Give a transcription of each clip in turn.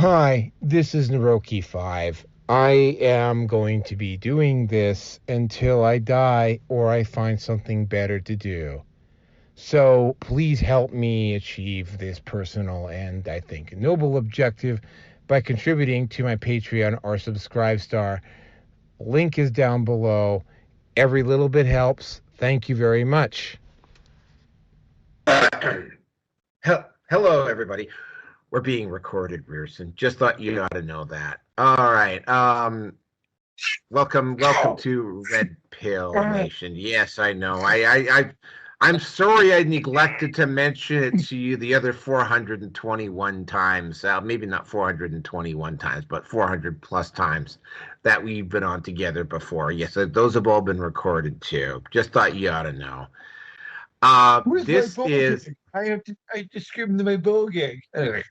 Hi, this is Naroki5. I am going to be doing this until I die or I find something better to do. So please help me achieve this personal and, I think, noble objective by contributing to my Patreon or Subscribe Star. Link is down below. Every little bit helps. Thank you very much. Hello, everybody. We're being recorded, Rearson. Just thought you ought to know that. All right. Welcome to Red Pill Nation. Yes, I know. I'm sorry I neglected to mention it to you the other 421 times. Maybe not 421 times, but 400 plus times that we've been on together before. Yes, those have all been recorded too. Just thought you ought to know. This is. I just screamed to my bow gig. Anyway.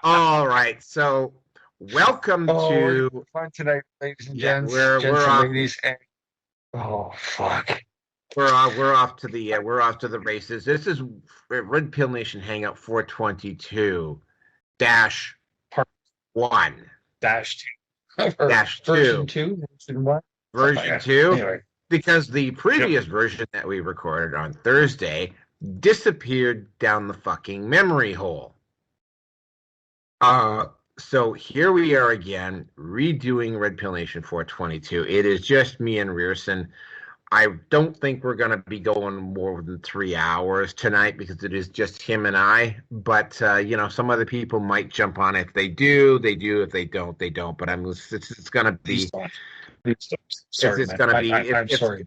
All right, so welcome to fun tonight, ladies and gents. We're off. Ladies and fuck. We're off to the races. This is Red Pill Nation Hangout 422 dash 1 dash 2 version 2 version 2 anyway. Because the previous version that we recorded on Thursday disappeared down the fucking memory hole. So here we are again, redoing Red Pill Nation 422. It is just me and Rearson. I don't think we're going to be going more than 3 hours tonight because it is just him and I. But, some other people might jump on it. If they do, they do. If they don't, they don't. But it's going to be... Sorry, it's going to be... I'm sorry.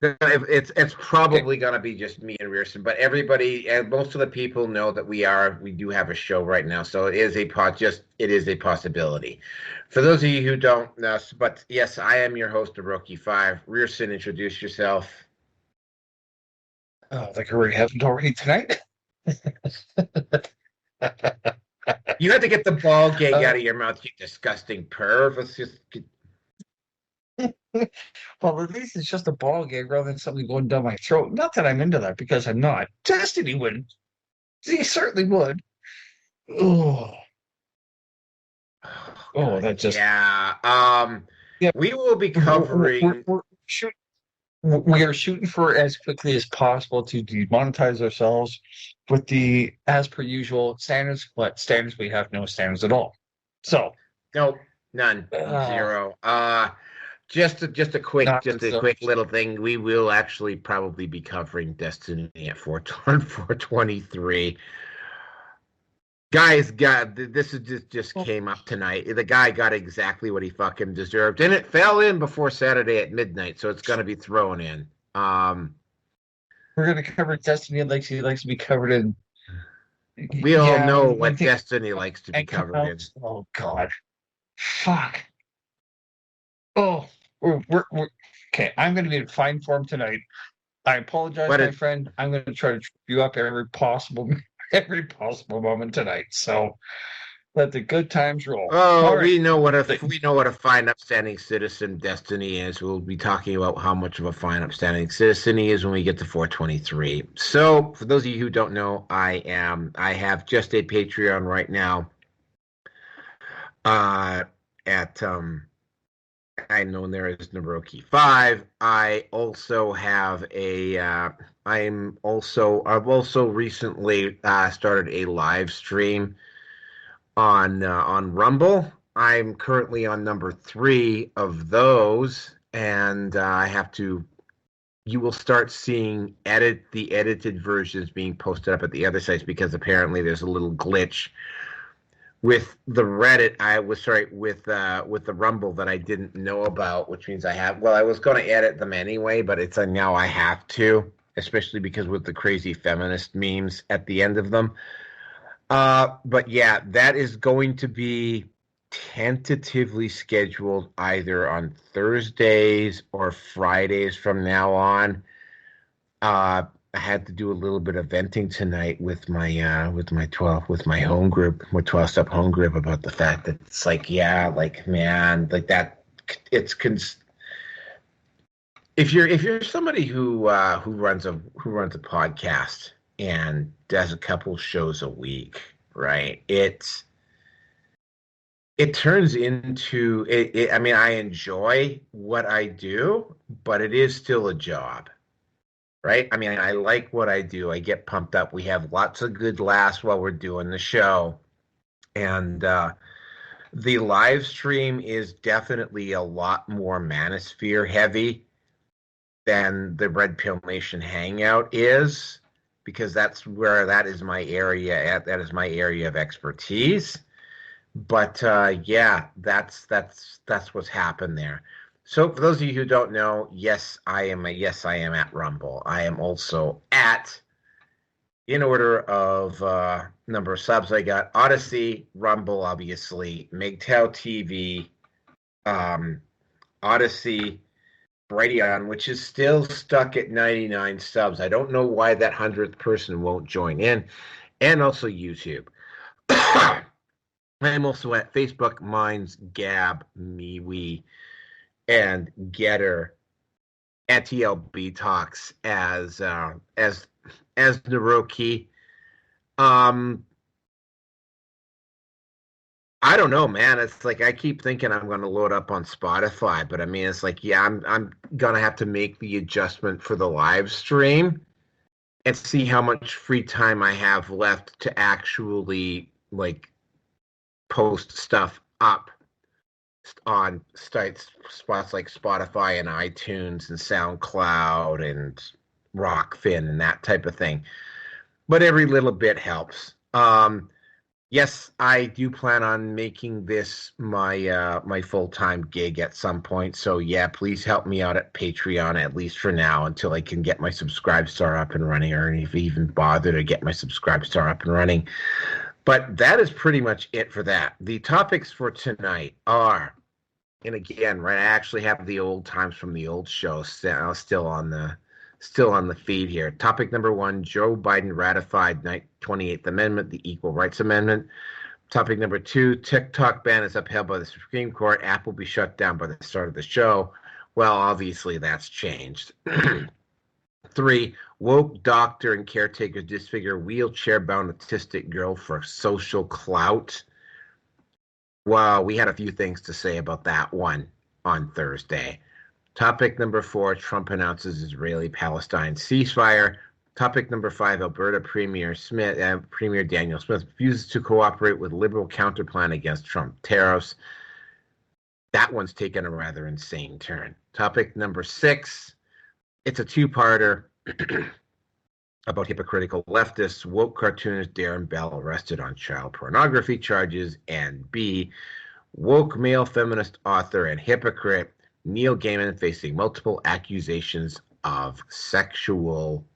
It's probably going to be just me and Rearson, but everybody and most of the people know that we do have a show right now, so it is a possibility. For those of you who don't know, but yes, I am your host of Roki5. Rearson, introduce yourself. Oh, like I already haven't already tonight. You had to get the ball gag out of your mouth, you disgusting perv. Let's just. Well, at least it's just a ball game rather than something going down my throat. Not that I'm into that because I'm not. Destiny would. He certainly would. Oh, that just. Yeah. We will be covering. We are shooting for as quickly as possible to demonetize ourselves with the, as per usual, standards. But standards, we have no standards at all. So. Nope, none. Zero. Just a quick little thing. We will actually probably be covering Destiny at 423. Guys, this is just came up tonight. The guy got exactly what he fucking deserved, and it fell in before Saturday at midnight, so it's going to be thrown in. We're going to cover Destiny like he likes to be covered in. We all know what Destiny likes to be covered in. Oh God, fuck. Oh, we're okay. I'm going to be in fine form tonight. I apologize, my friend. I'm going to try to trip you up every possible moment tonight. So let the good times roll. Oh, we know what a fine, upstanding citizen Destiny is. We'll be talking about how much of a fine, upstanding citizen he is when we get to 423. So, for those of you who don't know, I have just a Patreon right now. I know there is Naroki5. I also have I've also recently started a live stream on Rumble. I'm currently on number 3 of those, and you will start seeing the edited versions being posted up at the other sites because apparently there's a little glitch with the Reddit. With the Rumble that I didn't know about, which means I was going to edit them anyway, but it's now I have to, especially because with the crazy feminist memes at the end of them. But yeah, that is going to be tentatively scheduled either on Thursdays or Fridays from now on. I had to do a little bit of venting tonight with my home group, my 12-step home group, about the fact that it's if you're somebody who runs a podcast and does a couple shows a week, right? It turns into it. I mean, I enjoy what I do, but it is still a job, right? I mean, I like what I do. I get pumped up. We have lots of good laughs while we're doing the show. And the live stream is definitely a lot more manosphere heavy than the Red Pill Nation Hangout is, because that is my area. That is my area of expertise. But yeah, that's what's happened there. So for those of you who don't know, yes, I am at Rumble. I am also at, in order of number of subs I got, Odyssey, Rumble, obviously, MGTOW TV, Odyssey, Brighteon, which is still stuck at 99 subs. I don't know why that 100th person won't join in, and also YouTube. I'm also at Facebook, Minds, Gab, MeWe, and Getter, at TLB Talks as Naroki. I don't know, man. It's like I keep thinking I'm going to load up on Spotify, but I mean, it's like, yeah, I'm going to have to make the adjustment for the live stream and see how much free time I have left to actually like post stuff up on spots like Spotify and iTunes and SoundCloud and Rockfin and that type of thing. But every little bit helps. Yes, I do plan on making this my full-time gig at some point. So yeah, please help me out at Patreon, at least for now, until I can get my Subscribestar up and running, or if I even bother to get my Subscribestar up and running. But that is pretty much it for that. The topics for tonight are, and again, right, I actually have the old times from the old show still on the feed here. Topic number 1, Joe Biden ratified 28th Amendment, the Equal Rights Amendment. Topic number 2, Tik Tok Ban is upheld by the Supreme Court. App will be shut down by the start of the show. Well, obviously that's changed. 3, woke doctor and caretaker disfigure wheelchair-bound autistic girl for social clout. Well, we had a few things to say about that one on Thursday. Topic number 4, Trump announces Israeli-Palestine ceasefire. Topic number 5, Alberta Premier Danielle Smith refuses to cooperate with Liberal counterplan against Trump tariffs. That one's taken a rather insane turn. Topic number 6, it's a two-parter about hypocritical leftists. Woke cartoonist Darrin Bell arrested on child pornography charges. And B, woke male feminist author and hypocrite Neil Gaiman facing multiple accusations of sexual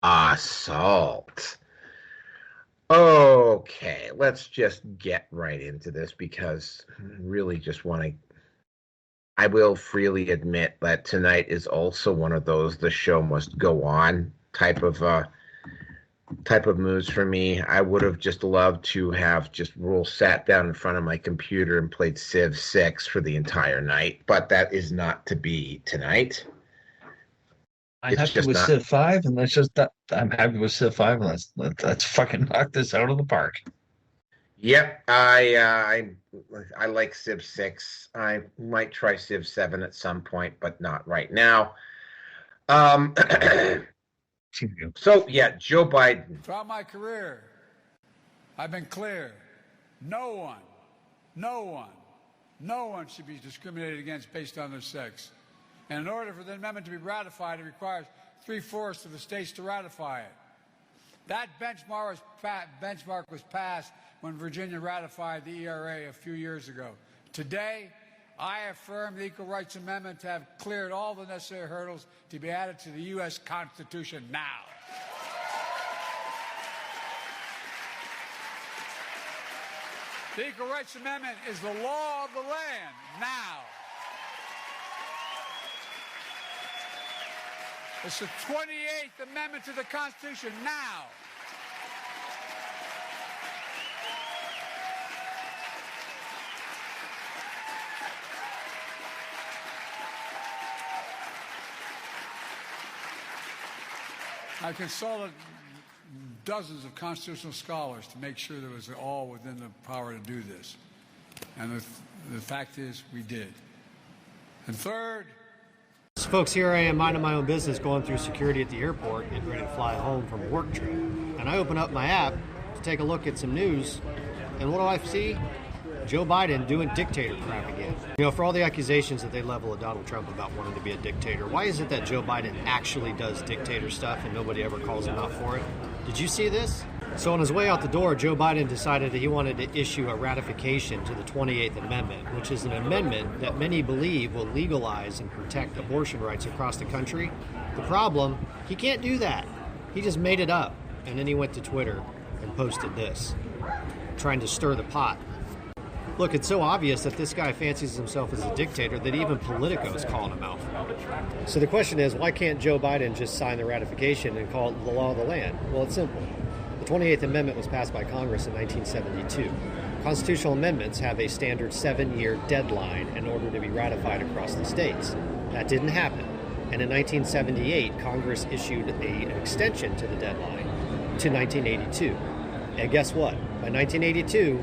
assault. Okay, let's just get right into this, because I really just want to. I will freely admit that tonight is also one of those the show must go on type of moves for me. I would have just loved to have just sat down in front of my computer and played Civ 6 for the entire night, but that is not to be tonight. I'm happy with Civ 5, and I'm happy with Civ 5, and let's fucking knock this out of the park. Yep, I like Civ 6. I might try Civ 7 at some point, but not right now. So yeah, Joe Biden. Throughout my career, I've been clear. No one should be discriminated against based on their sex. And in order for the amendment to be ratified, it requires 3/4 of the states to ratify it. That benchmark was passed when Virginia ratified the ERA a few years ago. Today, I affirm the Equal Rights Amendment to have cleared all the necessary hurdles to be added to the U.S. Constitution now. The Equal Rights Amendment is the law of the land now. It's the 28th Amendment to the Constitution now. I consulted dozens of constitutional scholars to make sure there was all within the power to do this. And the fact is, we did. And third, so folks, here I am minding my own business, going through security at the airport, getting ready to fly home from a work trip. And I open up my app to take a look at some news, and what do I see? Joe Biden doing dictator crap again. You know, for all the accusations that they level at Donald Trump about wanting to be a dictator, why is it that Joe Biden actually does dictator stuff and nobody ever calls him out for it? Did you see this? So on his way out the door, Joe Biden decided that he wanted to issue a ratification to the 28th Amendment, which is an amendment that many believe will legalize and protect abortion rights across the country. The problem, he can't do that. He just made it up. And then he went to Twitter and posted this, trying to stir the pot. Look, it's so obvious that this guy fancies himself as a dictator that even Politico is calling him out for it. So the question is, why can't Joe Biden just sign the ratification and call it the law of the land? Well, it's simple. The 28th Amendment was passed by Congress in 1972. Constitutional amendments have a standard 7-year deadline in order to be ratified across the states. That didn't happen. And in 1978, Congress issued an extension to the deadline to 1982. And guess what? By 1982,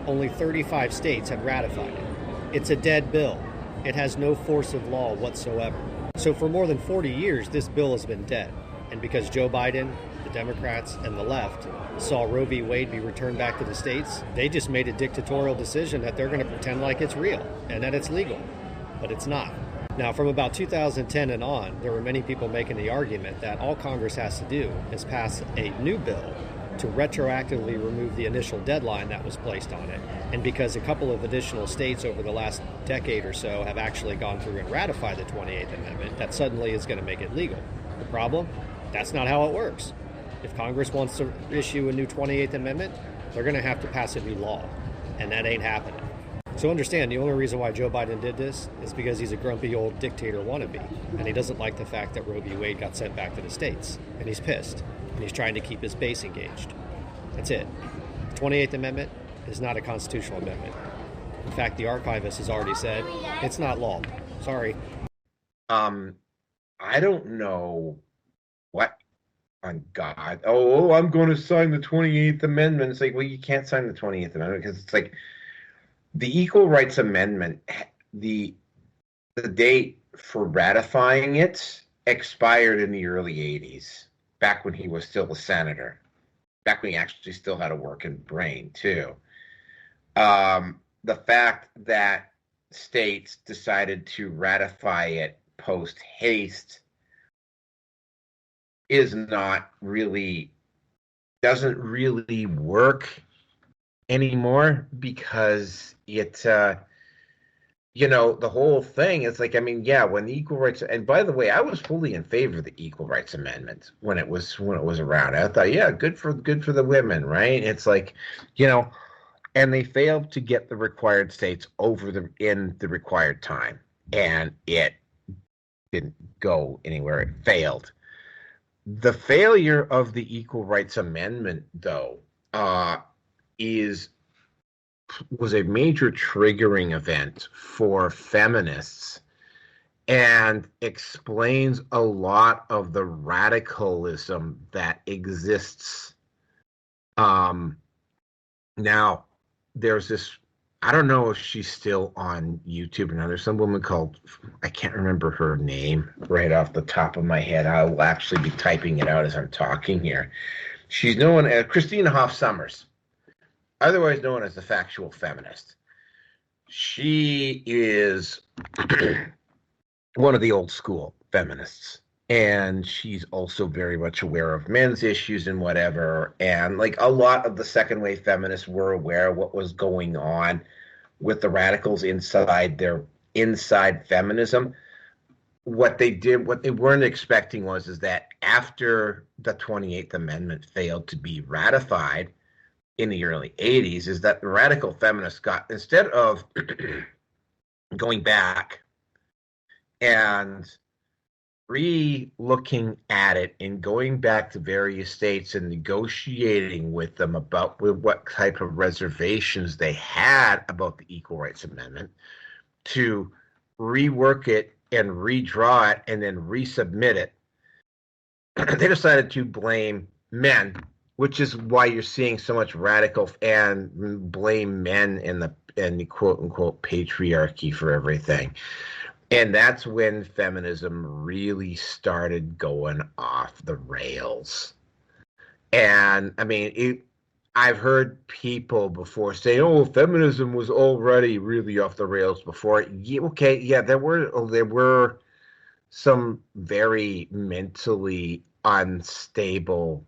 only 35 states have ratified it. It's a dead bill. It has no force of law whatsoever. So for more than 40 years, this bill has been dead. And because Joe Biden, the Democrats, and the left saw Roe v. Wade be returned back to the states, they just made a dictatorial decision that they're going to pretend like it's real and that it's legal. But it's not. Now, from about 2010 and on, there were many people making the argument that all Congress has to do is pass a new bill to retroactively remove the initial deadline that was placed on it. And because a couple of additional states over the last decade or so have actually gone through and ratified the 28th Amendment, that suddenly is going to make it legal. The problem? That's not how it works. If Congress wants to issue a new 28th Amendment, they're going to have to pass a new law. And that ain't happening. So understand, the only reason why Joe Biden did this is because he's a grumpy old dictator wannabe. And he doesn't like the fact that Roe v. Wade got sent back to the states. And he's pissed. And he's trying to keep his base engaged. That's it. The 28th Amendment is not a constitutional amendment. In fact, the archivist has already said it's not law. Sorry. I don't know what on God. Oh, I'm going to sign the 28th Amendment. It's like, well, you can't sign the 28th Amendment because it's like the Equal Rights Amendment, the date for ratifying it expired in the early 80s. Back when he was still a senator, back when he actually still had a working brain, too. The fact that states decided to ratify it post haste doesn't really work anymore because it, the whole thing is like, I mean, yeah, when the equal rights, and by the way, I was fully in favor of the Equal Rights Amendment when it was around. I thought, yeah, good for the women, right? It's like, and they failed to get the required states in the required time, and it didn't go anywhere. It failed. The failure of the Equal Rights Amendment, though, was a major triggering event for feminists and explains a lot of the radicalism that exists. Now, there's this, I don't know if she's still on YouTube or not. There's some woman called, I can't remember her name right off the top of my head. I'll actually be typing it out as I'm talking here. She's known as Christina Hoff Sommers, otherwise known as the Factual Feminist. She is one of the old school feminists, and she's also very much aware of men's issues and whatever. And like a lot of the second wave feminists were aware of what was going on with the radicals inside feminism. What they weren't expecting is that after the 28th Amendment failed to be ratified in the early 80s, is that the radical feminists got, instead of going back and re-looking at it and going back to various states and negotiating with them about what type of reservations they had about the Equal Rights Amendment, to rework it and redraw it and then resubmit it, they decided to blame men which is why you're seeing so much radical and blame men in the quote unquote patriarchy for everything. And that's when feminism really started going off the rails. And I mean, I've heard people before say, "Oh, feminism was already really off the rails before." Yeah, okay, yeah, there were some very mentally unstable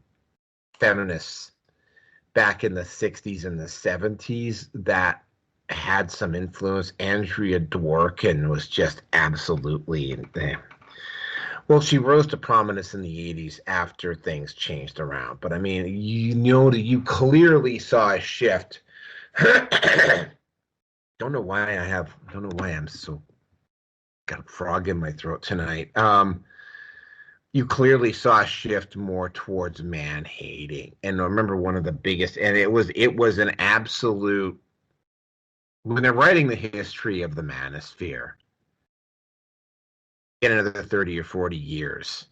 feminists back in the 60s and the 70s that had some influence. Andrea Dworkin was just absolutely well, she rose to prominence in the 80s after things changed around. But I mean, you clearly saw a shift. Don't know why I'm so got a frog in my throat tonight. You clearly saw a shift more towards man hating. And I remember one of the biggest, and it was an absolute, when they're writing the history of the manosphere in another 30 or 40 years,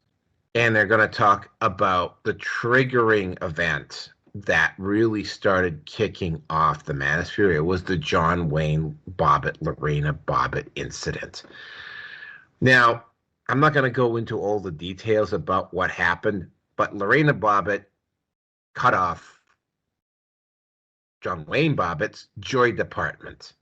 and they're going to talk about the triggering event that really started kicking off the manosphere. It was the John Wayne Bobbitt, Lorena Bobbitt incident. Now, I'm not going to go into all the details about what happened, but Lorena Bobbitt cut off John Wayne Bobbitt's joy department.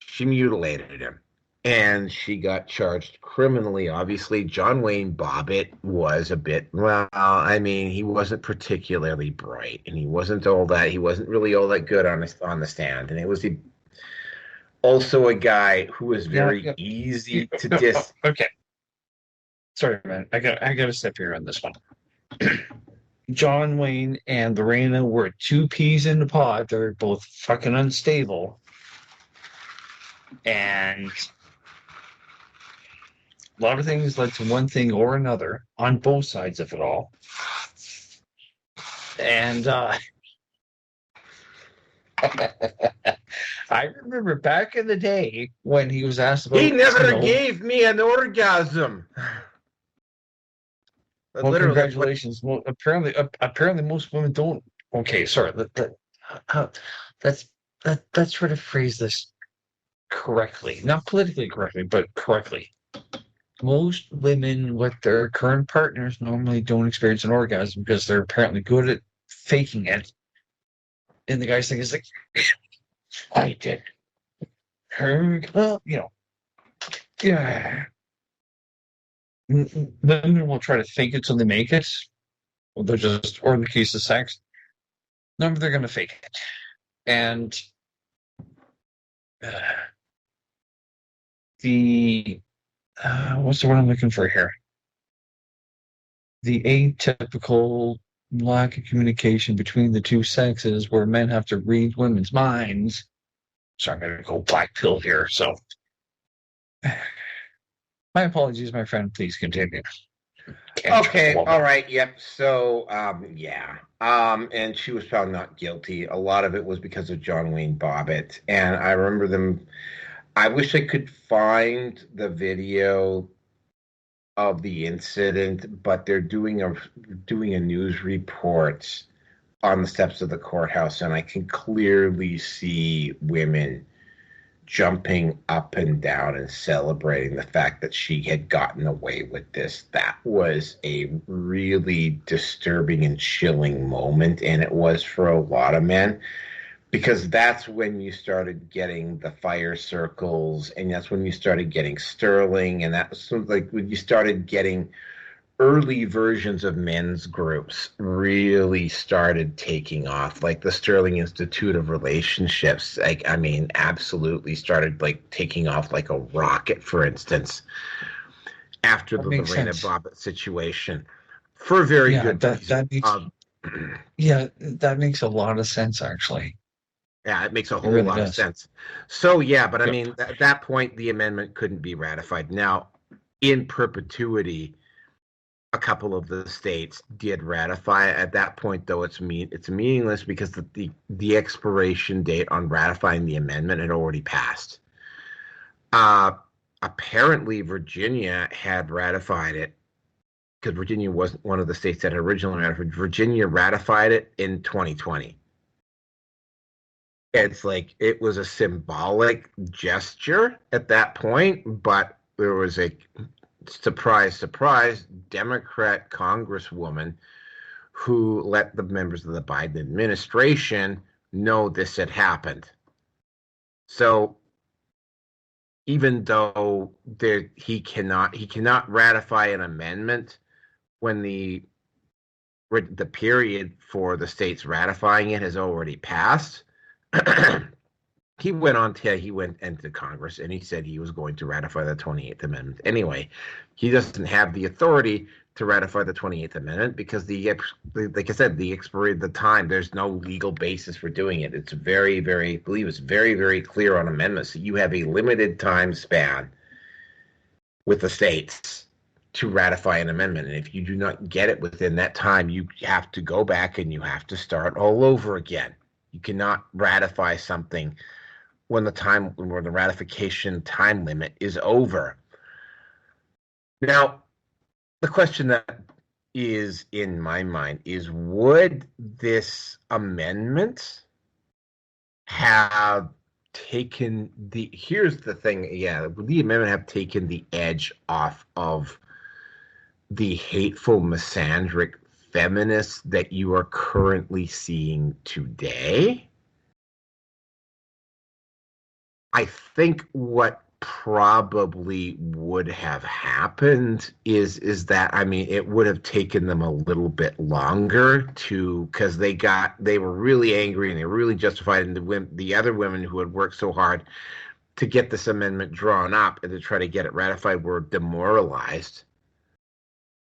She mutilated him, and she got charged criminally. Obviously, John Wayne Bobbitt was a bit, well, I mean, he wasn't particularly bright, and he wasn't really all that good on the stand. And it was also a guy who was very easy to dis. Okay. Sorry, man. I got to step here on this one. John Wayne and Lorena were two peas in the pod. They're both fucking unstable. And a lot of things led to one thing or another on both sides of it all. And I remember back in the day when he was asked about... He never gave me an orgasm. Well, congratulations. Well, apparently most women don't. Okay, sorry. Let's try to phrase this correctly. Not politically correctly, but correctly. Most women with their current partners normally don't experience an orgasm because they're apparently good at faking it. And the guy's thing is like, I did. Yeah. Women will try to fake it till they make it. Or in the case of sex, they're going to fake it. And what's the word I'm looking for here? The atypical lack of communication between the two sexes, where men have to read women's minds. So I'm going to go black pill here. So my apologies, my friend. Please continue. Okay, all right, yep. So, yeah. And she was found not guilty. A lot of it was because of John Wayne Bobbitt. And I remember them. I wish I could find the video of the incident, but they're doing a news report on the steps of the courthouse, and I can clearly see women jumping up and down and celebrating the fact that she had gotten away with this. That was a really disturbing and chilling moment, and it was for a lot of men, because that's when you started getting the fire circles, and that's when you started getting Sterling, and that was like when you started getting early versions of men's groups really started taking off, like the Sterling Institute of Relationships. Absolutely started like taking off like a rocket, for instance, after the Lorena Bobbitt situation, for very good reason. That makes a lot of sense, actually. Yeah, it makes a whole lot of sense. So, yeah, but I mean, at that point, the amendment couldn't be ratified. Now, in perpetuity, a couple of the states did ratify it. At that point, though, it's meaningless because the expiration date on ratifying the amendment had already passed. Apparently, Virginia had ratified it because Virginia wasn't one of the states that had originally ratified. Virginia ratified it in 2020. It's like it was a symbolic gesture at that point, but there was a surprise, Democrat Congresswoman who let the members of the Biden administration know this had happened. So even though he cannot ratify an amendment when the period for the states ratifying it has already passed, he went into Congress and he said he was going to ratify the 28th Amendment. Anyway, he doesn't have the authority to ratify the 28th Amendment because like I said, the expiry of the time, there's no legal basis for doing it. It's very, very, I believe it's very, very clear on amendments that you have a limited time span with the states to ratify an amendment. And if you do not get it within that time, you have to go back and you have to start all over again. You cannot ratify something when the ratification time limit is over. Now, the question that is in my mind is, would this amendment have taken here's the thing, would the amendment have taken the edge off of the hateful, misandric feminists that you are currently seeing today? I think what probably would have happened is that, I mean, it would have taken them a little bit longer because they were really angry and they were really justified, and the other women who had worked so hard to get this amendment drawn up and to try to get it ratified were demoralized.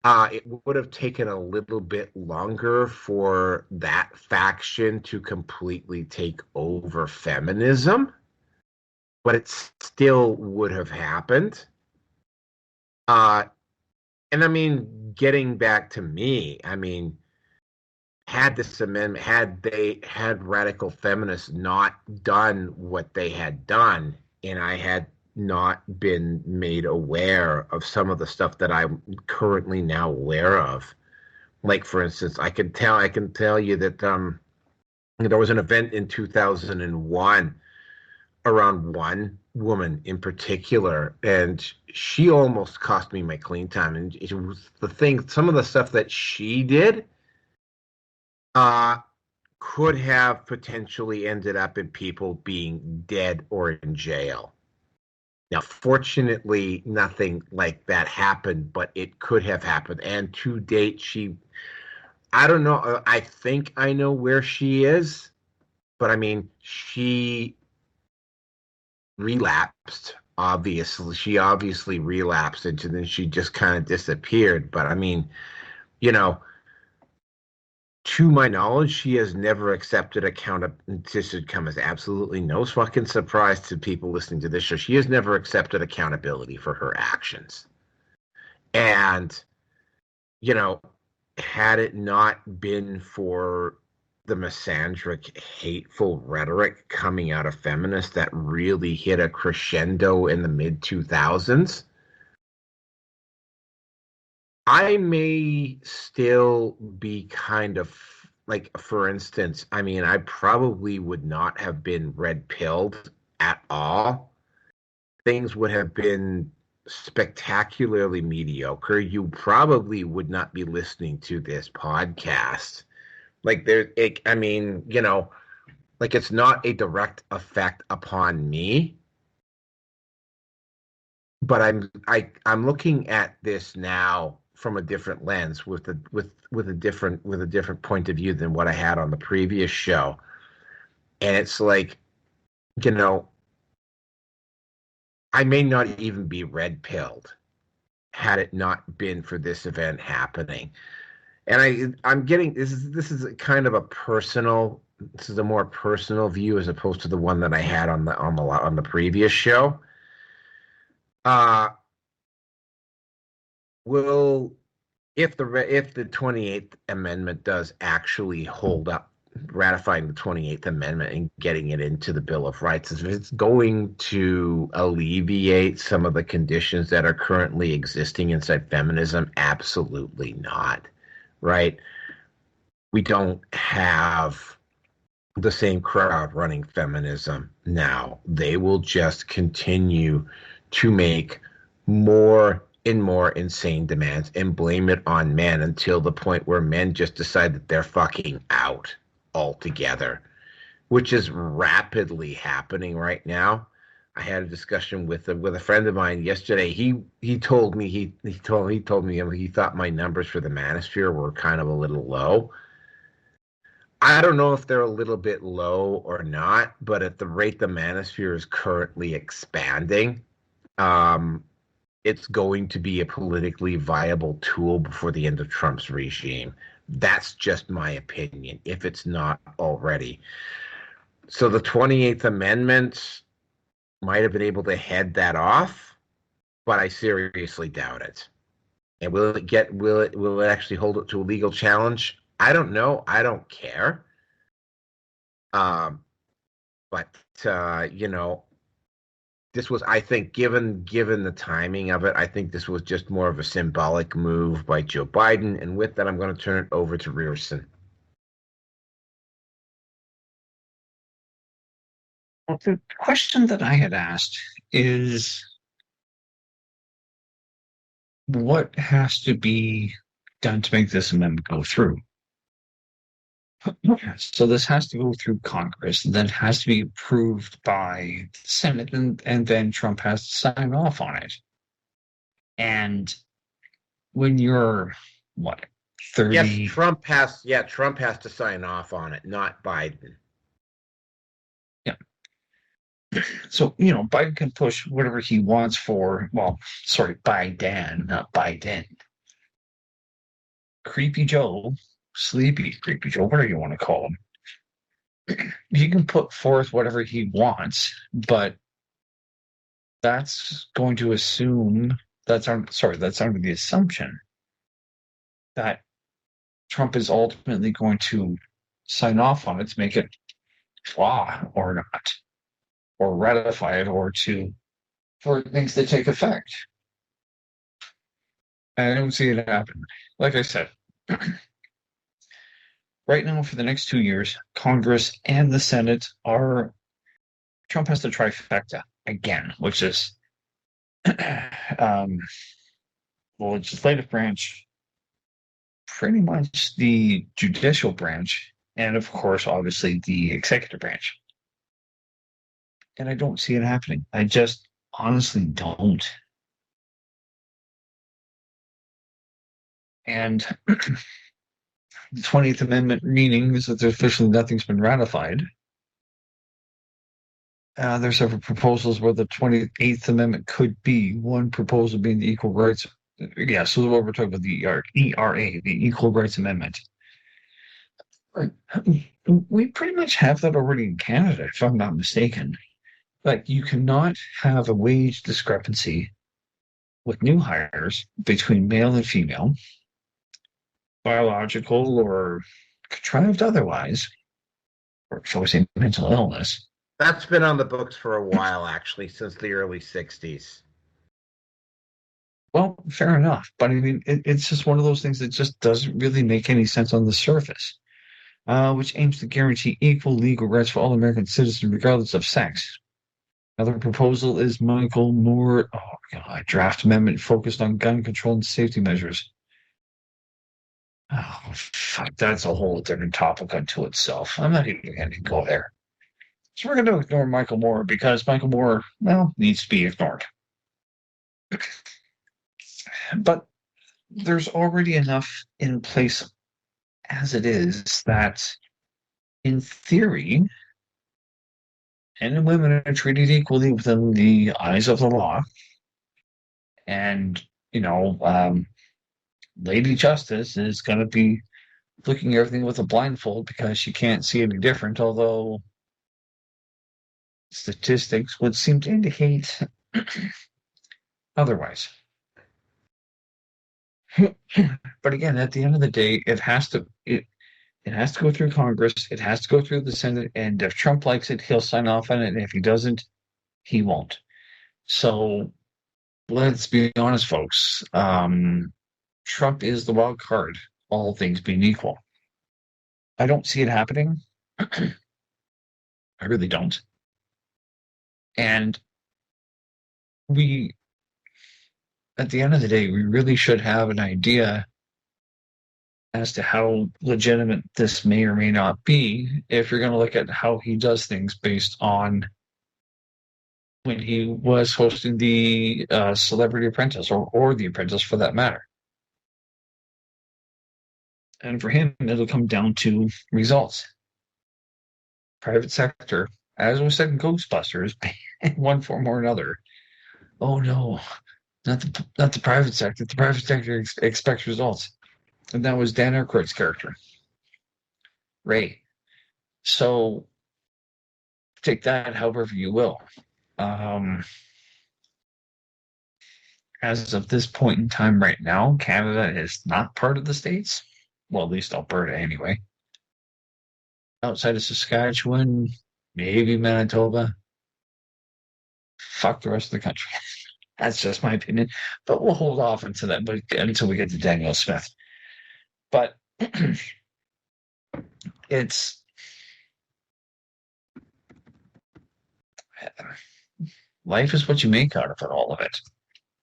It would have taken a little bit longer for that faction to completely take over feminism, but it still would have happened. And I mean, getting back to me, I mean, had this amendment, had radical feminists not done what they had done, and I had not been made aware of some of the stuff that I'm currently now aware of. Like, for instance, I can tell you that there was an event in 2001 around one woman in particular, and she almost cost me my clean time. And it was some of the stuff that she did could have potentially ended up in people being dead or in jail. Now, fortunately, nothing like that happened, but it could have happened. And to date, I don't know, I think I know where she is, but I mean, she relapsed, obviously. She obviously relapsed, and then she just kind of disappeared. But I mean, to my knowledge, she has never accepted accountability. This should come as absolutely no fucking surprise to people listening to this show. She has never accepted accountability for her actions. And, had it not been for the misandric, hateful rhetoric coming out of feminists that really hit a crescendo in the mid-2000s, I may still be kind of like, for instance, I mean, I probably would not have been red-pilled at all. Things would have been spectacularly mediocre. You probably would not be listening to this podcast. Like, I mean, like, it's not a direct effect upon me. But I'm looking at this now from a different lens, with a different point of view than what I had on the previous show. And it's like, I may not even be red-pilled had it not been for this event happening. And I'm getting this is a kind of this is a more personal view as opposed to the one that I had on the previous show. If the 28th Amendment does actually hold up ratifying the 28th Amendment and getting it into the Bill of Rights, if it's going to alleviate some of the conditions that are currently existing inside feminism, absolutely not, right? We don't have the same crowd running feminism now. They will just continue to make more and more insane demands and blame it on men until the point where men just decide that they're fucking out altogether, which is rapidly happening right now. I had a discussion with a friend of mine yesterday. He told me he told me he thought my numbers for the manosphere were kind of a little low. I don't know if they're a little bit low or not, but at the rate the manosphere is currently expanding, it's going to be a politically viable tool before the end of Trump's regime. That's just my opinion, if it's not already. So the 28th Amendment might have been able to head that off, but I seriously doubt it. And will it actually hold it to a legal challenge? I don't know. I don't care. But this was, I think, given the timing of it, I think this was just more of a symbolic move by Joe Biden. And with that, I'm going to turn it over to Rierson. Well, the question that I had asked is, what has to be done to make this amendment go through? So this has to go through Congress, and then it has to be approved by the Senate, and then Trump has to sign off on it. And when you're, 30? Yes, Trump has to sign off on it, not Biden. Yeah. So, Biden can push whatever he wants for, Biden, not Biden. Creepy Joe, Sleepy Creepy Joe, whatever you want to call him. He can put forth whatever he wants, but that's going to assume that's under the assumption that Trump is ultimately going to sign off on it to make it law or not, or ratify it, or for things to take effect. And I don't see it happen. Like I said, right now, for the next 2 years, Congress and the Senate Trump has the trifecta again, which is the legislative branch, pretty much the judicial branch, and of course, obviously, the executive branch. And I don't see it happening. I just honestly don't. And the 20th Amendment meaning is that there's officially nothing's been ratified. There's several proposals where the 28th Amendment could be. One proposal being the Equal Rights. Yeah, so what we're talking about, the ERA, the Equal Rights Amendment. We pretty much have that already in Canada, if I'm not mistaken. But you cannot have a wage discrepancy with new hires between male and female, biological or contrived otherwise, or shall we say mental illness. That's been on the books for a while, actually, since the early 60s. Well, fair enough. But I mean, it's just one of those things that just doesn't really make any sense on the surface, which aims to guarantee equal legal rights for all American citizens, regardless of sex. Another proposal is Michael Moore, draft amendment focused on gun control and safety measures. Oh, fuck, that's a whole different topic unto itself. I'm not even going to go there. So we're going to ignore Michael Moore because Michael Moore, needs to be ignored. But there's already enough in place as it is that, in theory, men and women are treated equally within the eyes of the law. And, Lady Justice is going to be looking at everything with a blindfold because she can't see any different, although statistics would seem to indicate otherwise. But again, at the end of the day, it has to It has to go through Congress. It has to go through the Senate. And if Trump likes it, he'll sign off on it. And if he doesn't, he won't. So let's be honest, folks. Trump is the wild card, all things being equal. I don't see it happening. I really don't. And at the end of the day, we really should have an idea as to how legitimate this may or may not be if you're going to look at how he does things based on when he was hosting the Celebrity Apprentice or The Apprentice for that matter. And for him, it'll come down to results. Private sector, as was said in Ghostbusters, in one form or another. Oh no, not the private sector. The private sector expects results. And that was Dan Aykroyd's character, Ray. So take that however you will. As of this point in time right now, Canada is not part of the States. Well, at least Alberta anyway. Outside of Saskatchewan, maybe Manitoba. Fuck the rest of the country. That's just my opinion. But we'll hold off until we get to Danielle Smith. But it's life is what you make out of it, all of it.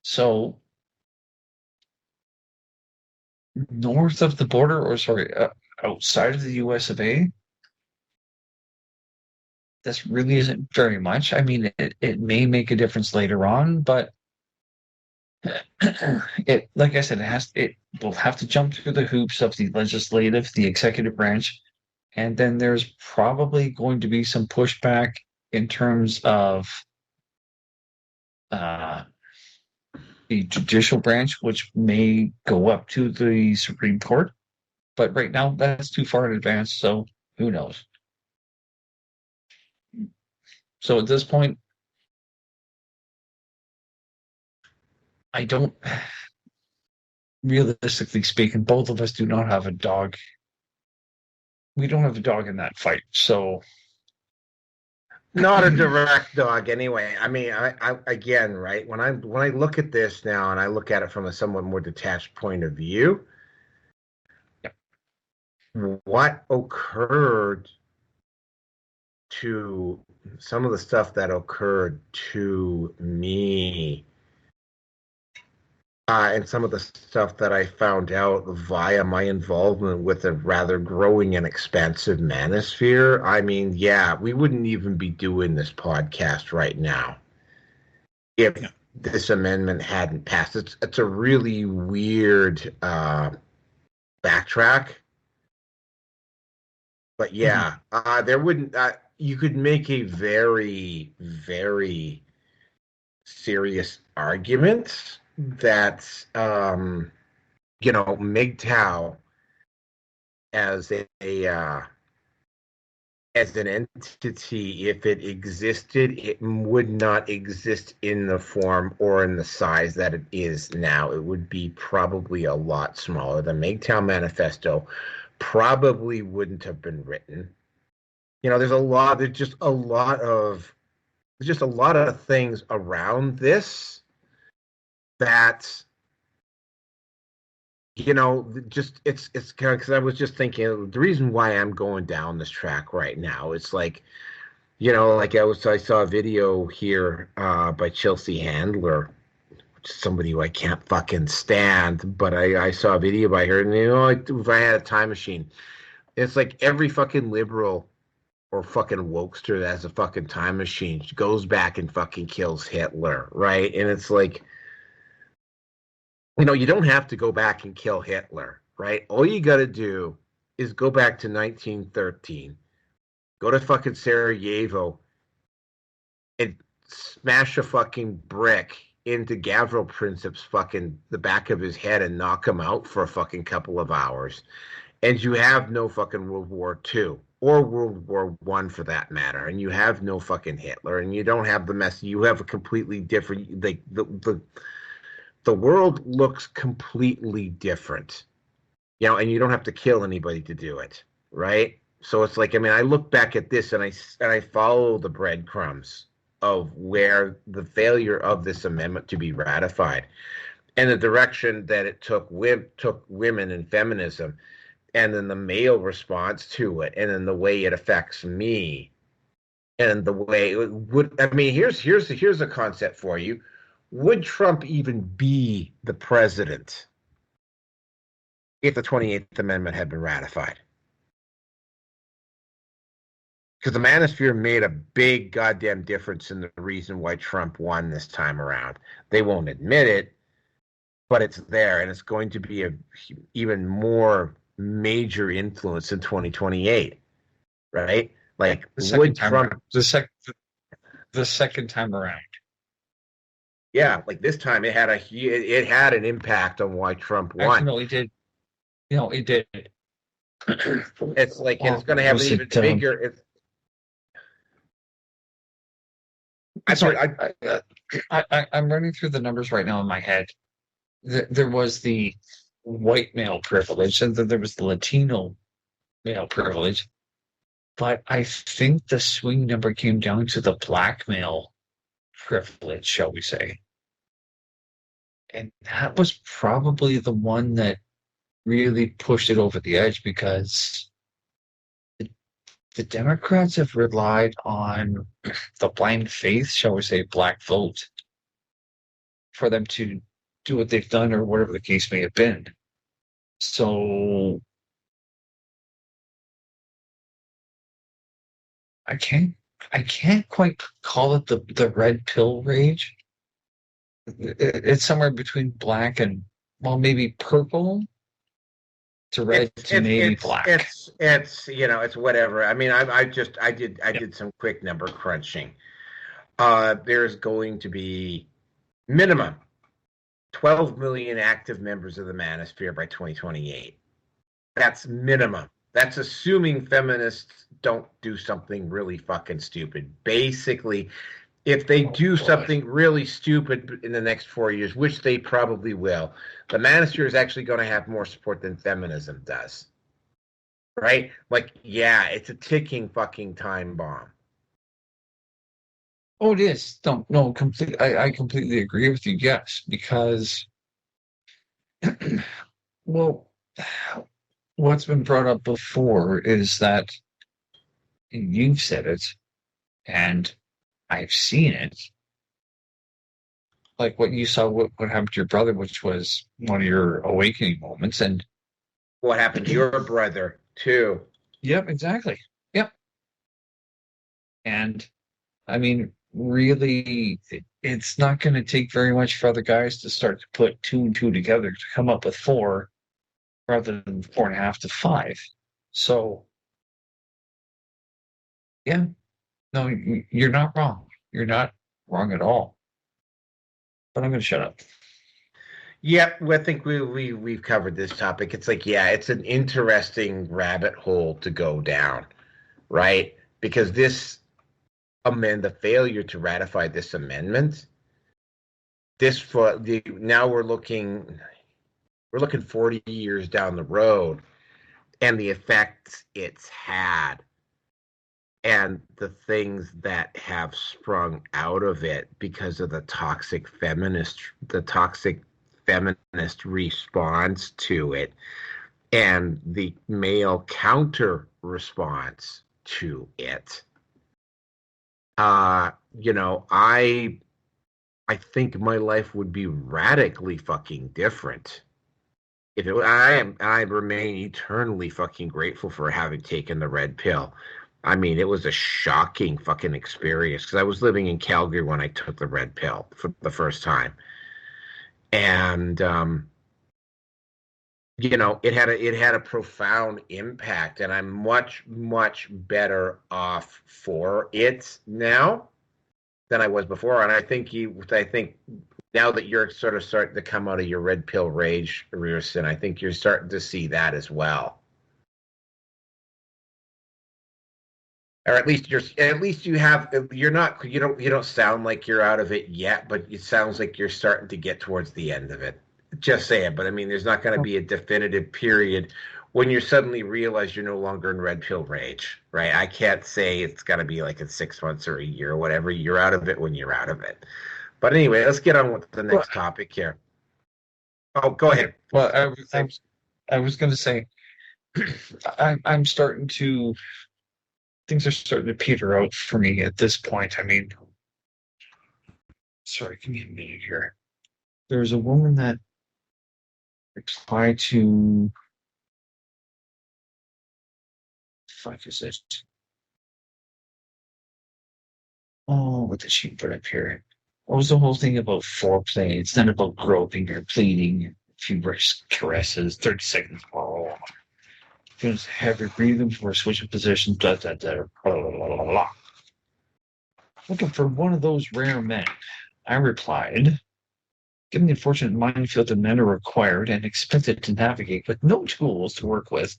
So north of the border, outside of the US of A, this really isn't very much. I mean, it may make a difference later on, but like I said, it will have to jump through the hoops of the legislative, the executive branch, and then there's probably going to be some pushback in terms of the judicial branch, which may go up to the Supreme Court. But right now, that's too far in advance, so who knows? So at this point, I don't, realistically speaking, both of us do not have a dog. We don't have a dog in that fight, so. Not a direct dog, anyway. I mean, I again, right? When I look at this now, and I look at it from a somewhat more detached point of view, yep. What occurred to some of the stuff that occurred to me, and some of the stuff that I found out via my involvement with a rather growing and expansive manosphere. I mean, yeah, we wouldn't even be doing this podcast right now if this amendment hadn't passed. It's a really weird backtrack. But yeah, there wouldn't. You could make a very, very serious argument that MGTOW as as an entity, if it existed, it would not exist in the form or in the size that it is now. It would be probably a lot smaller. The MGTOW manifesto probably wouldn't have been written. There's just a lot of things around this that, it's kind of, because I was just thinking the reason why I'm going down this track right now, it's like, I saw a video here by Chelsea Handler, which is somebody who I can't fucking stand, but I saw a video by her, and if I had a time machine, it's like every fucking liberal or fucking wokester that has a fucking time machine goes back and fucking kills Hitler, right? And it's like, you don't have to go back and kill Hitler, right? All you got to do is go back to 1913, go to fucking Sarajevo, and smash a fucking brick into Gavril Princip's fucking the back of his head and knock him out for a fucking couple of hours. And you have no fucking World War II or World War I for that matter. And you have no fucking Hitler, and you don't have the mess. You have a completely different, like, the world looks completely different, and you don't have to kill anybody to do it. right? So it's like, I mean, I look back at this and I follow the breadcrumbs of where the failure of this amendment to be ratified and the direction that it took women and feminism, and then the male response to it, and then the way it affects me, and the way it would. I mean, here's a concept for you. Would Trump even be the president if the 28th Amendment had been ratified? Because the manosphere made a big goddamn difference in the reason why Trump won this time around. They won't admit it, but it's there, and it's going to be a even more major influence in 2028, right? Like, would Trump the second time around? Yeah, like this time it had an impact on why Trump won. Actually, no, it did. No, it did. It's like, and it's going to have an even bigger. I'm running through the numbers right now in my head. There was the white male privilege, and then there was the Latino male privilege. But I think the swing number came down to the black male privilege, shall we say. And that was probably the one that really pushed it over the edge, because the Democrats have relied on the blind faith, shall we say, black vote, for them to do what they've done, or whatever the case may have been. So I can't quite call it the red pill rage. It's somewhere between black and, well, maybe purple to red to maybe black. It's it's whatever. I mean, I did some quick number crunching. There's going to be minimum 12 million active members of the manosphere by 2028. That's minimum. That's assuming feminists don't do something really fucking stupid. Basically, if they do something really stupid in the next 4 years, which they probably will, the manosphere is actually going to have more support than feminism does. Right? Like, yeah, it's a ticking fucking time bomb. Oh, it is. No, completely. I completely agree with you. Yes, because, well, what's been brought up before is that, and you've said it, and I've seen it, like what you saw, what happened to your brother, which was one of your awakening moments, and what happened to your brother too. Yep, exactly. Yep. And I mean, really, it's not going to take very much for other guys to start to put 2 and 2 together to come up with 4, rather than 4.5 to 5. So, yeah, no, you're not wrong. You're not wrong at all. But I'm going to shut up. Yep, I think we've covered this topic. It's like, yeah, it's an interesting rabbit hole to go down, right? Because the failure to ratify this amendment, now we're looking 40 years down the road, and the effects it's had, and the things that have sprung out of it because of the toxic feminist response to it, and the male counter response to it. I think my life would be radically fucking different if it. I remain eternally fucking grateful for having taken the red pill. I mean, it was a shocking fucking experience, because I was living in Calgary when I took the red pill for the first time, and it had a profound impact, and I'm much, much better off for it now than I was before. And I think now that you're sort of starting to come out of your red pill rage, Rearson, I think you're starting to see that as well. Or at least you don't sound like you're out of it yet, but it sounds like you're starting to get towards the end of it. Just saying, but I mean, there's not going to be a definitive period when you suddenly realize you're no longer in red pill rage, right? I can't say it's got to be like in 6 months or a year or whatever. You're out of it when you're out of it. But anyway, let's get on with the next topic here. Oh, go ahead. Well, I was going to say, I'm starting to, things are starting to peter out for me at this point. I mean, sorry, give me a minute here. There's a woman that replied to, fuck is it? Oh, what did she put up here? What was the whole thing about foreplay? It's not about groping or pleading. A few caresses, 30 seconds. Oh, just heavy breathing before switching positions. Blah, blah, blah, blah, blah, blah, blah. Looking for one of those rare men. I replied, given the unfortunate minefield that men are required and expected to navigate with no tools to work with,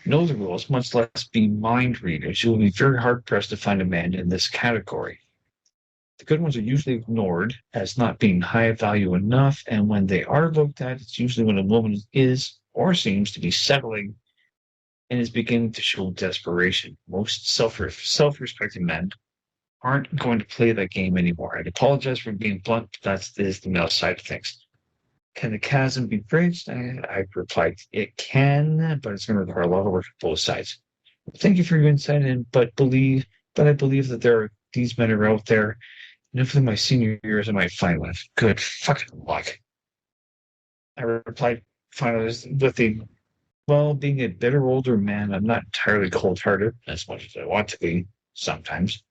know the rules, much less be mind readers, you will be very hard pressed to find a man in this category. The good ones are usually ignored as not being high value enough, and when they are looked at, it's usually when a woman is or seems to be settling and is beginning to show desperation. Most self-respecting men aren't going to play that game anymore. I'd apologize for being blunt, but that is the male side of things. Can the chasm be bridged? I replied, it can, but it's going to require a lot of work on both sides. Thank you for your insight, but I believe that these men are out there, and hopefully my senior years I might find one. Good fucking luck. I replied finally with being a bitter older man, I'm not entirely cold-hearted, as much as I want to be sometimes.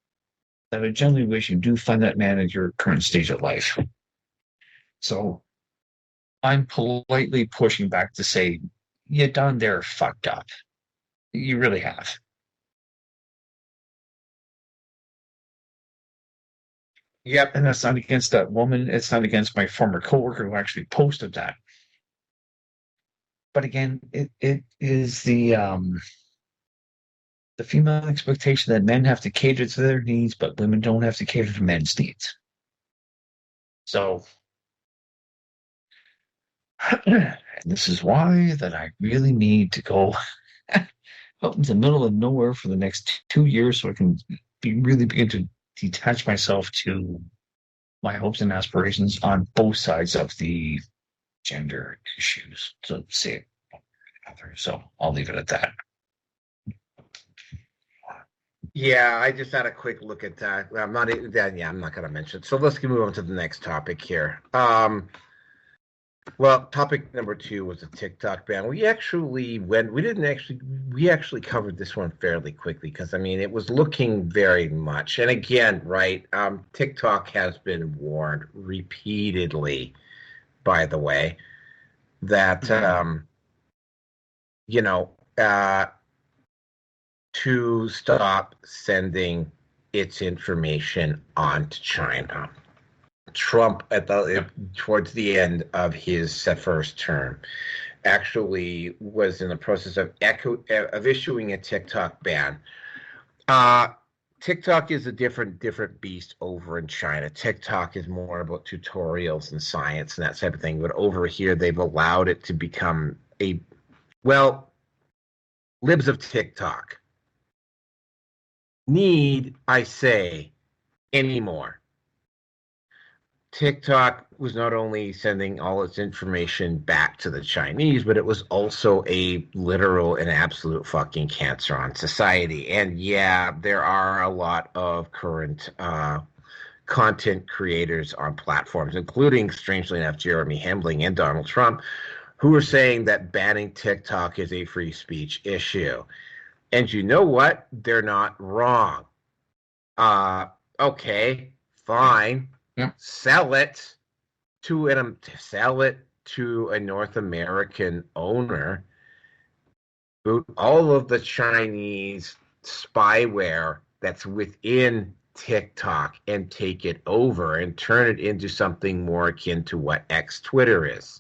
I would generally wish you do find that man at your current stage of life. So I'm politely pushing back to say, you done there fucked up. You really have. Yep. And that's not against that woman. It's not against my former coworker who actually posted that. But again, it is the female expectation that men have to cater to their needs, but women don't have to cater to men's needs. So, and this is why that I really need to go out into the middle of nowhere for the next 2 years so I can really begin to detach myself to my hopes and aspirations on both sides of the gender issues. So say it. So I'll leave it at that. Yeah, I just had a quick look at that. I'm not going to mention it. So let's move on to the next topic here. Well, topic number 2 was the TikTok ban. We actually covered this one fairly quickly because, I mean, it was looking very much. And again, right, TikTok has been warned repeatedly, by the way, that, to stop sending its information on to China. Trump, towards the end of his first term, actually was in the process of issuing a TikTok ban. TikTok is a different beast over in China. TikTok is more about tutorials and science and that type of thing. But over here, they've allowed it to become libs of TikTok need I say anymore. TikTok was not only sending all its information back to the Chinese, but it was also a literal and absolute fucking cancer on society. And yeah, there are a lot of current content creators on platforms, including, strangely enough, Jeremy Hambling and Donald Trump, who are saying that banning TikTok is a free speach issue. And you know what? They're not wrong. Okay, fine. Yeah. Sell it to a North American owner. Boot all of the Chinese spyware that's within TikTok and take it over and turn it into something more akin to what Twitter is.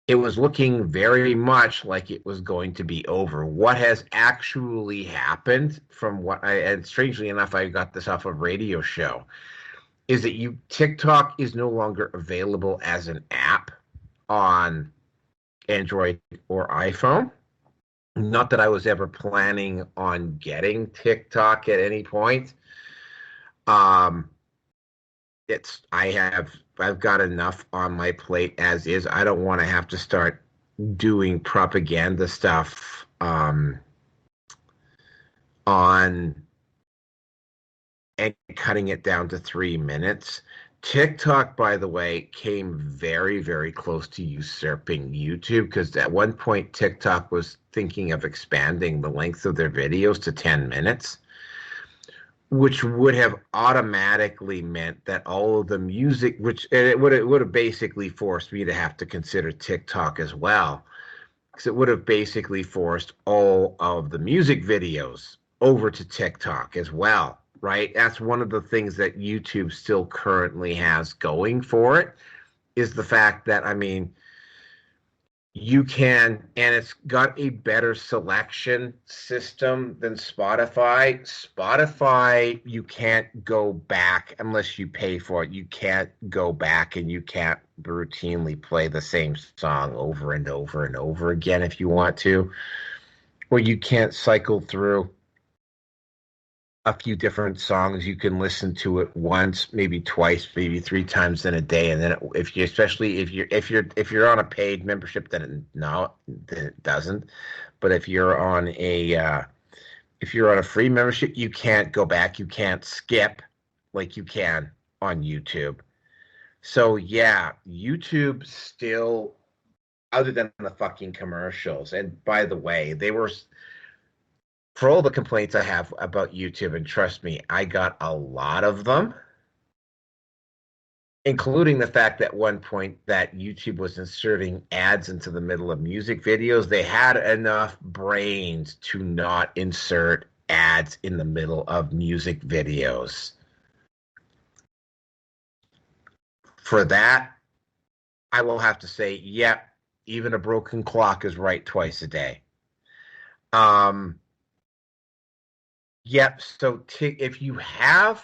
It was looking very much like it was going to be over. What has actually happened, and strangely enough, I got this off a radio show, is that TikTok is no longer available as an app on Android or iPhone. Not that I was ever planning on getting TikTok at any point. Um, I've got enough on my plate as is. I don't want to have to start doing propaganda stuff on and cutting it down to 3 minutes. TikTok, by the way, came very, very close to usurping YouTube because at one point TikTok was thinking of expanding the length of their videos to 10 minutes, which would have automatically meant that all of the music, which it would have basically forced me to have to consider TikTok as well, because it would have basically forced all of the music videos over to TikTok as well, right? That's one of the things that YouTube still currently has going for it, is the fact that, I mean, you can, and it's got a better selection system than Spotify. Spotify, you can't go back unless you pay for it. You can't go back and you can't routinely play the same song over and over and over again if you want to. Or you can't cycle through a few different songs. You can listen to it once, maybe twice, maybe 3 times in a day, and then if you, especially if you're on a paid membership, then it doesn't. But if you're on a free membership, you can't go back, you can't skip like you can on YouTube. So yeah, YouTube still, other than the fucking commercials. And by the way, they were, for all the complaints I have about YouTube, and trust me, I got a lot of them, including the fact that at one point that YouTube was inserting ads into the middle of music videos. They had enough brains to not insert ads in the middle of music videos. For that, I will have to say, yep, even a broken clock is right twice a day. Yep. So if you have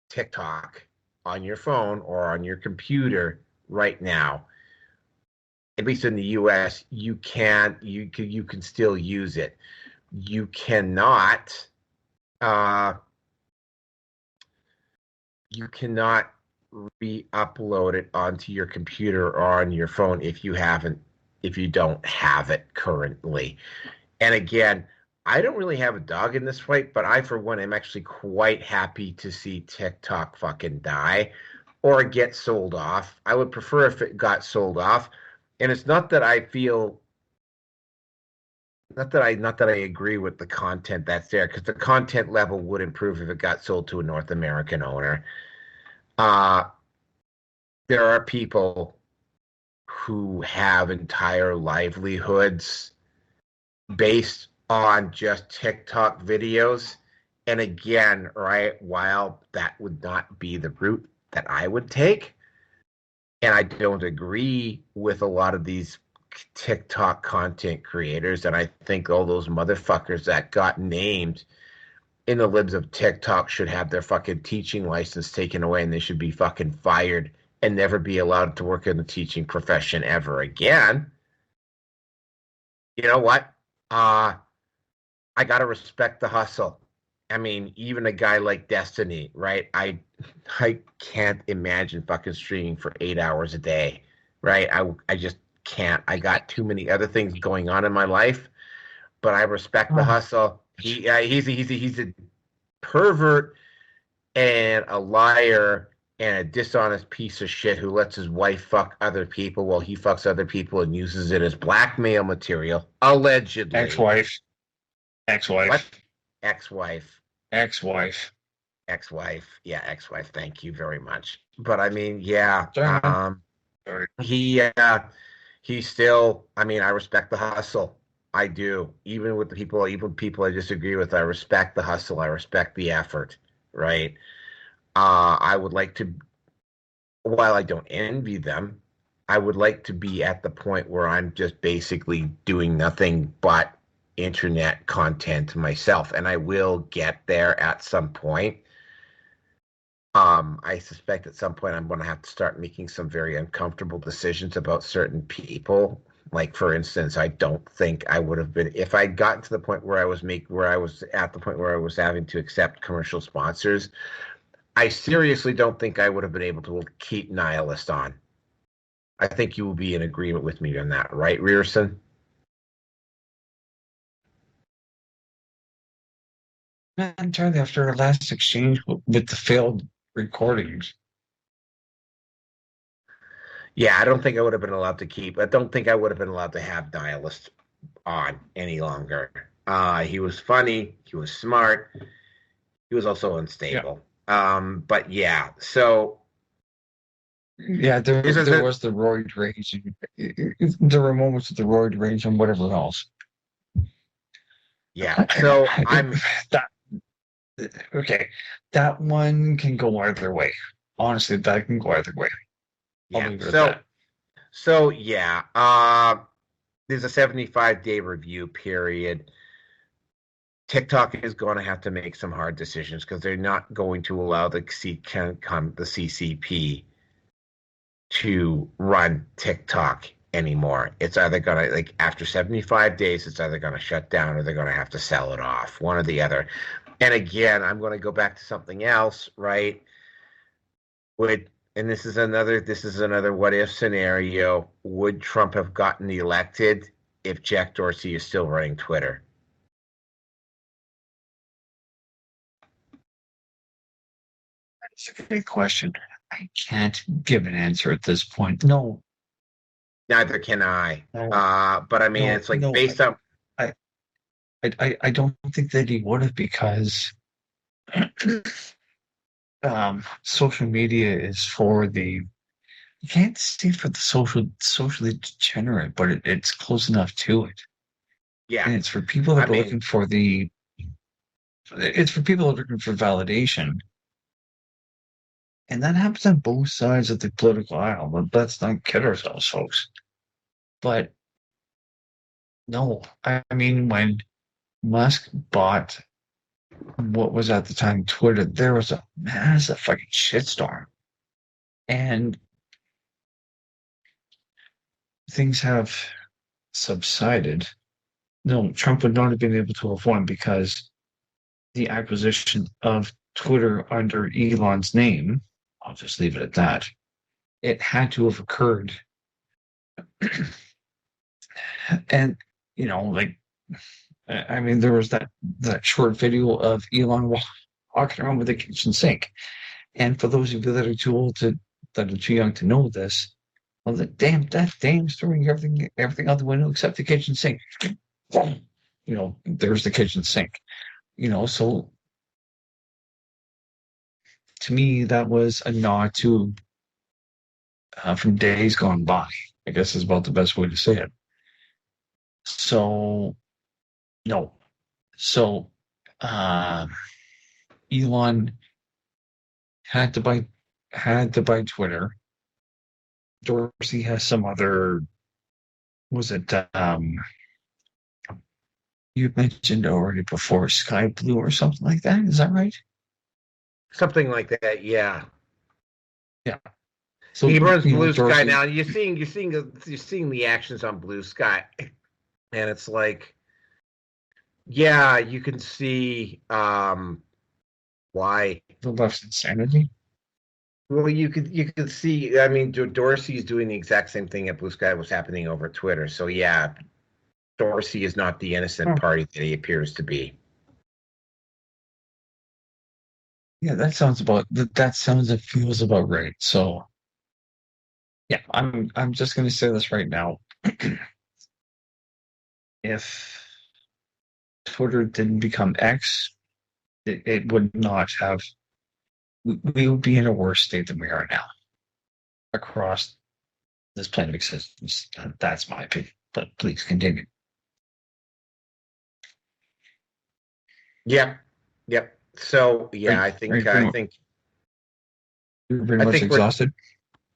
TikTok on your phone or on your computer right now, at least in the U.S., you can still use it. You cannot re-upload it onto your computer or on your phone if you don't have it currently. And again, I don't really have a dog in this fight, but I, for one, am actually quite happy to see TikTok fucking die or get sold off. I would prefer if it got sold off. And it's not that I feel, not that I agree with the content that's there, because the content level would improve if it got sold to a North American owner. There are people who have entire livelihoods based on just TikTok videos. And again, right, while that would not be the route that I would take, and I don't agree with a lot of these TikTok content creators, and I think all those motherfuckers that got named in the libs of TikTok should have their fucking teaching license taken away, and they should be fucking fired and never be allowed to work in the teaching profession ever again. You know what? I got to respect the hustle. I mean, even a guy like Destiny, right? I can't imagine fucking streaming for 8 hours a day, right? I just can't. I got too many other things going on in my life, but I respect the hustle. He's a pervert and a liar and a dishonest piece of shit who lets his wife fuck other people while he fucks other people and uses it as blackmail material, allegedly. Ex-wife. What? Ex-wife. Ex-wife. Yeah, ex-wife. Thank you very much. But I mean, yeah. Sorry. He still, I mean, I respect the hustle. I do. Even people I disagree with, I respect the hustle. I respect the effort, right? I would like to, while I don't envy them, I would like to be at the point where I'm just basically doing nothing but internet content myself, and I will get there at some point. I suspect at some point I'm going to have to start making some very uncomfortable decisions about certain people Like, for instance, I don't think I would have been if I'd gotten to the point where I was at the point where I was having to accept commercial sponsors. I seriously don't think I would have been able to keep Nihilist on. I think you will be in agreement with me on that, right, Rearson? Not entirely after our last exchange with the failed recordings. Yeah, I don't think I would have been allowed to keep. I don't think I would have been allowed to have Nihilist on any longer. He was funny. He was smart. He was also unstable. Yeah. But yeah, so yeah, there was the roid rage. There were moments of the roid rage and whatever else. Yeah, so okay. That one can go either way. Honestly, that can go either way. Yeah. So yeah. There's a 75-day review period. TikTok is going to have to make some hard decisions because they're not going to allow the CCP to run TikTok anymore. It's either going to, like, after 75 days, it's either going to shut down or they're going to have to sell it off, one or the other. And again, I'm going to go back to something else, right? And this is another what if scenario. Would Trump have gotten elected if Jack Dorsey is still running Twitter? That's a great question. I can't give an answer at this point. No. Neither can I. No. But I mean, it's like based on. I don't think that he would have, because social media is for the, you can't say for the socially degenerate, but it's close enough to it. Yeah. And it's for people that are looking for it's for people that are looking for validation. And that happens on both sides of the political aisle. But let's not kid ourselves, folks. But no, I mean, when Musk bought what was at the time Twitter, there was a massive fucking shitstorm. And things have subsided. No, Trump would not have been able to have won because the acquisition of Twitter under Elon's name, I'll just leave it at that, it had to have occurred. And, like, I mean, there was that short video of Elon walking around with a kitchen sink. And for those of you that are too old that are too young to know this, well, that dame's throwing everything out the window except the kitchen sink. There's the kitchen sink. So to me, that was a nod to from days gone by, I guess is about the best way to say it. So, no. So, Elon had to buy Twitter. Dorsey has some other, was it, you mentioned already before, Sky Blue or something like that. Is that right? Something like that, yeah. Yeah. So he runs Blue Sky now. You're seeing the actions on Blue Sky, and it's like, yeah, you can see why the left's insanity. Well, you could see. I mean, Dorsey's doing the exact same thing at Blue Sky was happening over Twitter. So yeah, Dorsey is not the innocent party that he appears to be. Yeah, that sounds and feels about right. So, yeah, I'm just going to say this right now. If Twitter didn't become X, it would not have. We would be in a worse state than we are now across this plane of existence. That's my opinion. But please continue. Yep. So yeah, I think you're very much exhausted.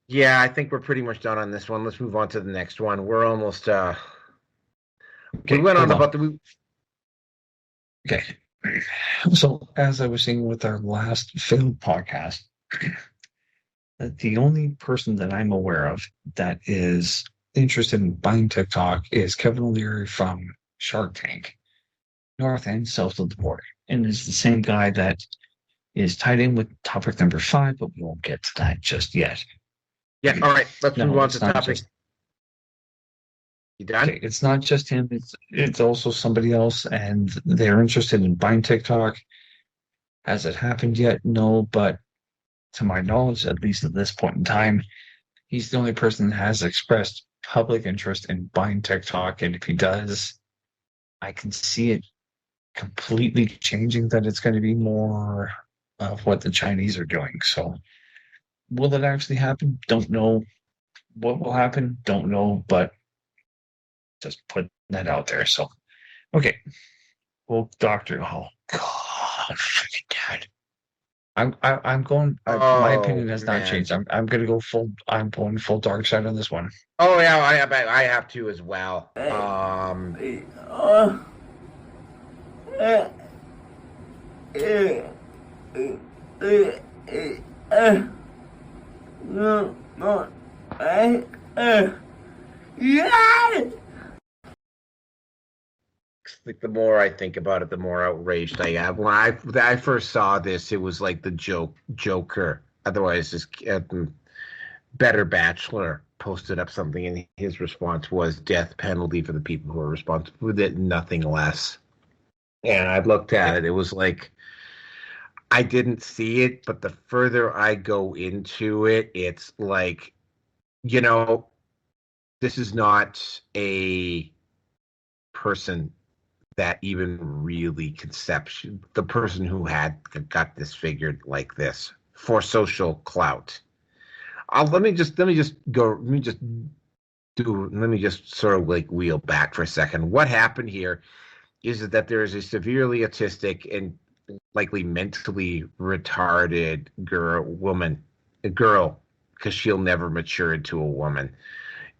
Yeah, I think we're pretty much done on this one. Let's move on to the next one. We're almost. Okay, we went on about the. Okay. So, as I was saying with our last failed podcast, the only person that I'm aware of that is interested in buying TikTok is Kevin O'Leary from Shark Tank, north and south of the border. And is the same guy that is tied in with topic number 5, but we won't get to that just yet. Yeah, all right, let's move on to it's not topic. You done? Okay, it's not just him, it's also somebody else, and they're interested in buying TikTok. Has it happened yet? No, but to my knowledge, at least at this point in time, he's the only person that has expressed public interest in buying TikTok, and if he does, I can see it completely changing, that it's going to be more of what the Chinese are doing. So will it actually happen? Don't know. What will happen? Don't know, but just put that out there. So, okay. Well, Doctor, oh God, freaking dad. I'm going. My opinion has not changed. I'm going to go full. I'm going full dark side on this one. Oh yeah, I have to as well. Like the more I think about it, the more outraged I am. When I first saw this, it was like the Joker. Otherwise, this Better Bachelor posted up something, and his response was death penalty for the people who are responsible with it, nothing less. And I looked at it, it was like I didn't see it, but the further I go into it, it's like, you know, this is not a person that even really the person who got disfigured like this for social clout. Let me just sort of like wheel back for a second. What happened here is that there is a severely autistic and likely mentally retarded girl, because she'll never mature into a woman,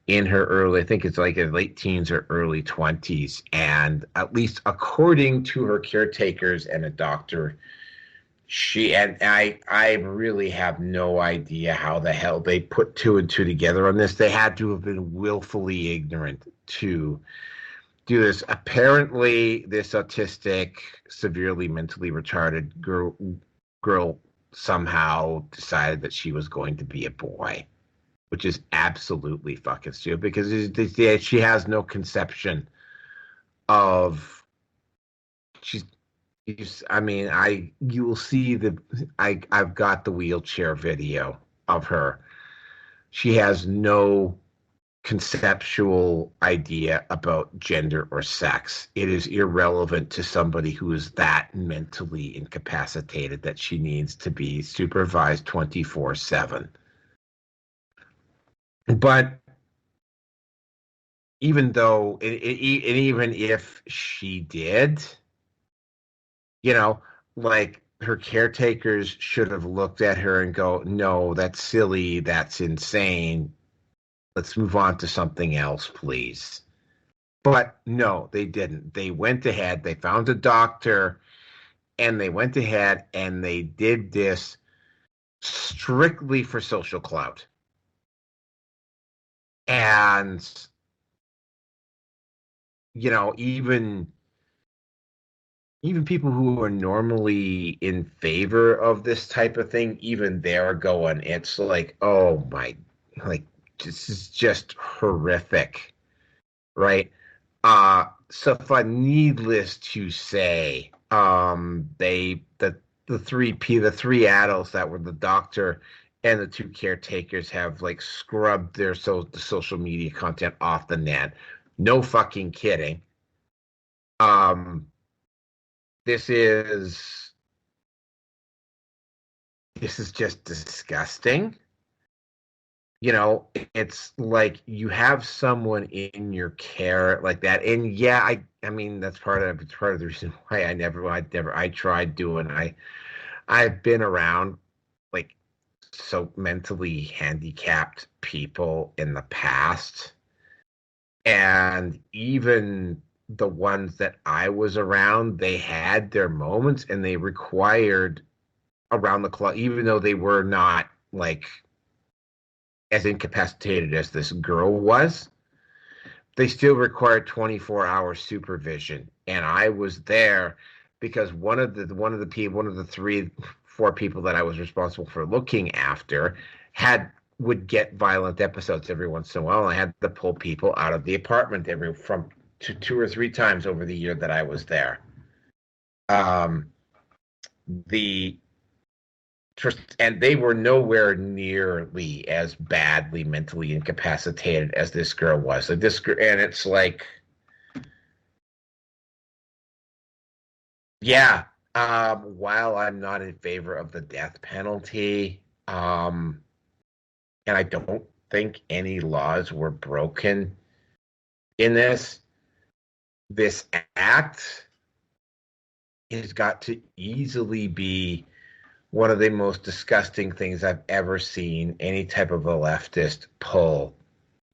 in her early, I think it's like in late teens or early 20s. And at least according to her caretakers and a doctor, I really have no idea how the hell they put 2 and 2 together on this. They had to have been willfully ignorant to do this. Apparently, this autistic, severely mentally retarded girl somehow decided that she was going to be a boy, which is absolutely fucking stupid, because she has no conception of you will see I've got the wheelchair video of her. She has no conceptual idea about gender or sex. It is irrelevant to somebody who is that mentally incapacitated that she needs to be supervised 24/7. But even though, even if she did, you know, like, her caretakers should have looked at her and go, no, that's silly, that's insane. Let's move on to something else, please. But no, they didn't. They went ahead, they found a doctor, and they went ahead and they did this strictly for social clout. And, you know, even people who are normally in favor of this type of thing, even they're going, it's like, oh my, like, this is just horrific, right? So needless to say, the three adults that were the doctor and the 2 caretakers have like scrubbed the social media content off the net. No fucking kidding. This is just disgusting. You know, it's like you have someone in your care like that, and yeah, I mean that's part of the reason why I tried doing. I've been around like so mentally handicapped people in the past, and even the ones that I was around, they had their moments and they required around the clock, even though they were not like as incapacitated as this girl was, they still required 24-hour supervision. And I was there because one of the 4 people that I was responsible for looking after would get violent episodes every once in a while. And I had to pull people out of the apartment from 2 or 3 times over the year that I was there. And they were nowhere nearly as badly mentally incapacitated as this girl was. And it's like, yeah. While I'm not in favor of the death penalty, and I don't think any laws were broken in this act has got to easily be one of the most disgusting things I've ever seen any type of a leftist pull,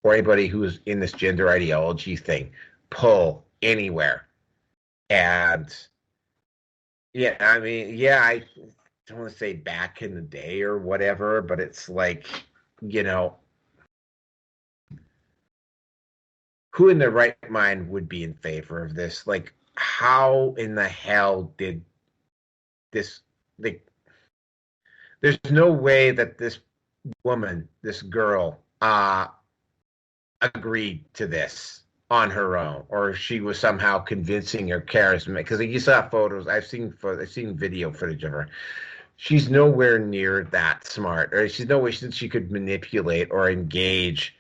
or anybody who's in this gender ideology thing, pull anywhere. And yeah, I mean, yeah, I don't want to say back in the day or whatever, but it's like, who in their right mind would be in favor of this? Like, how in the hell did this, there's no way that this woman, this girl, agreed to this on her own, or she was somehow convincing or charismatic. Because you saw photos, I've seen video footage of her. She's nowhere near that smart, or she's no way she could manipulate or engage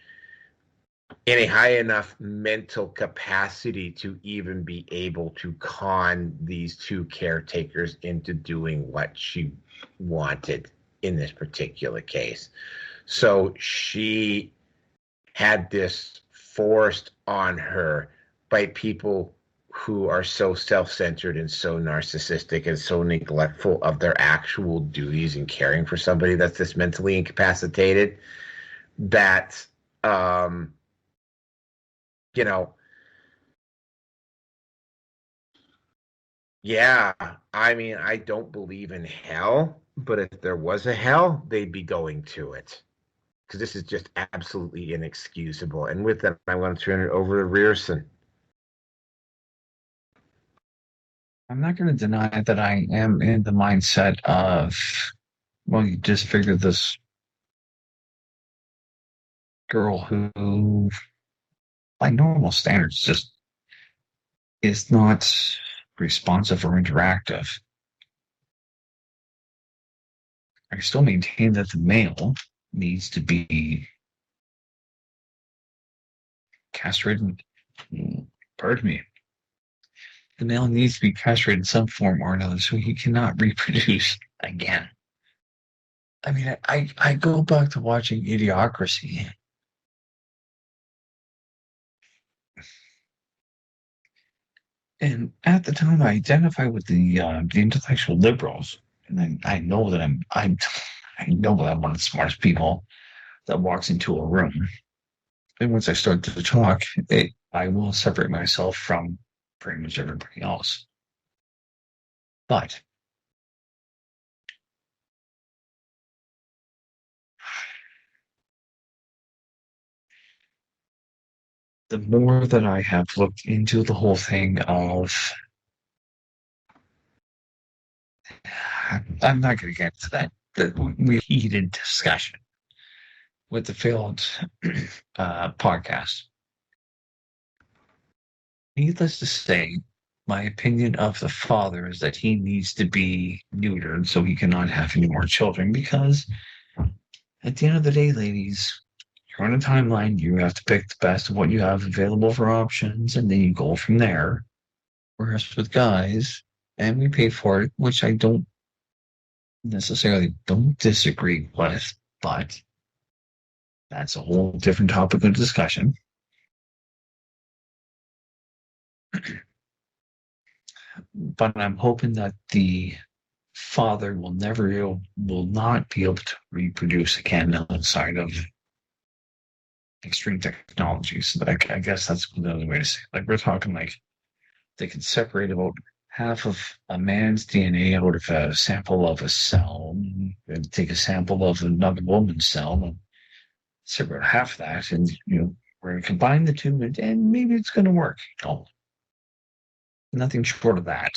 in a high enough mental capacity to even be able to con these 2 caretakers into doing what she wanted in this particular case. So she had this forced on her by people who are so self-centered and so narcissistic and so neglectful of their actual duties in caring for somebody that's this mentally incapacitated, that yeah, I mean, I don't believe in hell, but if there was a hell, they'd be going to it. Because this is just absolutely inexcusable. And with that, I want to turn it over to Rearson. I'm not going to deny that I am in the mindset of, well, you just figured this girl who, by normal standards, just is not responsive or interactive. I still maintain that the male needs to be castrated. Pardon me. The male needs to be castrated in some form or another so he cannot reproduce again. I mean, I go back to watching Idiocracy. And at the time, I identify with the intellectual liberals, and I know that I know that I'm one of the smartest people that walks into a room. And once I start to talk, I will separate myself from pretty much everybody else. But the more that I have looked into the whole thing of, I'm not going to get to that heated discussion with the failed podcast. Needless to say, my opinion of the father is that he needs to be neutered so he cannot have any more children, because at the end of the day, ladies, you're on a timeline. You have to pick the best of what you have available for options, and then you go from there. Whereas with guys, and we pay for it, which I don't necessarily don't disagree with, but that's a whole different topic of discussion. But I'm hoping that the father will not be able to reproduce again outside of extreme technologies. Like, I guess that's another way to say it. Like, we're talking like they can separate about half of a man's DNA out of a sample of a cell, and take a sample of another woman's cell and separate half of that, and we're going to combine the two, and maybe it's going to work. No, nothing short of that.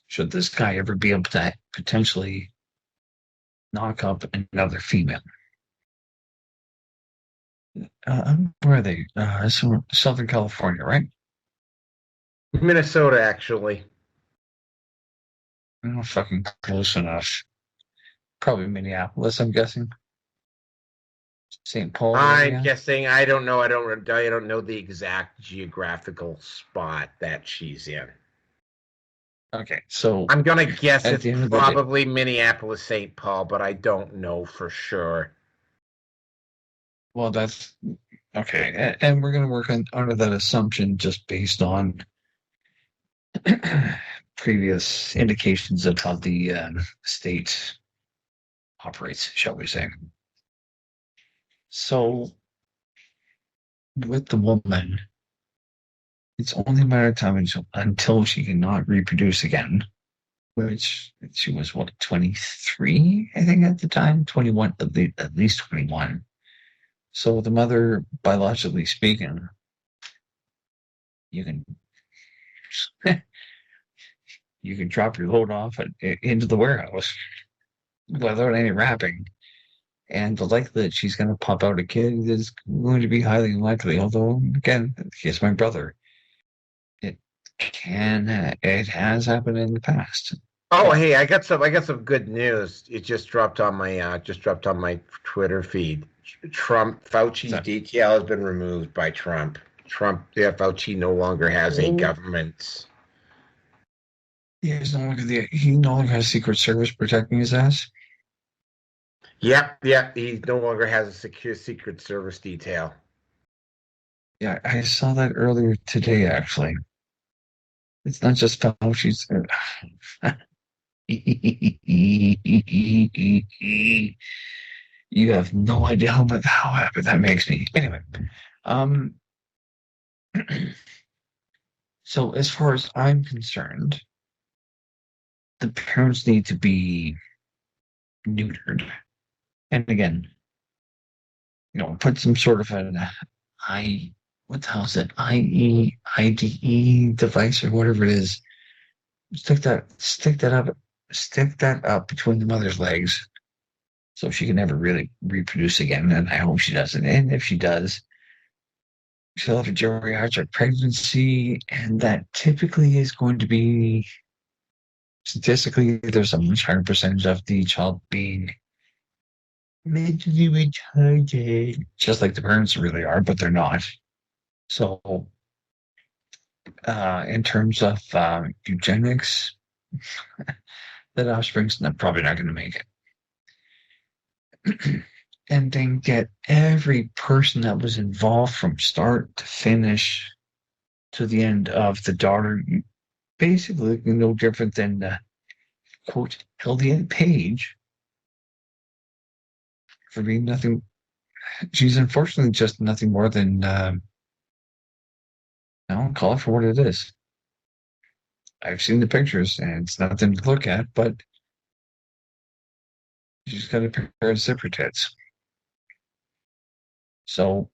Should this guy ever be able to potentially knock up another female? Where are they? Southern California, right? Minnesota, actually. Not fucking close enough. Probably Minneapolis, I'm guessing. St. Paul area. I'm guessing. I don't know. I don't know the exact geographical spot that she's in. Okay, so I'm gonna guess at it's the end of the probably Minneapolis, St. Paul, but I don't know for sure. well, that's okay, and we're going to work under that assumption just based on previous indications of how the state operates, shall we say. So, with the woman, it's only a matter of time until she cannot reproduce again, which she was, 23, I think, at the time? 21, at least 21. So the mother, biologically speaking, you can you can drop your load off into the warehouse without any wrapping. And the likelihood that she's going to pop out a kid is going to be highly unlikely. Although, again, he's my brother. It has happened in the past. Oh, hey, I got some good news. It just dropped on my Twitter feed. Fauci's detail has been removed by Trump. Fauci no longer has a government. He no longer has Secret Service protecting his ass. Yep. He no longer has a secure Secret Service detail. Yeah, I saw that earlier today, actually. It's not just Fauci's. You have no idea how happy that makes me. Anyway, so as far as I'm concerned, the parents need to be neutered. And again, put some sort of an what the hell is it? IDE device or whatever it is. Stick that up between the mother's legs so she can never really reproduce again. And I hope she doesn't. And if she does, she'll have a geriatric pregnancy, and that typically is going to be, statistically, there's a much higher percentage of the child being mentally retarded, just like the parents really are, but they're not. So, in terms of eugenics, that offspring's probably not going to make it. And then get every person that was involved from start to finish to the end of the daughter, basically no different than, quote, Elliot Page, for being nothing. She's unfortunately just nothing more than, I'll call it for what it is. I've seen the pictures, and it's nothing to look at, but she's got a pair of zipper tits. So,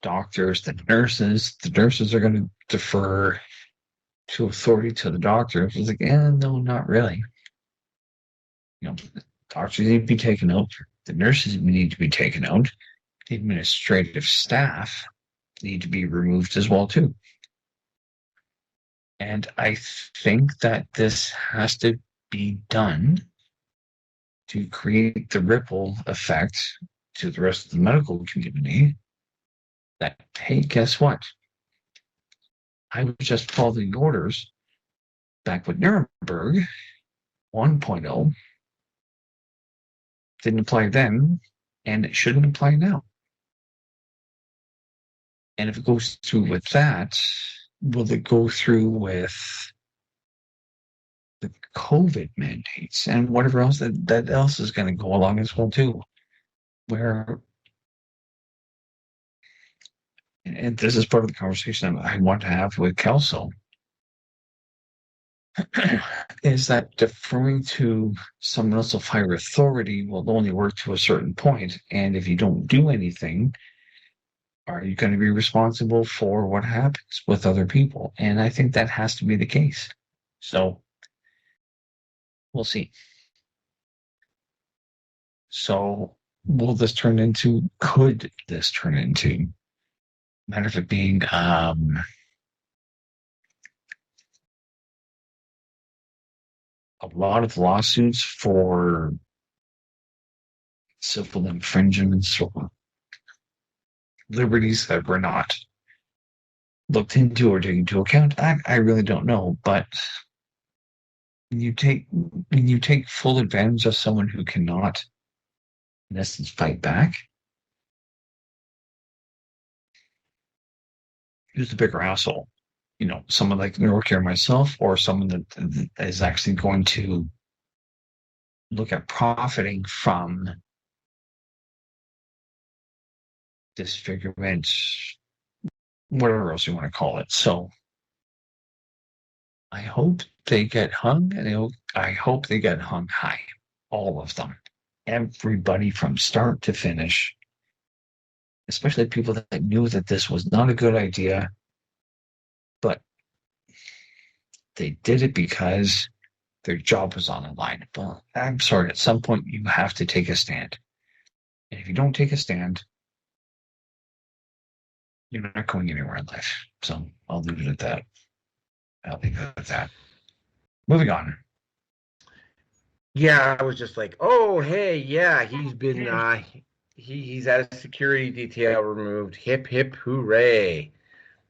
doctors, the nurses are going to defer to authority to the doctor. It's like, no, not really. The doctors need to be taken out. The nurses need to be taken out. The administrative staff need to be removed as well, too. And I think that this has to be done to create the ripple effect to the rest of the medical community that, hey, guess what? I was just following orders back with Nuremberg 1.0. Didn't apply then, and it shouldn't apply now. And if it goes through with that, will it go through with the COVID mandates and whatever else that else is going to go along as well too? Where, and this is part of the conversation I want to have with Kelso. is that deferring to someone else of higher authority will only work to a certain point. And if you don't do anything, are you going to be responsible for what happens with other people? And I think that has to be the case. So we'll see. So could this turn into matter of it being a lot of lawsuits for civil infringements or liberties that were not looked into or taken into account? I really don't know, but when you take full advantage of someone who cannot, in essence, fight back, who's the bigger asshole? Someone like Nork or myself, or someone that is actually going to look at profiting from disfigurement, whatever else you want to call it. So I hope they get hung, and I hope they get hung high. All of them. Everybody from start to finish. Especially people that knew that this was not a good idea, but they did it because their job was on the line. But I'm sorry, at some point you have to take a stand. And if you don't take a stand, you're not going anywhere in life. So I'll leave it at that. Moving on. Yeah, I was just like, oh, hey, yeah, he's been, he's had a security detail removed. Hip, hip, hooray.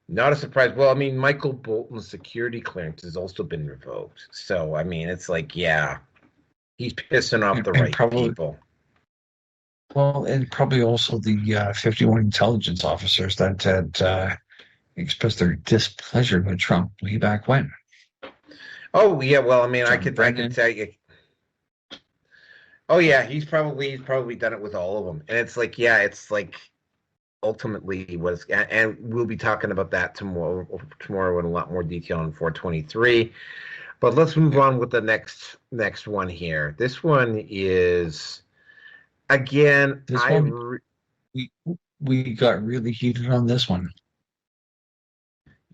Not a surprise. Well, I mean, Michael Bolton's security clearance has also been revoked. So, I mean, it's like, yeah, he's pissing off the right people. Well, and probably also the 51 intelligence officers that had expressed their displeasure with Trump way back when. Oh, yeah, well, I mean, I could tell you. Oh, yeah, he's probably done it with all of them. And it's like, yeah, it's like ultimately was, and we'll be talking about that tomorrow in a lot more detail on 423. But let's move on with the next one here. This one is, again, we got really heated on this one.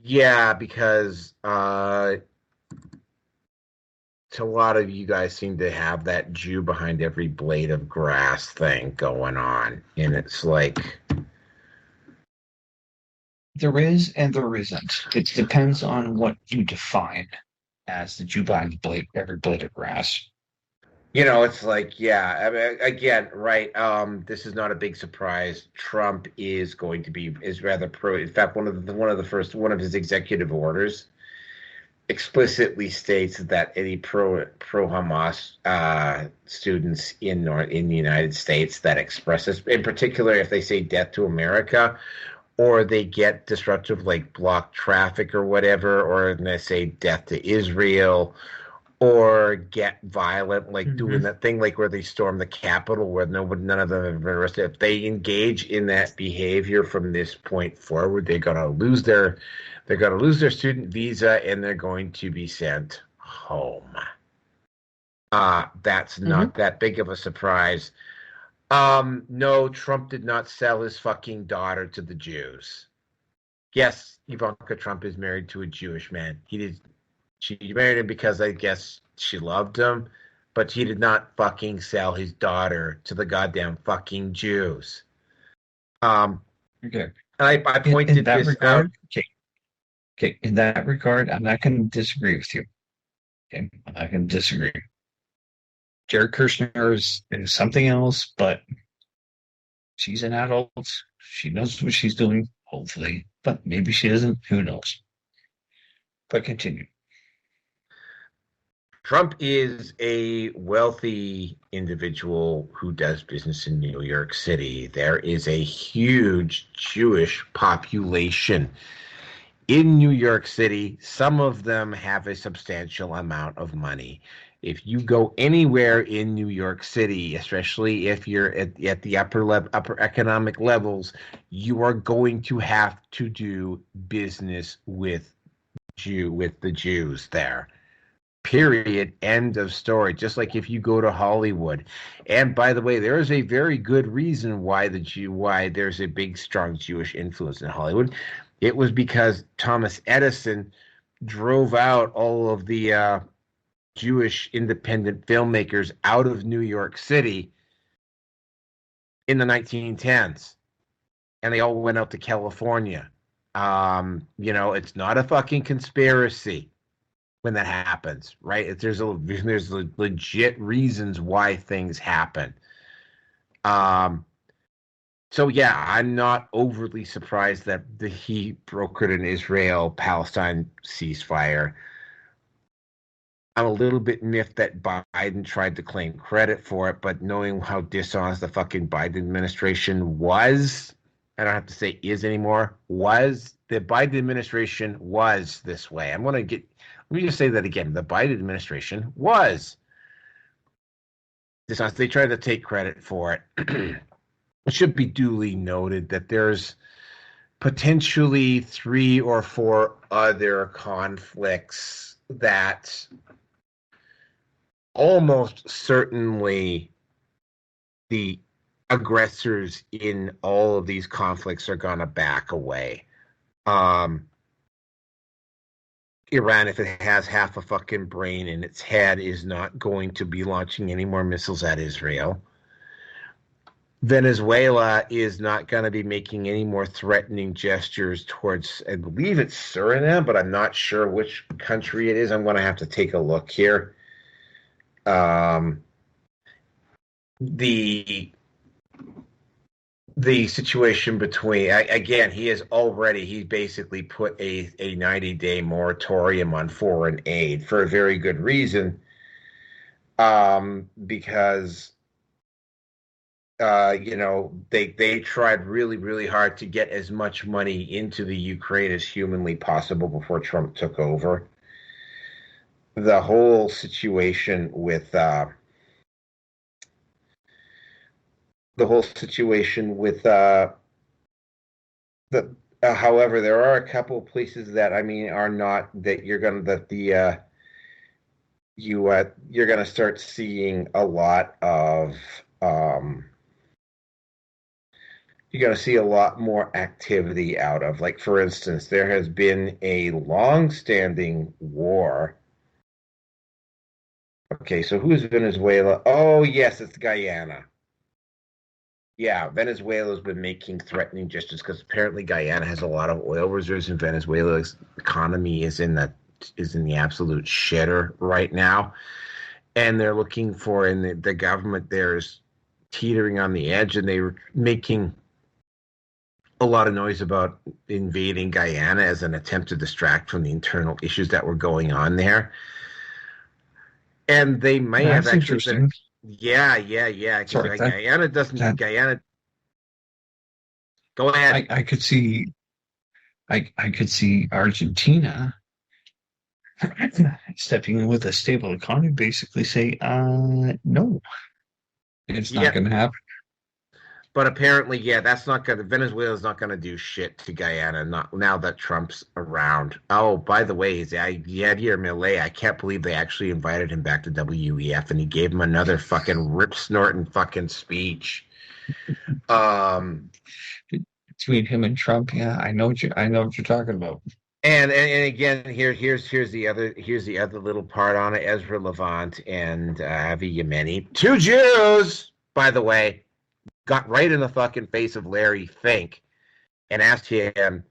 Yeah, because a lot of you guys seem to have that Jew behind every blade of grass thing going on. And it's like, there is and there isn't. It depends on what you define as the Jew behind every blade of grass. It's like, yeah, I mean, again, right. This is not a big surprise. Trump is rather pro. In fact, one of his executive orders explicitly states that any pro Hamas students in the United States that expresses, in particular, if they say death to America, or they get disruptive, like block traffic or whatever, or they say death to Israel, or get violent, like doing that thing like where they storm the Capitol, where none of them have been arrested. If they engage in that behavior from this point forward, they're gonna lose their student visa and they're going to be sent home. That's not that big of a surprise. No, Trump did not sell his fucking daughter to the Jews. Yes, Ivanka Trump is married to a Jewish man. She married him because I guess she loved him, but she did not fucking sell his daughter to the goddamn fucking Jews. Okay. And I pointed this out. Okay. In that regard, I'm not going to disagree with you. Okay. I'm not going to disagree. Jared Kushner is something else, but she's an adult. She knows what she's doing, hopefully, but maybe she doesn't. Who knows? But continue. Trump is a wealthy individual who does business in New York City. There is a huge Jewish population in New York City. Some of them have a substantial amount of money. If you go anywhere in New York City, especially if you're at the upper economic levels, you are going to have to do business with the Jews there. Period. End of story. Just like if you go to Hollywood. And by the way, there is a very good reason why why there's a big, strong Jewish influence in Hollywood. It was because Thomas Edison drove out all of the Jewish independent filmmakers out of New York City in the 1910s, and they all went out to California. It's not a fucking conspiracy when that happens, right? There's legit reasons why things happen. So yeah, I'm not overly surprised that he brokered an Israel-Palestine ceasefire. I'm a little bit miffed that Biden tried to claim credit for it, but knowing how dishonest the fucking Biden administration was, I don't have to say is anymore, the Biden administration was this way. Let me just say that again. The Biden administration was dishonest. They tried to take credit for it. It should be duly noted that there's potentially 3 or 4 other conflicts that almost certainly the aggressors in all of these conflicts are going to back away. Iran, if it has half a fucking brain in its head, is not going to be launching any more missiles at Israel. Venezuela is not going to be making any more threatening gestures towards, I believe it's Suriname, but I'm not sure which country it is. I'm going to have to take a look here. The situation between, again, he's basically put a 90-day moratorium on foreign aid for a very good reason, because they tried really, really hard to get as much money into the Ukraine as humanly possible before Trump took over. The whole situation with however, there are a couple of places that are not that you're gonna you're gonna start seeing a lot of you're going to see a lot more activity out of. Like, for instance, there has been a long-standing war. Okay, so who's Venezuela? Oh, yes, it's Guyana. Yeah, Venezuela's been making threatening gestures because apparently Guyana has a lot of oil reserves, and Venezuela's economy is in the absolute shitter right now. And they're looking for, and the government there is teetering on the edge, and they're making a lot of noise about invading Guyana as an attempt to distract from the internal issues that were going on there. And they may have actually been, yeah. Sorry, Guyana doesn't. Guyana. Go ahead. I could see Argentina stepping in with a stable economy, basically say, no, it's not going to happen. But apparently, that's not going to. Venezuela's not going to do shit to Guyana. Not now that Trump's around. Oh, by the way, Javier Milei, I can't believe they actually invited him back to WEF, and he gave him another fucking rip snorting fucking speech. Between him and Trump, yeah, I know what you're talking about. And again, here's the other little part on it. Ezra Levant and Avi Yemeni, 2 Jews, by the way, got right in the fucking face of Larry Fink and asked him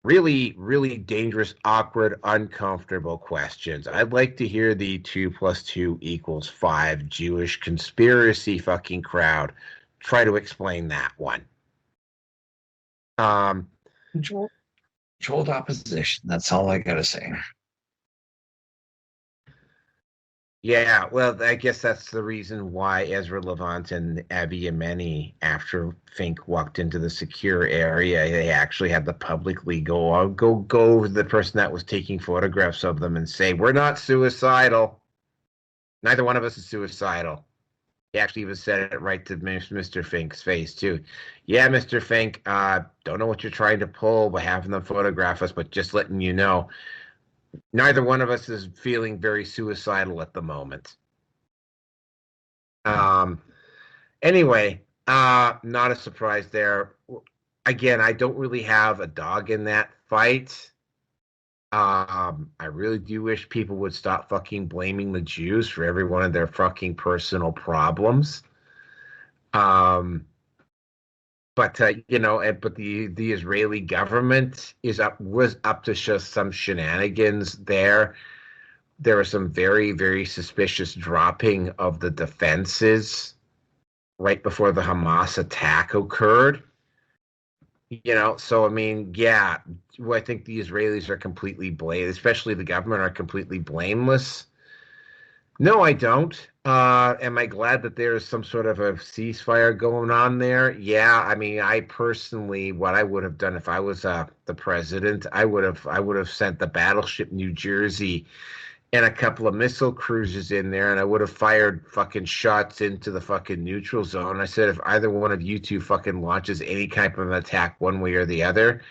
really, really dangerous, awkward, uncomfortable questions. I'd like to hear the 2 + 2 = 5 Jewish conspiracy fucking crowd try to explain that one. Controlled opposition. That's all I gotta say. Yeah, well, I guess that's the reason why Ezra Levant and Avi Yemeni, after Fink walked into the secure area, they actually had to publicly go over the person that was taking photographs of them and say, "We're not suicidal. Neither one of us is suicidal." He actually even said it right to Mr. Fink's face, too. "Yeah, Mr. Fink, don't know what you're trying to pull by having them photograph us, but just letting you know, Neither one of us is feeling very suicidal at the moment. Anyway, not a surprise there. Again, I don't really have a dog in that fight. I really do wish people would stop fucking blaming the Jews for every one of their fucking personal problems. But but the Israeli government was up to just some shenanigans there. There was some very, very suspicious dropping of the defenses right before the Hamas attack occurred. So I mean, yeah, I think the Israelis are completely especially the government are completely blameless. No, I don't. Am I glad that there's some sort of a ceasefire going on there? Yeah, I mean, I personally, what I would have done if I was the president, I would have sent the battleship New Jersey and a couple of missile cruisers in there, and I would have fired fucking shots into the fucking neutral zone. I said, if either one of you two fucking launches any type of attack one way or the other,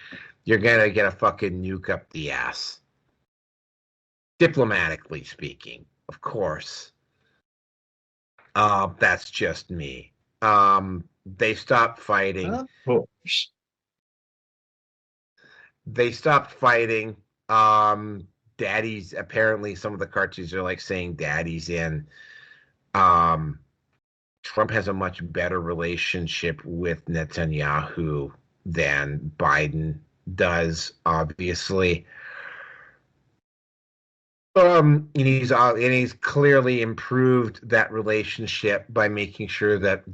you're gonna get a fucking nuke up the ass. Diplomatically speaking, of course. That's just me. They stopped fighting. Of course. They stopped fighting. Daddy's, apparently some of the cartoons are like saying daddy's in. Trump has a much better relationship with Netanyahu than Biden does, obviously. And he's clearly improved that relationship by making sure that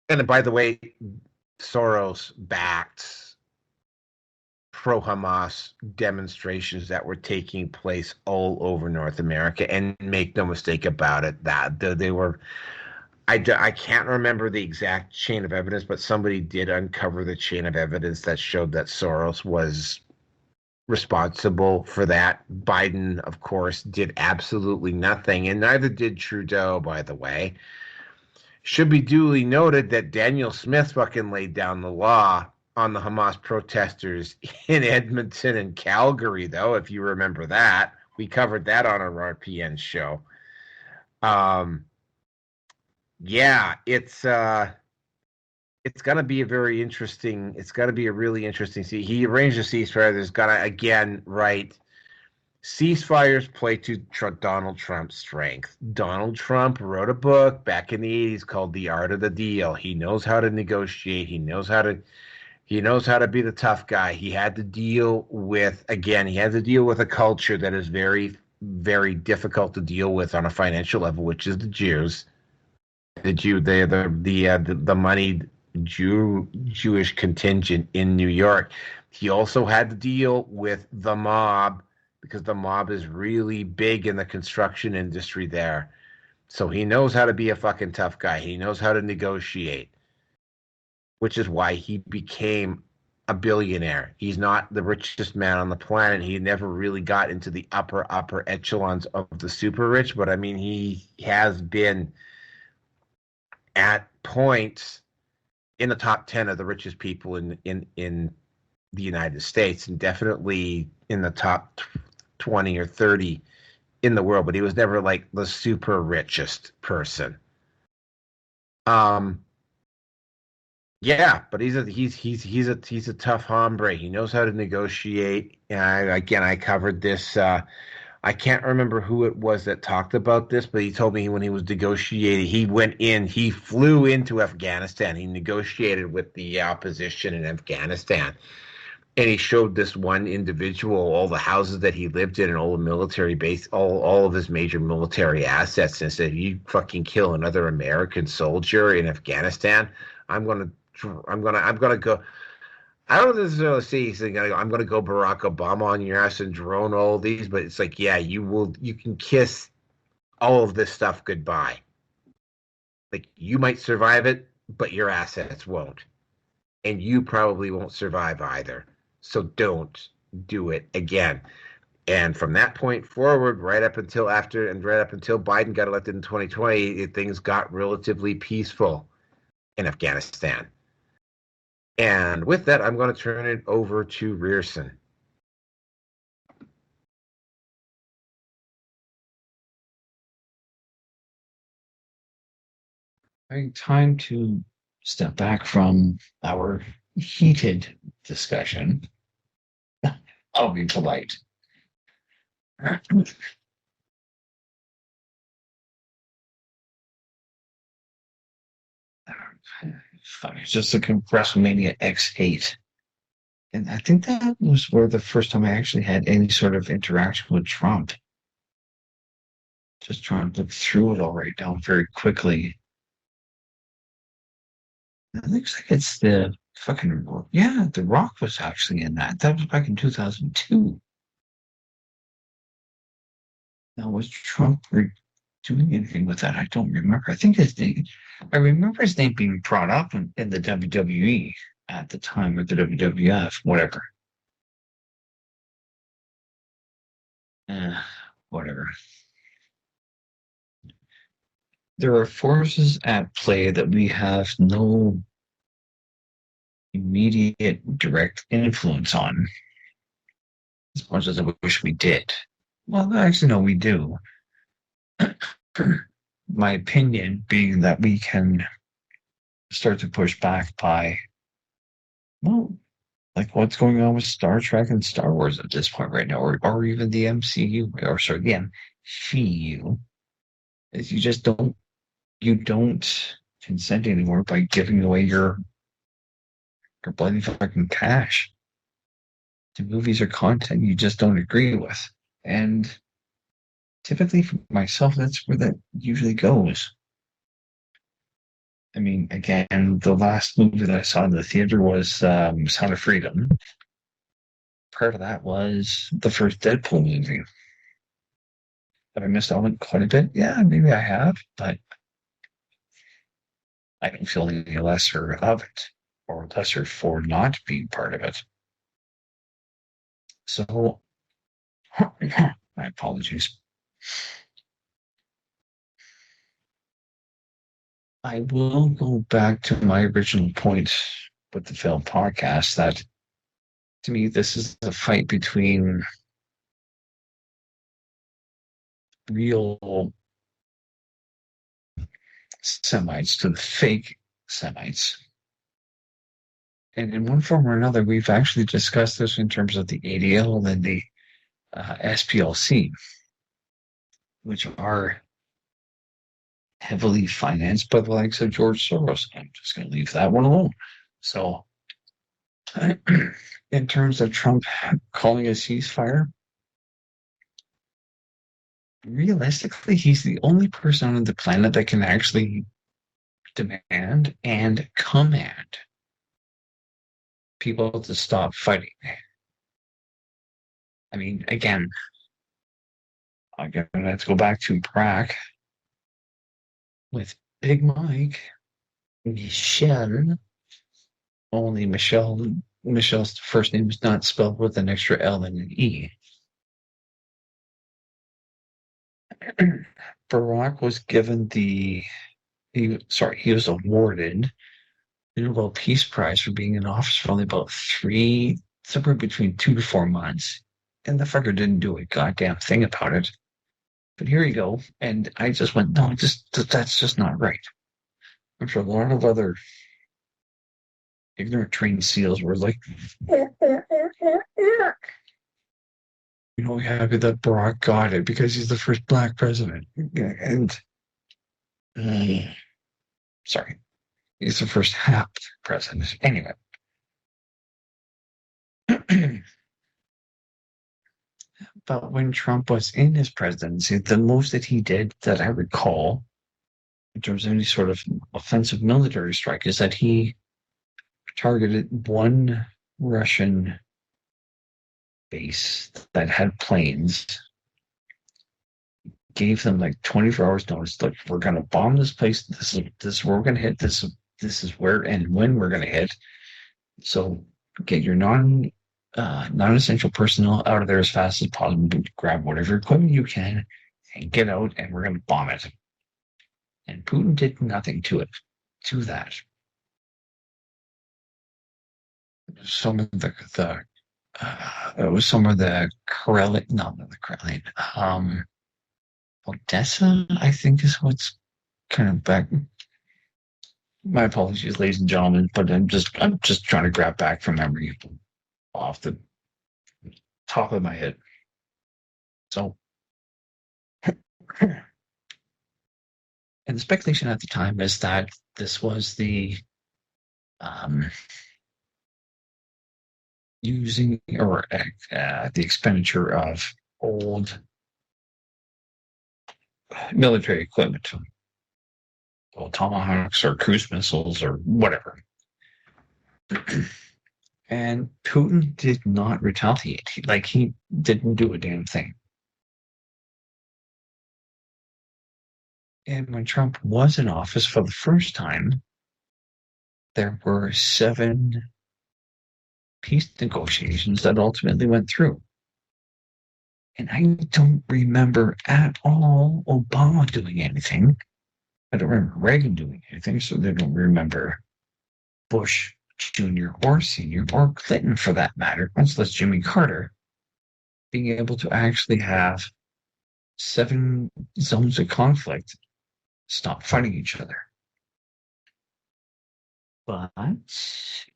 and by the way, Soros backed pro-Hamas demonstrations that were taking place all over North America, and make no mistake about it, that they were. I can't remember the exact chain of evidence, but somebody did uncover the chain of evidence that showed that Soros was responsible for that. Biden, of course, did absolutely nothing, and neither did Trudeau, by the way. Should be duly noted that Danielle Smith fucking laid down the law on the Hamas protesters in Edmonton and Calgary, though, if you remember that. We covered that on our RPN show. Yeah, it's going to be a very interesting, it's going to be a really interesting. See, he arranged a ceasefire. There's got to, again, right, ceasefires play to Donald Trump's strength. Donald Trump wrote a book back in the 80s called The Art of the Deal. He knows how to negotiate. He knows how to be the tough guy. He had to deal with a culture that is very, very difficult to deal with on a financial level, which is the Jews. The moneyed Jewish contingent in New York. He also had to deal with the mob, because the mob is really big in the construction industry there. So he knows how to be a fucking tough guy. He knows how to negotiate, which is why he became a billionaire. He's not the richest man on the planet. He never really got into the upper echelons of the super rich, but I mean, he has been at points in the top 10 of the richest people in the United States, and definitely in the top 20 or 30 in the world, but he was never like the super richest person. Yeah, but he's a tough hombre. He knows how to negotiate. And I covered this. I can't remember who it was that talked about this, but he told me when he was negotiating, he flew into Afghanistan. He negotiated with the opposition in Afghanistan. And he showed this one individual all the houses that he lived in and all the military base, all of his major military assets, and said, "You fucking kill another American soldier in Afghanistan, I'm gonna go." I don't necessarily say he's saying, "I'm gonna go Barack Obama on your ass and drone all these," but it's like, yeah, you can kiss all of this stuff goodbye. Like, you might survive it, but your assets won't, and you probably won't survive either. So don't do it again. And from that point forward, right up until Biden got elected in 2020, things got relatively peaceful in Afghanistan. And with that, I'm going to turn it over to Rearson. Time to step back from our heated discussion. I'll be polite. It's just looking for WrestleMania X8. And I think that was where the first time I actually had any sort of interaction with Trump. Just trying to look through it all right now very quickly. It looks like it's the fucking... Yeah, The Rock was actually in that. That was back in 2002. Now, was Trump doing anything with that? I don't remember. I think his name... I remember his name being brought up in the WWE at the time, or the WWF, whatever. Whatever. There are forces at play that we have no immediate direct influence on, as much as I wish we did. Well, actually, no, we do. My opinion being that we can start to push back by, well, like what's going on with Star Trek and Star Wars at this point right now, or even the MCU, or sorry, the MCU, is you don't consent anymore by giving away your bloody fucking cash to movies or content you just don't agree with. And typically for myself, that's where that usually goes. I mean, again, the last movie that I saw in the theater was Sound of Freedom. Part of that was the first Deadpool movie. Have I missed out on quite a bit? Yeah, maybe I have, but I don't feel any lesser of it, or lesser for not being part of it. So, my apologies. I will go back to my original point with the film podcast that, to me, this is a fight between real Semites to the fake Semites. And in one form or another, we've actually discussed this in terms of the ADL and the SPLC, which are heavily financed by the likes of George Soros. I'm just going to leave that one alone. So, in terms of Trump calling a ceasefire, realistically, he's the only person on the planet that can actually demand and command people to stop fighting. I mean, again, let's go back to Prague with Big Mike, Michelle. Only Michelle's first name is not spelled with an extra L and an E. Barack was given he was awarded the Nobel Peace Prize for being in office for only about somewhere between 2 to 4 months. And the fucker didn't do a goddamn thing about it. But here you go. And I just went, no, that's just not right. I'm sure a lot of other ignorant trained seals were like, happy that Barack got it because he's the first black president. And, sorry, he's the first half president. Anyway. But when Trump was in his presidency, the most that he did that I recall, in terms of any sort of offensive military strike, is that he targeted one Russian base that had planes, gave them like 24 hours notice, like, we're going to bomb this place, this is where we're going to hit, this is where and when we're going to hit, so get your non-essential personnel out of there as fast as possible, grab whatever equipment you can and get out, and we're going to bomb it. And Putin did nothing to that. Some of the it was some of the Karelian, not the Karelian, Odessa, I think is what's kind of back. My apologies, ladies and gentlemen, but I'm just trying to grab back from memory off the top of my head. So, and the speculation at the time is that this was the using or the expenditure of old military equipment, well, tomahawks or cruise missiles or whatever. And Putin did not retaliate. He didn't do a damn thing. And when Trump was in office for the first time, there were 7 peace negotiations that ultimately went through. And I don't remember at all Obama doing anything. I don't remember Reagan doing anything, so they don't remember Bush Jr. or Sr. or Clinton, for that matter, much less Jimmy Carter, being able to actually have 7 zones of conflict stop fighting each other. But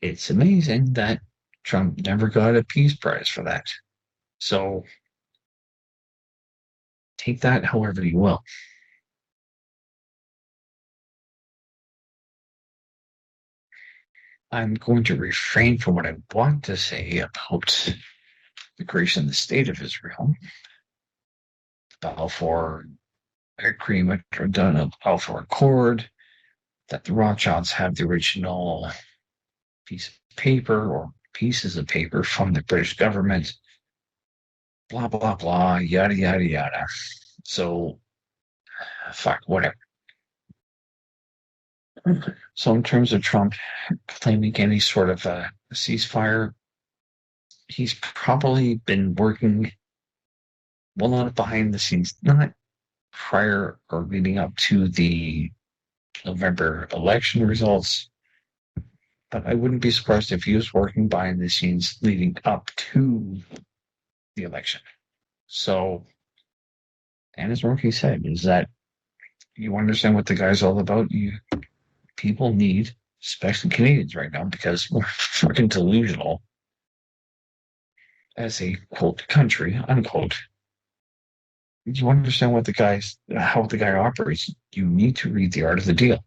it's amazing that Trump never got a Peace Prize for that. So take that however you will. I'm going to refrain from what I want to say about the creation of the State of Israel, the Balfour Agreement, or the Balfour Accord, that the Rothschilds have the original piece of paper or pieces of paper from the British government, blah, blah, blah, yada, yada, yada. So, fuck, whatever. So in terms of Trump claiming any sort of a ceasefire, he's probably been working well on behind the scenes, not prior or leading up to the November election results, but I wouldn't be surprised if he was working behind the scenes leading up to the election. So, and as Rocky said, is that you understand what the guy's all about. People need, especially Canadians right now, because we're fucking delusional as a quote country, unquote. You understand how the guy operates. You need to read The Art of the Deal.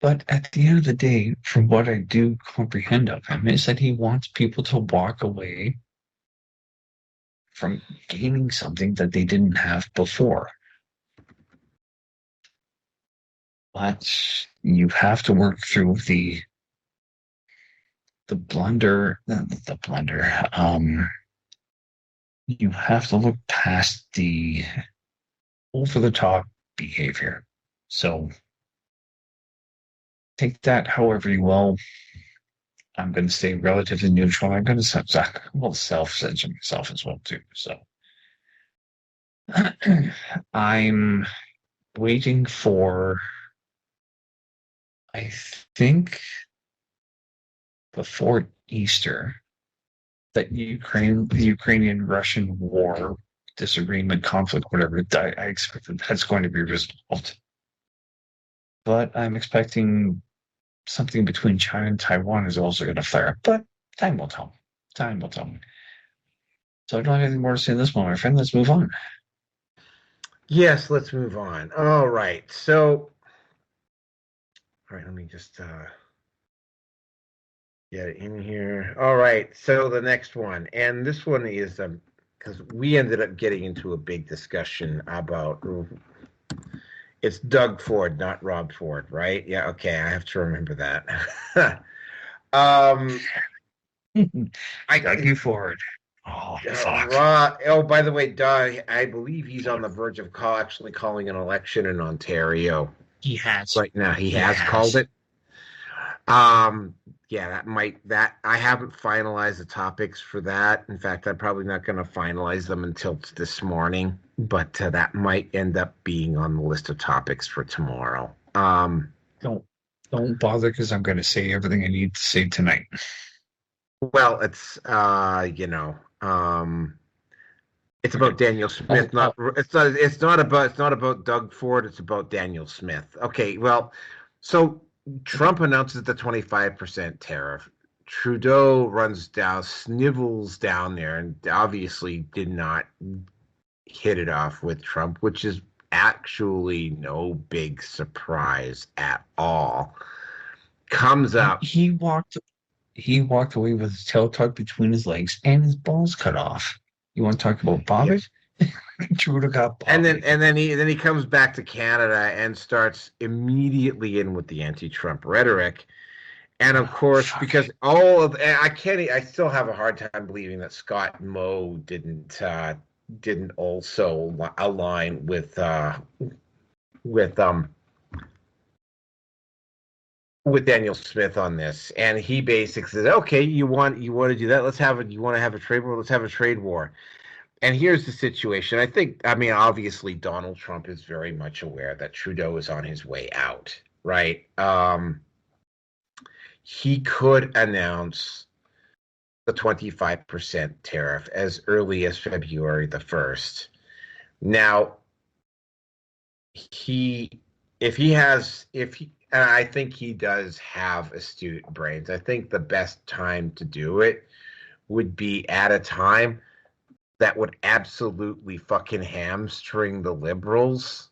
But at the end of the day, from what I do comprehend of him, is that he wants people to walk away from gaining something that they didn't have before. But you have to work through the blunder. You have to look past the over-the-top behavior. So take that however you will. I'm going to stay relatively neutral. I'm going to self-censor myself as well, too. So I'm waiting for, I think, before Easter, that the Ukrainian-Russian war, disagreement, conflict, whatever, I expect that's going to be resolved. But I'm expecting something between China and Taiwan is also going to flare up. But time will tell. Time will tell. So I don't have anything more to say on this one, my friend. Let's move on. Yes, let's move on. All right. So, all right, let me just get it in here. All right. So the next one, and this one is because we ended up getting into a big discussion about. It's Doug Ford, not Rob Ford, right? Yeah, okay, I have to remember that. Doug Ford. Oh, fuck. By the way, Doug, I believe he's on the verge of actually calling an election in Ontario. He has. Right now, he has called it. Yeah, I haven't finalized the topics for that. In fact, I'm probably not going to finalize them until this morning, but that might end up being on the list of topics for tomorrow. Don't bother, because I'm going to say everything I need to say tonight. Well, it's It's about Danielle Smith, it's not about Doug Ford, it's about Danielle Smith. Okay, well, so Trump announces the 25% tariff. Trudeau runs down, snivels down there, and obviously did not hit it off with Trump, which is actually no big surprise at all. Comes up. He walked away with his tail tucked between his legs and his balls cut off. You want to talk about bondage? Trudeau got bondage. And then he comes back to Canada and starts immediately in with the anti-Trump rhetoric. And of course, because I still have a hard time believing that Scott Moe didn't also align with Danielle Smith on this. And he basically says, "Okay, you want to do that? You want to have a trade war? Let's have a trade war." And here's the situation. Obviously, Donald Trump is very much aware that Trudeau is on his way out, right? He could announce the 25% tariff as early as February the 1st. Now, I think he does have astute brains. I think the best time to do it would be at a time that would absolutely fucking hamstring the Liberals.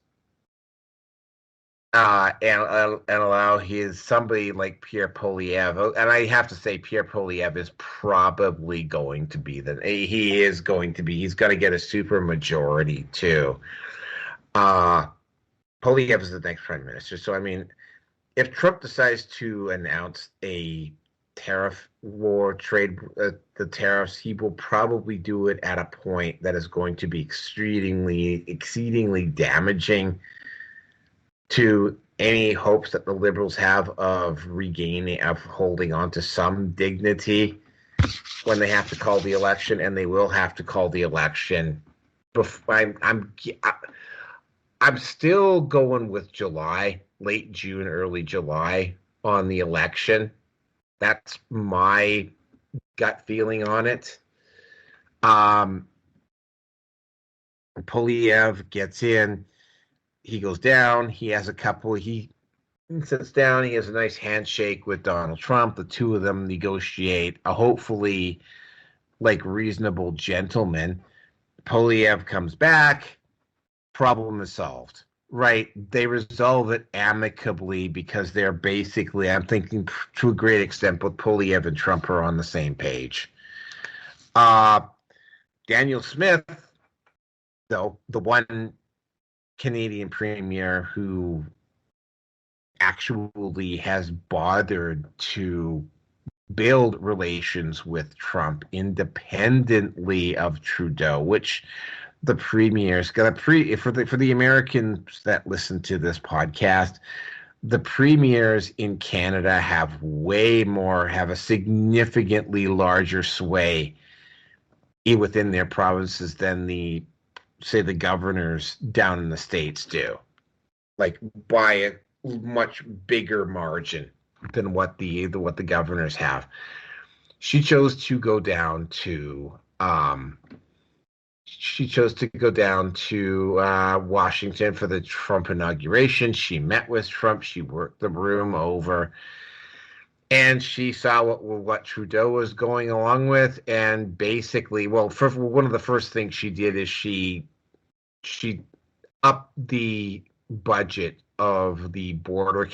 And allow somebody like Pierre Poilievre, and I have to say Pierre Poilievre is probably going to be he's going to get a super majority too. Poilievre is the next prime minister. So if Trump decides to announce a tariff war, the tariffs, he will probably do it at a point that is going to be exceedingly damaging to any hopes that the Liberals have of holding on to some dignity when they have to call the election, and they will have to call the election. I'm still going with July, late June, early July on the election. That's my gut feeling on it. Poilievre gets in. He goes down. He sits down. He has a nice handshake with Donald Trump. The two of them negotiate a hopefully reasonable gentleman. Poilievre comes back. Problem is solved. Right? They resolve it amicably because they're basically, I'm thinking to a great extent, both Poilievre and Trump are on the same page. Danielle Smith, though, the one Canadian premier who actually has bothered to build relations with Trump independently of Trudeau, which the premier's got for the Americans that listen to this podcast, the premiers in Canada have a significantly larger sway within their provinces than the governors down in the States do, by a much bigger margin than what the governors have. She chose to go down to Washington for the Trump inauguration. She met with Trump. She worked the room over, and she saw what Trudeau was going along with, and basically, one of the first things she did is she upped the budget of the border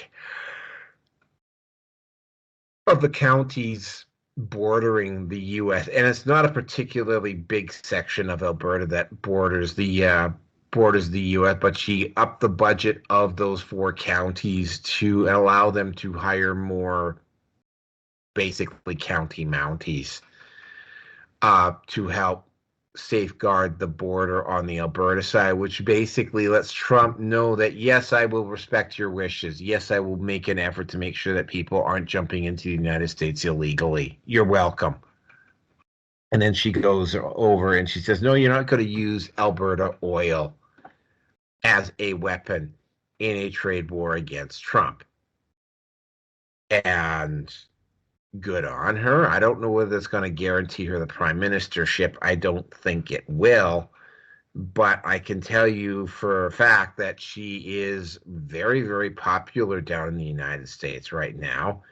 of the counties bordering the U.S., and it's not a particularly big section of Alberta that borders the U.S., but she upped the budget of those 4 counties to allow them to hire more, basically county mounties, to help safeguard the border on the Alberta side, which basically lets Trump know that, yes, I will respect your wishes. Yes, I will make an effort to make sure that people aren't jumping into the United States illegally. You're welcome. And then she goes over and she says, no, you're not going to use Alberta oil as a weapon in a trade war against Trump. And good on her. I don't know whether it's going to guarantee her the prime ministership. I don't think it will. but I can tell you for a fact that she is very, very popular down in the United States right now.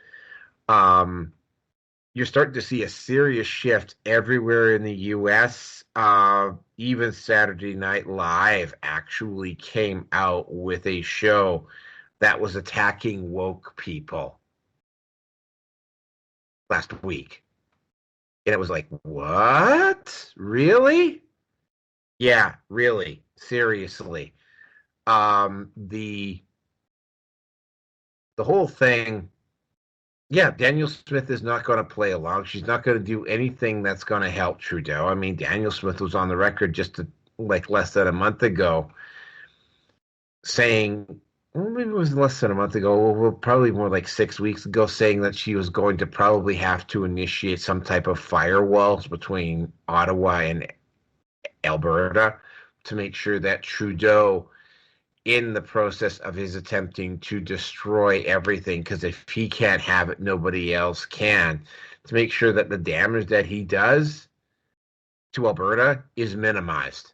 You're starting to see a serious shift everywhere in the U.S. Even Saturday Night Live actually came out with a show that was attacking woke people last week. And it was like, what? Really? Yeah, really. Seriously. The whole thing, yeah, Danielle Smith is not going to play along. She's not going to do anything that's going to help Trudeau. I mean, Danielle Smith was on the record just like less than a month ago saying, well, maybe it was less than a month ago, well, probably more like 6 weeks ago, saying that she was going to probably have to initiate some type of firewalls between Ottawa and Alberta to make sure that Trudeau, in the process of his attempting to destroy everything, because if he can't have it, nobody else can, to make sure that the damage that he does to Alberta is minimized,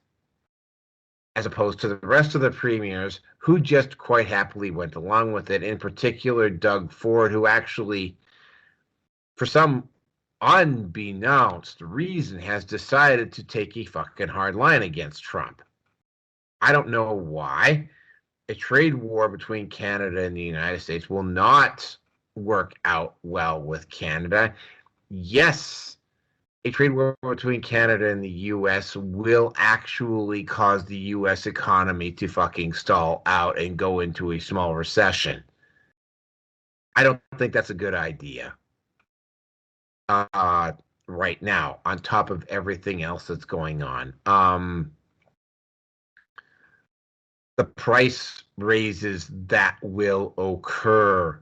as opposed to the rest of the premiers who just quite happily went along with it, in particular Doug Ford, who actually, for some unbeknownst reason, has decided to take a fucking hard line against Trump. I don't know why. A trade war between Canada and the United States will not work out well with Canada. Yes, a trade war between Canada and the U.S. will actually cause the U.S. economy to fucking stall out and go into a small recession. I don't think that's a good idea. Right now, on top of everything else that's going on. The price raises that will occur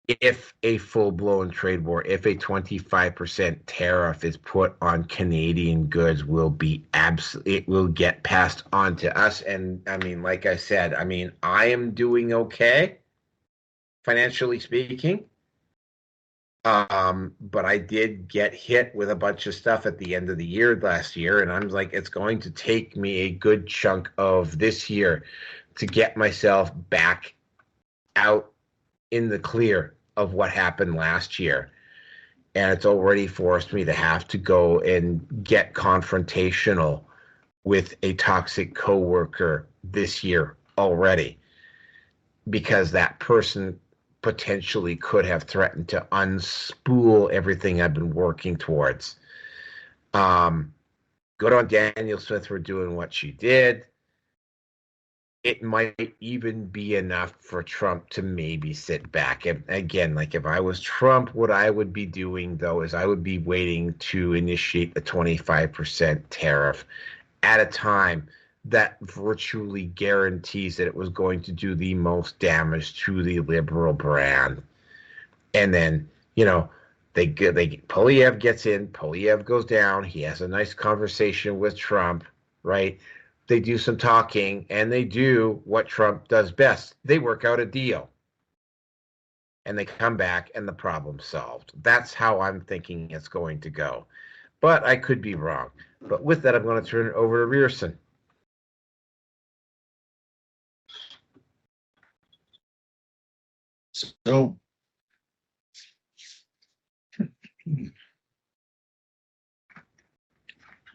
if a full-blown trade war, if a 25% tariff is put on Canadian goods, it will get passed on to us. And I mean, like I said, I am doing okay, financially speaking. But I did get hit with a bunch of stuff at the end of the year last year, and I'm like, it's going to take me a good chunk of this year to get myself back out in the clear of what happened last year. And it's already forced me to have to go and get confrontational with a toxic coworker this year already, because that person potentially could have threatened to unspool everything I've been working towards. Good on Danielle Smith for doing what she did. It might even be enough for Trump to maybe sit back. And again, like if I was Trump, what I would be doing, though, is I would be waiting to initiate the 25% tariff at a time that virtually guarantees that it was going to do the most damage to the liberal brand. And then, Polyev gets in, Polyev goes down, he has a nice conversation with Trump, right? They do some talking, and they do what Trump does best. They work out a deal. And they come back, and the problem's solved. That's how I'm thinking it's going to go. But I could be wrong. But with that, I'm going to turn it over to Rierson. So,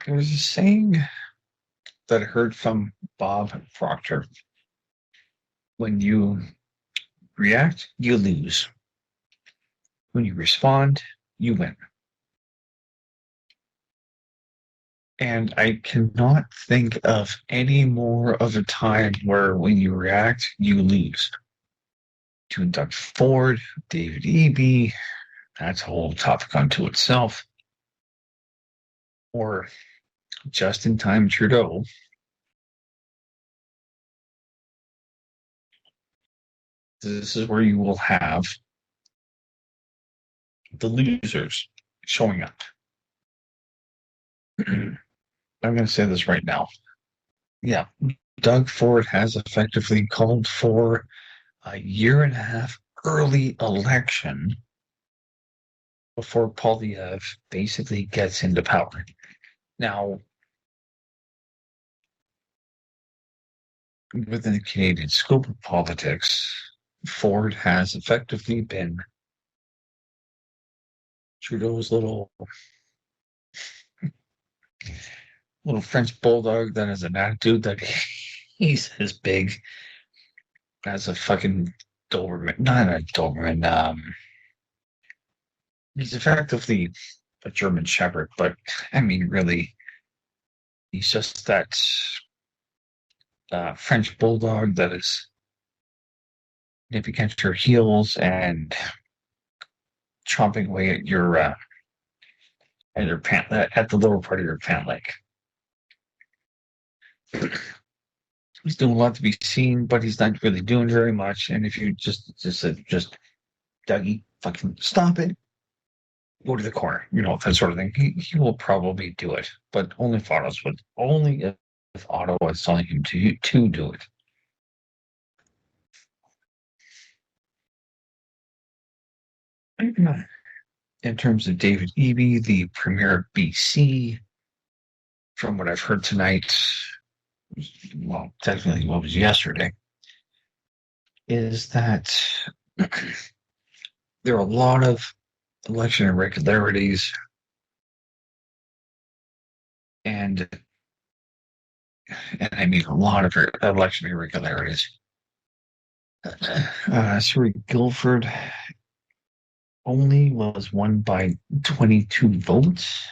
there was a saying that I heard from Bob Proctor. When you react, you lose. When you respond, you win. And I cannot think of any more of a time where when you react, you lose. To induct Ford, David Eby, that's a whole topic unto itself. Or just-in-time Trudeau. This is where you will have the losers showing up. I'm going to say this right now. Yeah, Doug Ford has effectively called for a year-and-a-half early election before Polyev basically gets into power. Now, within the Canadian scope of politics, Ford has effectively been Trudeau's little French bulldog that has an attitude that he's as big as a fucking Doberman. Not a Doberman. He's effectively a German Shepherd, but I mean, really, he's just that French bulldog that is nipping against your heels and chomping away at your pant at the lower part of your pant leg. He's doing a lot to be seen, but he's not really doing very much. And if you just Dougie, fucking stop it, go to the corner, that sort of thing. He will probably do it, but only if Ottawa is telling him to do it. In terms of David Eby, the Premier of BC, from what I've heard tonight, well, technically what was yesterday, is that there are a lot of election irregularities, and I mean a lot of election irregularities. Surrey Guildford only was won by 22 votes.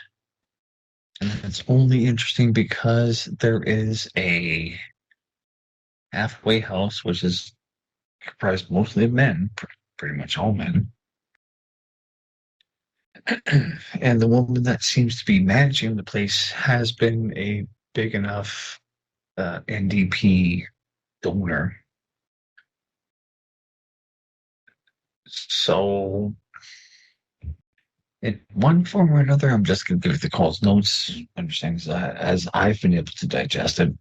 And it's only interesting because there is a halfway house, which is comprised mostly of men, pretty much all men. And the woman that seems to be managing the place has been a big enough NDP donor. So, in one form or another, I'm just going to give the calls notes, understanding as I've been able to digest it.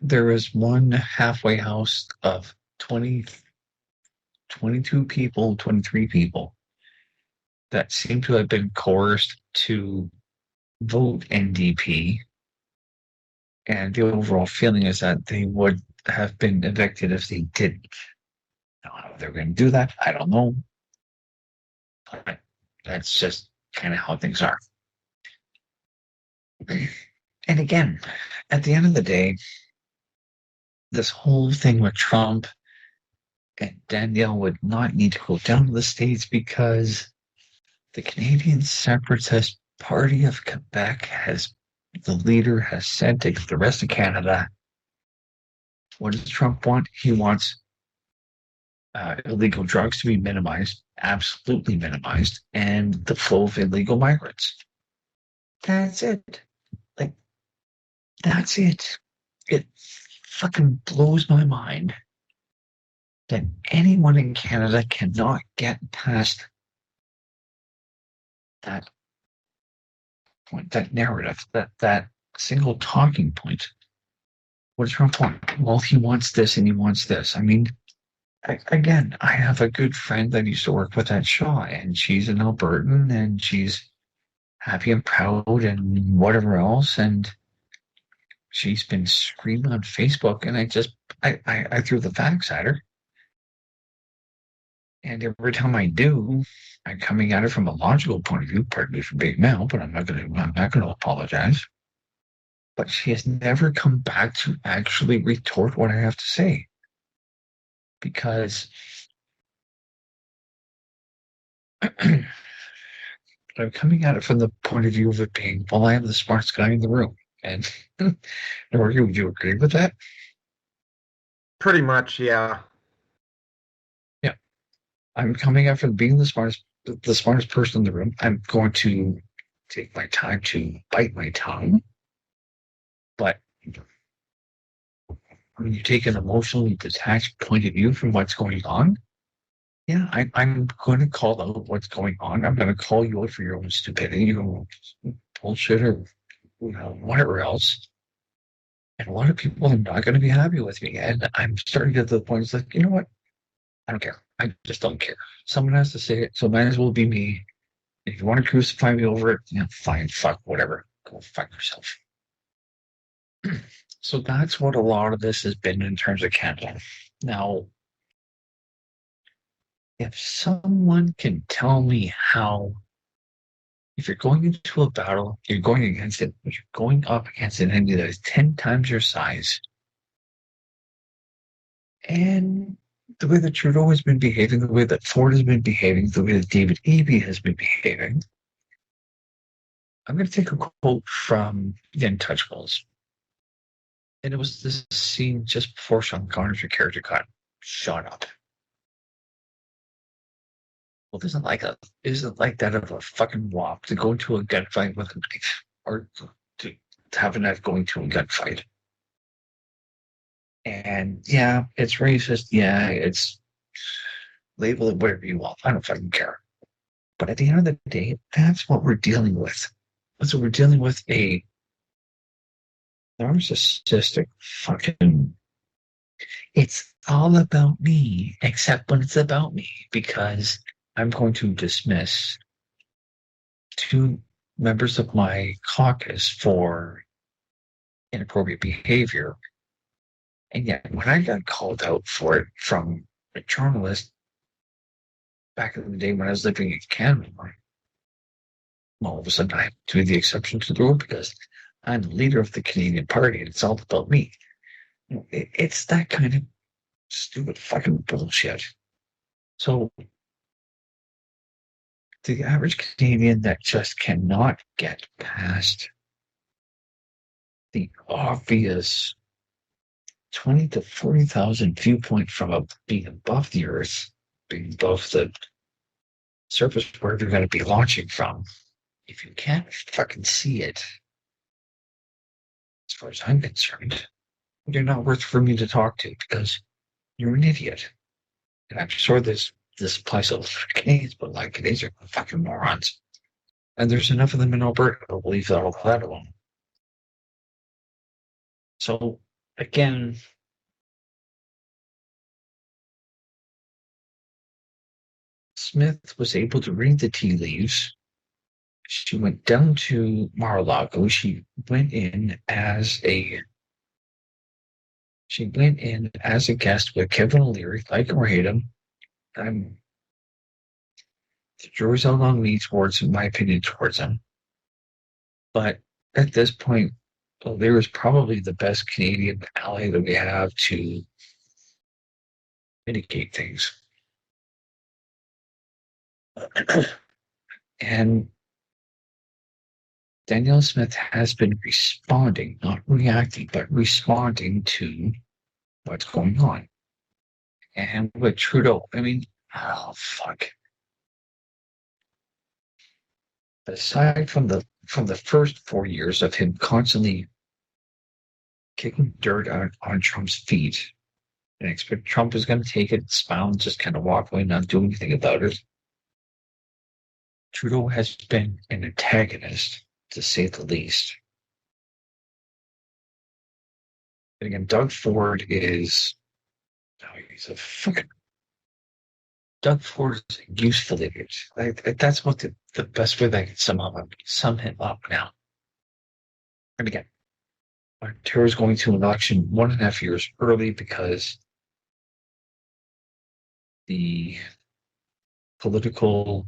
There is one halfway house of 22 people, 23 people that seem to have been coerced to vote NDP. And the overall feeling is that they would have been evicted if they didn't. Now, how they're going to do that, I don't know. But that's just kind of how things are. And again, at the end of the day, this whole thing with Trump and Danielle would not need to go down to the States because the Canadian Separatist Party of Quebec the leader has said to the rest of Canada, what does Trump want? He wants illegal drugs to be minimized, absolutely minimized, and the flow of illegal migrants. That's it. That's it. It fucking blows my mind that anyone in Canada cannot get past that point, that narrative, that single talking point. What does Trump want? Well, he wants this and he wants this. I mean, again, I have a good friend that used to work with at Shaw, and she's an Albertan, and she's happy and proud and whatever else, and she's been screaming on Facebook, and I threw the facts at her. And every time I do, I'm coming at it from a logical point of view, pardon me for being male, but I'm not gonna apologize. But she has never come back to actually retort what I have to say. Because I'm coming at it from the point of view of it being, well, I am the smartest guy in the room. And Nori, would you agree with that? Pretty much, yeah. Yeah. I'm coming at it from being the smartest person in the room. I'm going to take my time to bite my tongue. But when you take an emotionally detached point of view from what's going on, yeah, I'm going to call out what's going on. I'm going to call you out for your own stupidity, your own bullshit, or whatever else. And a lot of people are not going to be happy with me. And I'm starting to get to the point, it's like, you know what? I don't care. I just don't care. Someone has to say it, so it might as well be me. If you want to crucify me over it, fine, fuck, whatever. Go fuck yourself. So that's what a lot of this has been in terms of Canada. Now, if someone can tell me how, if you're going into a battle, you're going against it, but you're going up against an enemy that is 10 times your size, and the way that Trudeau has been behaving, the way that Ford has been behaving, the way that David Eby has been behaving, I'm going to take a quote from The Untouchables. And it was this scene just before Sean Connery's character got shot up. Well, isn't like that of a fucking walk to go into a gunfight with a knife, or to have a knife going to a gunfight. And yeah, it's racist. Yeah, it's label it whatever you want. I don't fucking care. But at the end of the day, that's what we're dealing with. That's what we're dealing with, a narcissistic fucking. It's all about me, except when it's about me, because I'm going to dismiss 2 members of my caucus for inappropriate behavior. And yet, when I got called out for it from a journalist back in the day when I was living in Canada, all of a sudden I have to be the exception to the rule because I'm the leader of the Canadian Party and it's all about me. It's that kind of stupid fucking bullshit. So, the average Canadian that just cannot get past the obvious 20 to 40,000 viewpoint from being above the earth, being above the surface where they're going to be launching from, if you can't fucking see it, as far as I'm concerned, you're not worth for me to talk to because you're an idiot. And I'm sure this applies to Canadians, but like Canadians are fucking morons. And there's enough of them in Alberta to believe that all that alone. So, again, Smith was able to read the tea leaves. She went down to Mar-a-Lago. She went in as a guest with Kevin O'Leary, like or hate him. The jury's out on me towards my opinion towards him. But at this point, O'Leary is probably the best Canadian ally that we have to mitigate things. And Danielle Smith has been responding, not reacting, but responding to what's going on. And with Trudeau, I mean, oh, fuck. Aside from the first 4 years of him constantly kicking dirt on Trump's feet, and expect Trump is going to take it, smile, and just kind of walk away, not do anything about it, Trudeau has been an antagonist, to say the least. And again, Doug Ford is Doug Ford is a useful idiot. That's what the best way that I can sum him up now. And again, Ontario is going to an election 1.5 years early because the political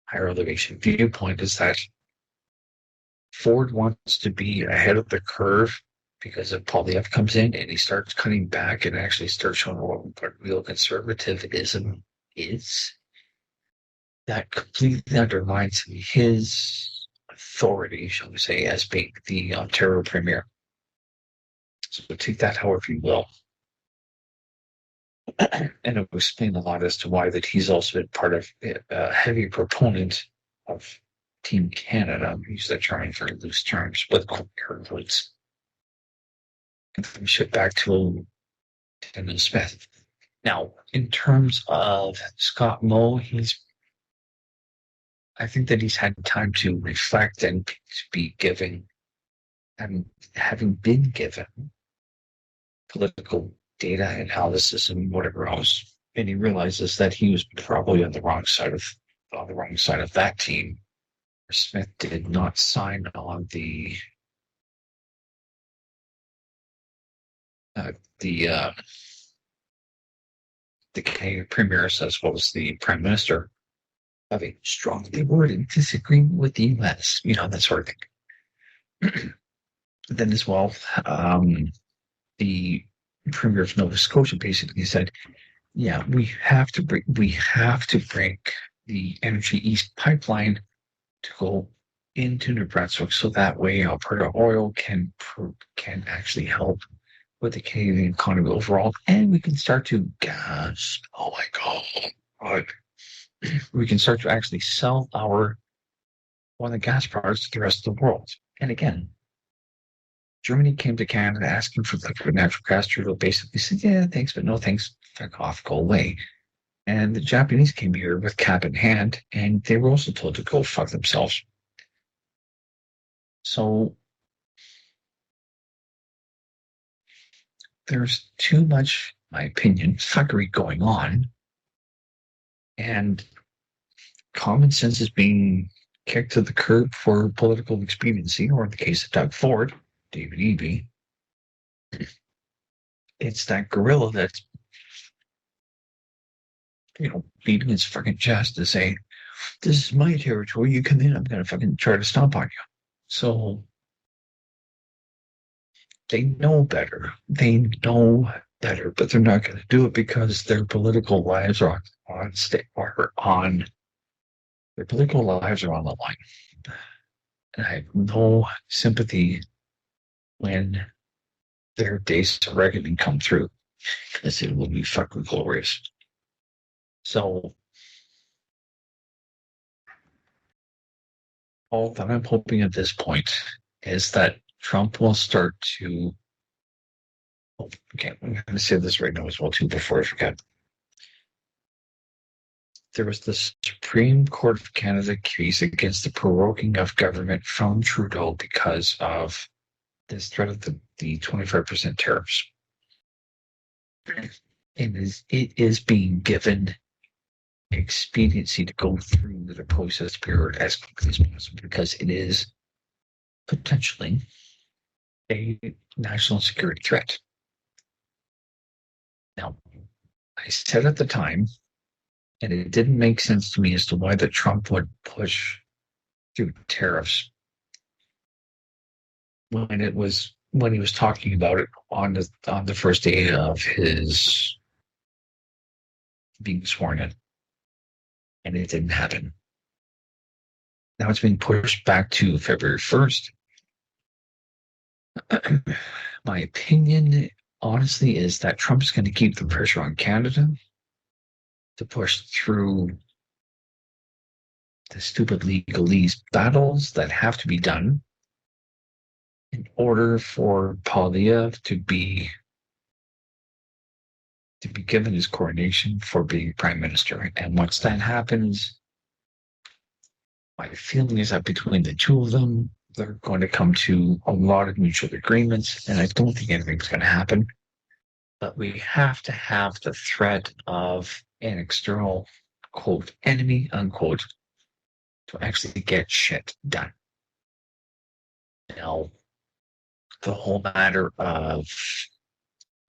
higher elevation viewpoint is that Ford wants to be ahead of the curve because if Polyev comes in and he starts cutting back and actually starts showing what real conservatism is, that completely undermines his authority, shall we say, as being the Ontario Premier. So take that however you will. And it will explain a lot as to why that he's also been part of a heavy proponent of Team Canada. I use that term in very loose terms, with air quotes. And then we shift back to Danielle Smith. Now, in terms of Scott Moe, I think that he's had time to reflect and to be given, and having been given political data analysis and whatever else, and he realizes that he was probably on the wrong side of that team, Smith did not sign on the Canadian Premier, as well as the Prime Minister, have a strongly worded disagreement with the U.S., that sort of thing. Then as well, the Premier of Nova Scotia basically said, yeah, we have to bring the Energy East pipeline to go into New Brunswick, so that way Alberta Oil can actually help with the Canadian economy overall, and we can start to gas. Oh my God! We can start to actually sell one of the gas products to the rest of the world. And again, Germany came to Canada asking for liquid natural gas. Trudeau basically said, "Yeah, thanks, but no thanks. Fuck off, go away." And the Japanese came here with cap in hand, and they were also told to go fuck themselves. So there's too much, in my opinion, fuckery going on, and common sense is being kicked to the curb for political expediency, or in the case of Doug Ford, David Eby, it's that gorilla that's, beating his fucking chest to say, this is my territory, you come in, I'm going to fucking try to stomp on you. So they know better. They know better, but they're not going to do it because their political lives are on their political lives are on the line. And I have no sympathy when their days of reckoning come through, because it will be fucking glorious. So all that I'm hoping at this point is that Trump will start to... Okay, I'm going to say this right now as well, too, before I forget. There was the Supreme Court of Canada case against the proroguing of government from Trudeau because of this threat of the 25% tariffs. It is being given expediency to go through the process period as quickly as possible, because it is potentially a national security threat. Now, I said at the time, and it didn't make sense to me as to why that Trump would push through tariffs when he was talking about it on the first day of his being sworn in, and it didn't happen. Now it's being pushed back to February 1st. My opinion, honestly, is that Trump's going to keep the pressure on Canada to push through the stupid legalese battles that have to be done in order for Poilievre to be given his coronation for being prime minister. And once that happens, my feeling is that between the two of them, they're going to come to a lot of mutual agreements, and I don't think anything's going to happen. But we have to have the threat of an external, quote, enemy, unquote, to actually get shit done. Now, the whole matter of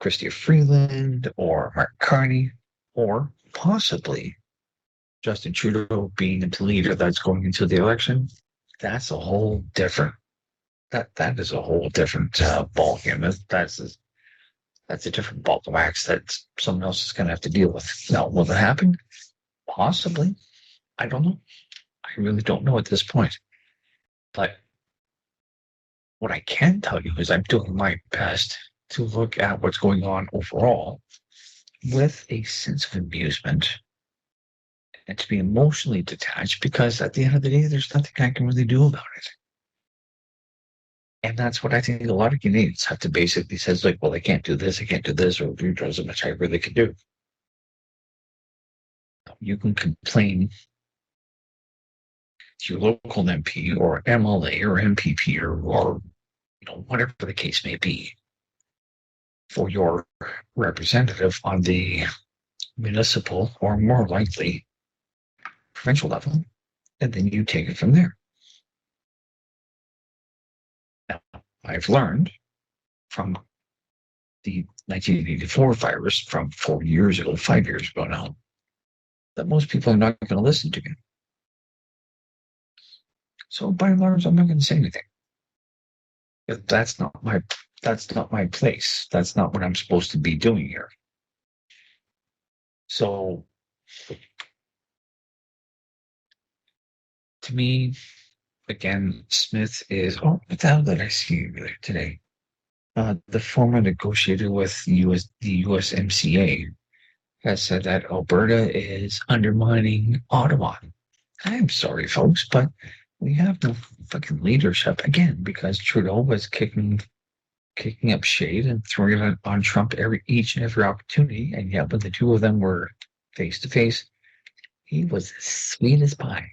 Chrystia Freeland or Mark Carney, or possibly Justin Trudeau being the leader that's going into the election, that's a whole different, that is a whole different ballgame. That's a different ball of wax that someone else is going to have to deal with. Now, will it happen? Possibly. I don't know. I really don't know at this point. But what I can tell you is I'm doing my best to look at what's going on overall with a sense of amusement and to be emotionally detached, because at the end of the day, there's nothing I can really do about it. And that's what I think a lot of Canadians have to basically say, like, well, I can't do this, or there's so much I really can do. You can complain to your local MP or MLA or MPP or whatever the case may be for your representative on the municipal or more likely provincial level, and then you take it from there. I've learned from the 1984 virus from 4 years ago, 5 years ago now, that most people are not going to listen to me. So by and large, I'm not going to say anything. That's not my place. That's not what I'm supposed to be doing here. So to me, again, Smith is, what the hell did I see today? The former negotiator with the USMCA has said that Alberta is undermining Ottawa. I'm sorry, folks, but we have no fucking leadership again because Trudeau was kicking up shade and throwing it on Trump each and every opportunity. And yet, when the two of them were face to face, he was as sweet as pie.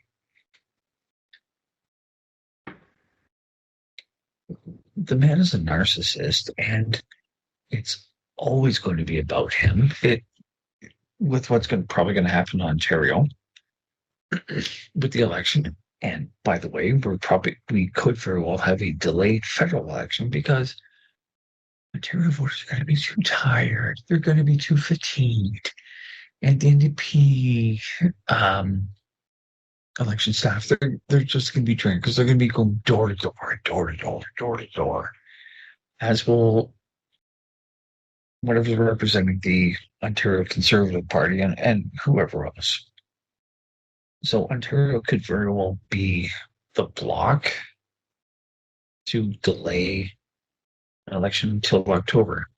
The man is a narcissist, and it's always going to be about him. With what's probably going to happen in Ontario with the election. And by the way, we could very well have a delayed federal election because Ontario voters are going to be too tired. They're going to be too fatigued. And the NDP election staff, they're just going to be trained because they're going to be going door to door, as will whatever's representing the Ontario Conservative Party and whoever else. So Ontario could very well be the block to delay an election until October.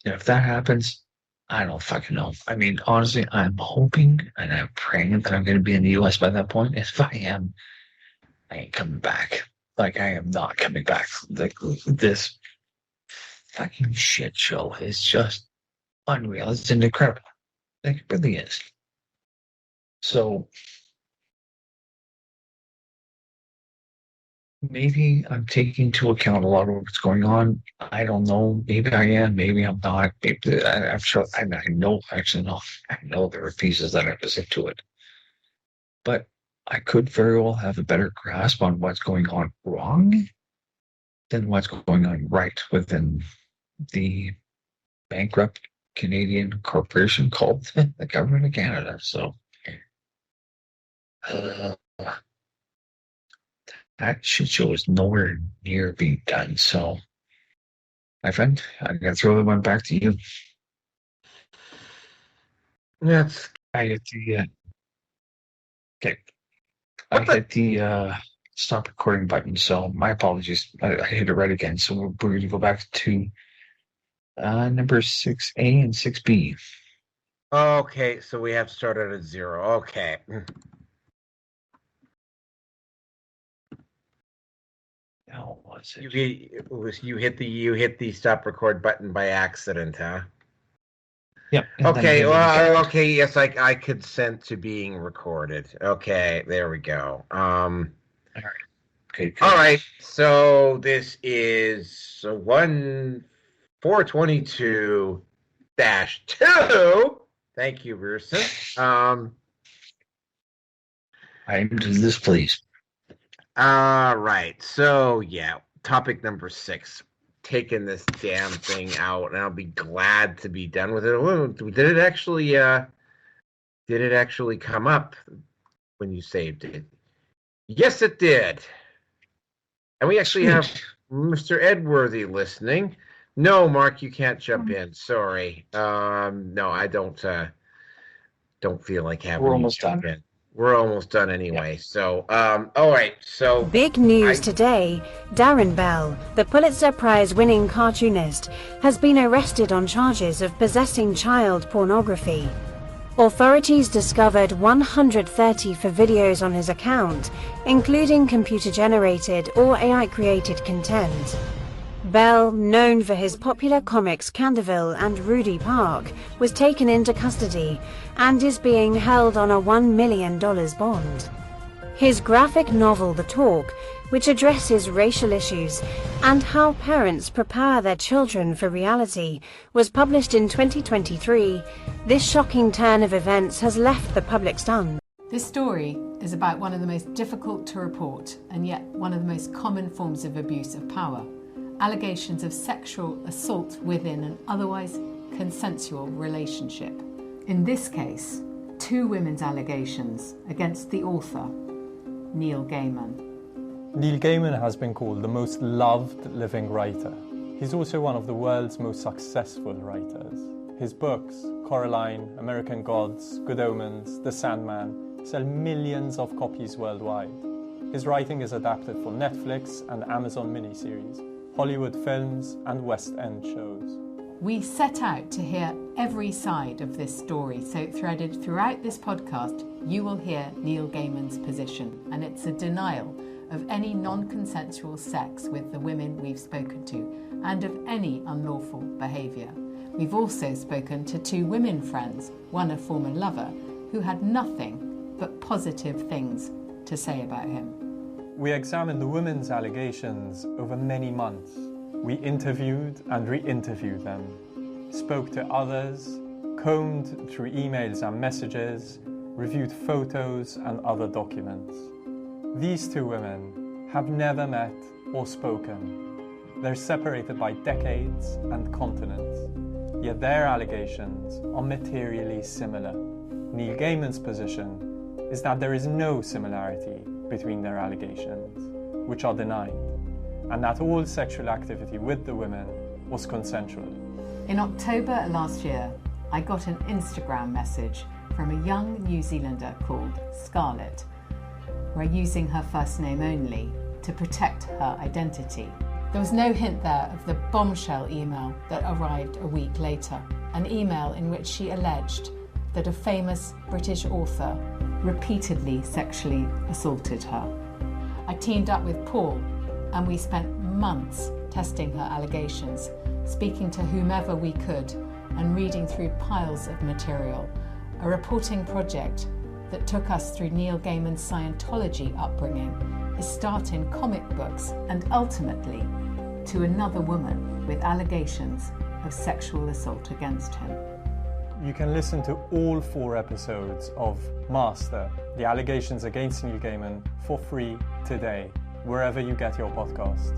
And if that happens, I don't fucking know. I mean, honestly, I'm hoping and I'm praying that I'm going to be in the U.S. by that point. If I am, I ain't coming back. Like, I am not coming back. Like, this fucking shit show is just unreal. It's incredible. Like, it really is. So maybe I'm taking into account a lot of what's going on. I don't know. Maybe I am. Maybe I'm not. Maybe, I'm sure. I know. Actually, no. I know there are pieces that are missing to it. But I could very well have a better grasp on what's going on wrong than what's going on right within the bankrupt Canadian corporation called the Government of Canada. So that shit show is nowhere near being done. So, my friend, I'm going to throw the one back to you. That's I hit the okay. I hit the stop recording button. So my apologies. I hit it right again. So we're going to go back to number 6A and 6B. okay. So we have started at 0. Okay. How was it? You hit the stop record button by accident, huh? Yep. Okay. Well, okay. Yes, I consent to being recorded. Okay. There we go. All right. Okay. Good. All right. So this is 422-2. Thank you, Rusin. I'm displeased. All right. So yeah, topic number 6. Taking this damn thing out, and I'll be glad to be done with it. Did it actually come up when you saved it? Yes, it did. And we actually have Mr. Edworthy listening. No, Mark, you can't jump in. Sorry. No, I don't feel like having We're you almost jump done. in. We're almost done anyway. Yeah. So, all right. So big news today. Darrin Bell, the Pulitzer Prize-winning cartoonist, has been arrested on charges of possessing child pornography. Authorities discovered 134 videos on his account, including computer-generated or AI-created content. Bell, known for his popular comics Canterville and Rudy Park, was taken into custody and is being held on a $1 million bond. His graphic novel The Talk, which addresses racial issues and how parents prepare their children for reality, was published in 2023. This shocking turn of events has left the public stunned. This story is about one of the most difficult to report and yet one of the most common forms of abuse of power. allegations of sexual assault within an otherwise consensual relationship. In this case, two women's allegations against the author, Neil Gaiman. Neil Gaiman has been called the most loved living writer. He's also one of the world's most successful writers. His books, Coraline, American Gods, Good Omens, The Sandman, sell millions of copies worldwide. His writing is adapted for Netflix and Amazon miniseries, Hollywood films, and West End shows. We set out to hear every side of this story, so threaded throughout this podcast, you will hear Neil Gaiman's position, and it's a denial of any non-consensual sex with the women we've spoken to, and of any unlawful behaviour. We've also spoken to two women friends, one a former lover, who had nothing but positive things to say about him. We examined the women's allegations over many months. We interviewed and re-interviewed them, spoke to others, combed through emails and messages, reviewed photos and other documents. These two women have never met or spoken. They're separated by decades and continents, yet their allegations are materially similar. Neil Gaiman's position is that there is no similarity between their allegations, which are denied, and that all sexual activity with the women was consensual. In October last year, I got an Instagram message from a young New Zealander called Scarlett. We're using her first name only to protect her identity. There was no hint there of the bombshell email that arrived a week later, an email in which she alleged that a famous British author repeatedly sexually assaulted her. I teamed up with Paul and we spent months testing her allegations, speaking to whomever we could and reading through piles of material, a reporting project that took us through Neil Gaiman's Scientology upbringing, his start in comic books, and ultimately to another woman with allegations of sexual assault against him. You can listen to all 4 episodes of Master, the allegations against Neil Gaiman, for free today, wherever you get your podcasts.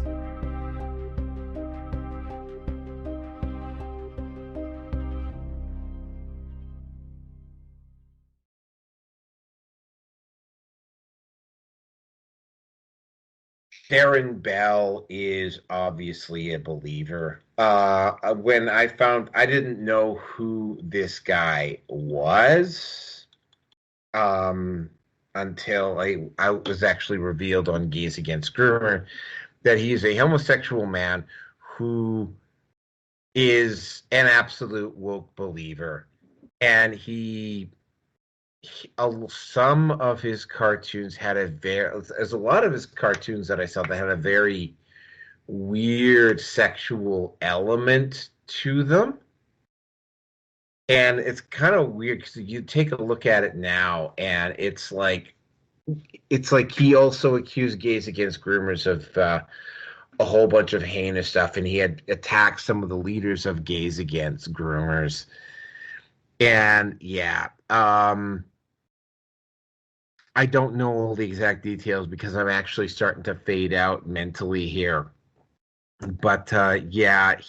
Darrin Bell is obviously a believer. When I didn't know who this guy was until I was actually revealed on Gays Against Groomer that he is a homosexual man who is an absolute woke believer, and some of his cartoons had there's a lot of his cartoons that I saw that had a very weird sexual element to them. And it's kind of weird because you take a look at it now and it's like he also accused Gays Against Groomers of a whole bunch of heinous stuff, and he had attacked some of the leaders of Gays Against Groomers. And yeah, I don't know all the exact details because I'm actually starting to fade out mentally here. But yeah,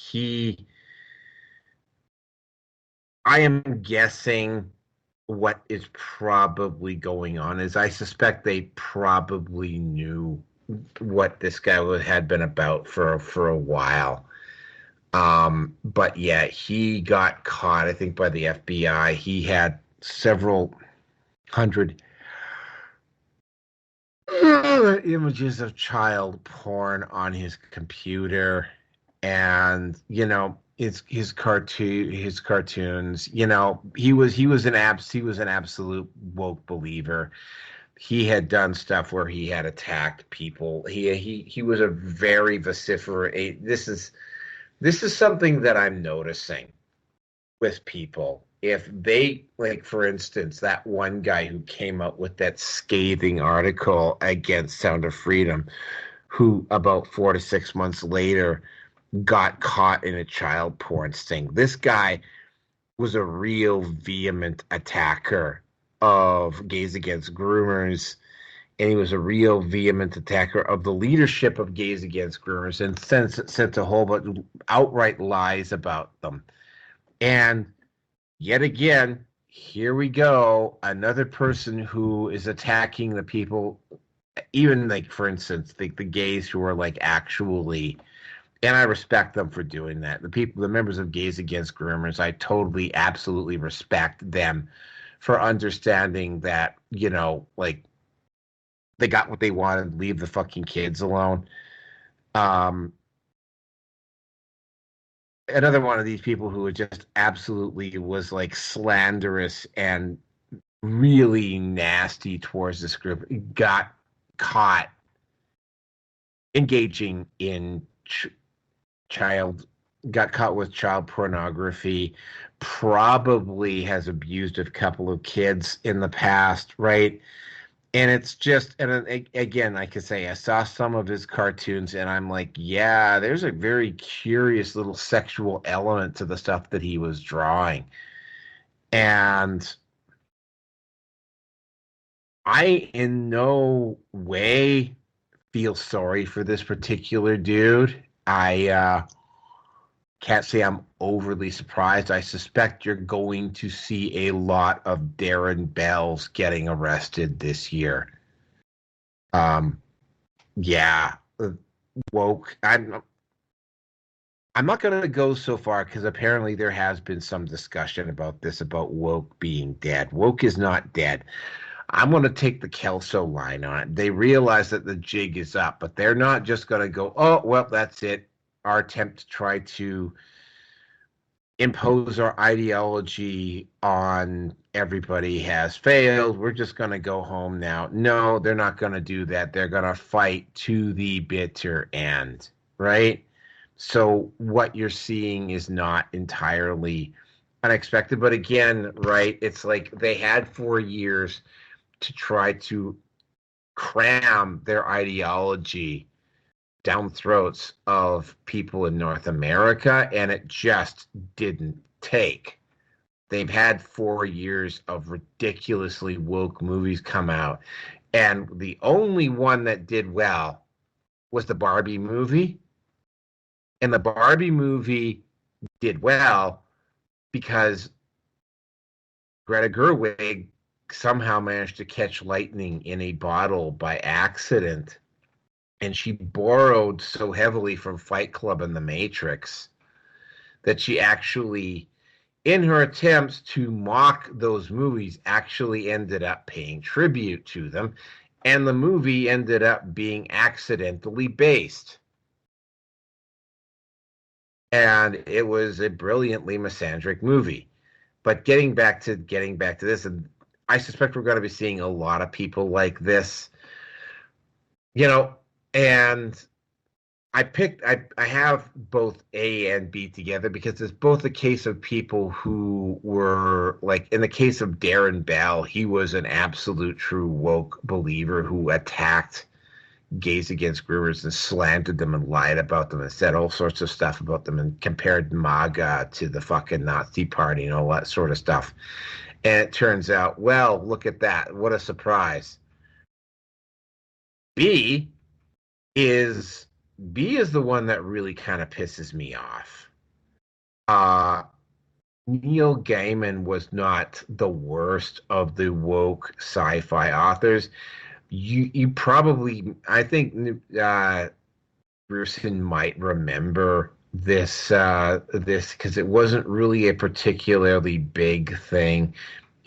I am guessing what is probably going on is I suspect they probably knew what this guy had been about for a while. But yeah, he got caught, I think, by the FBI. He had several hundred images of child porn on his computer, and his cartoons, he was an absolute woke believer. He had done stuff where he had attacked people. He was a very vociferous. This is something that I'm noticing with people. If they, like, for instance, that one guy who came up with that scathing article against Sound of Freedom, who about 4 to 6 months later got caught in a child porn sting. This guy was a real vehement attacker of Gays Against Groomers and he was a real vehement attacker of the leadership of Gays Against Groomers and sent a whole bunch of outright lies about them. And yet again, here we go, another person who is attacking the people, even like, for instance, the gays who are like actually, and I respect them for doing that. The members of Gays Against Groomers, I totally, absolutely respect them for understanding that, you know, like, they got what they wanted, leave the fucking kids alone. Another one of these people who just absolutely was like slanderous and really nasty towards this group got caught engaging in got caught with child pornography, probably has abused a couple of kids in the past, right? And it's just, and again, I could say I saw some of his cartoons and I'm like, yeah, there's a very curious little sexual element to the stuff that he was drawing. And I in no way feel sorry for this particular dude. I can't say I'm overly surprised. I suspect you're going to see a lot of Darrin Bells getting arrested this year. Yeah, woke. I'm not going to go so far because apparently there has been some discussion about this, about woke being dead. Woke is not dead. I'm going to take the Kelso line on it. They realize that the jig is up, but they're not just going to go, oh, well, that's it. Our attempt to try to impose our ideology on everybody has failed. We're just going to go home now. No, they're not going to do that. They're going to fight to the bitter end, right? So what you're seeing is not entirely unexpected. But again, right, it's like they had 4 years to try to cram their ideology down throats of people in North America, and it just didn't take. They've had 4 years of ridiculously woke movies come out, and the only one that did well was the Barbie movie. And the Barbie movie did well because Greta Gerwig somehow managed to catch lightning in a bottle by accident. And she borrowed so heavily from Fight Club and The Matrix that she actually, in her attempts to mock those movies, actually ended up paying tribute to them. And the movie ended up being accidentally based. And it was a brilliantly misandric movie. But getting back to this, and I suspect we're going to be seeing a lot of people like this, you know. And I have both A and B together because it's both a case of people who were, like, in the case of Darrin Bell, he was an absolute true woke believer who attacked Gays Against Groomers and slandered them and lied about them and said all sorts of stuff about them and compared MAGA to the fucking Nazi party and all that sort of stuff. And it turns out, well, look at that. What a surprise. B is the one that really kind of pisses me off. Neil Gaiman was not the worst of the woke sci-fi authors. You probably, I think, Bruceson might remember this because it wasn't really a particularly big thing,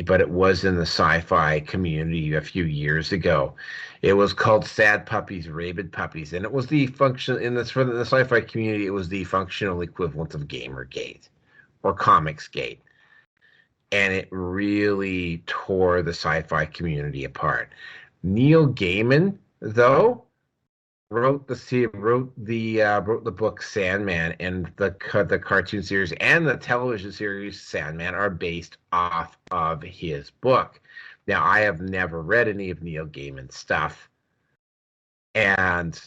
but it was in the sci-fi community a few years ago. It was called Sad Puppies, Rabid Puppies, and it was the for the sci-fi community, it was the functional equivalent of Gamergate or Comicsgate. And it really tore the sci-fi community apart. Neil Gaiman, though, wrote the book Sandman, and the cartoon series and the television series Sandman are based off of his book. Now, I have never read any of Neil Gaiman's stuff, and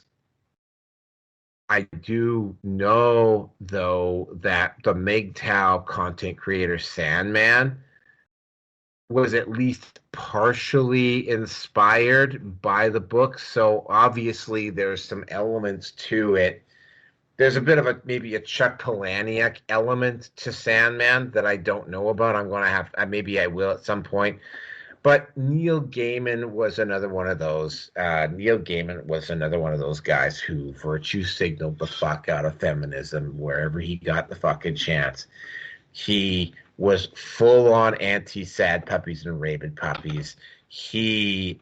I do know, though, that the MGTOW content creator Sandman was at least partially inspired by the book. So obviously there's some elements to it. There's a bit of maybe a Chuck Palahniuk element to Sandman that I don't know about. I'm going to maybe I will at some point. But Neil Gaiman was another one of those. Neil Gaiman was another one of those guys who virtue signaled the fuck out of feminism wherever he got the fucking chance. He was full on anti-sad puppies and rabid puppies. He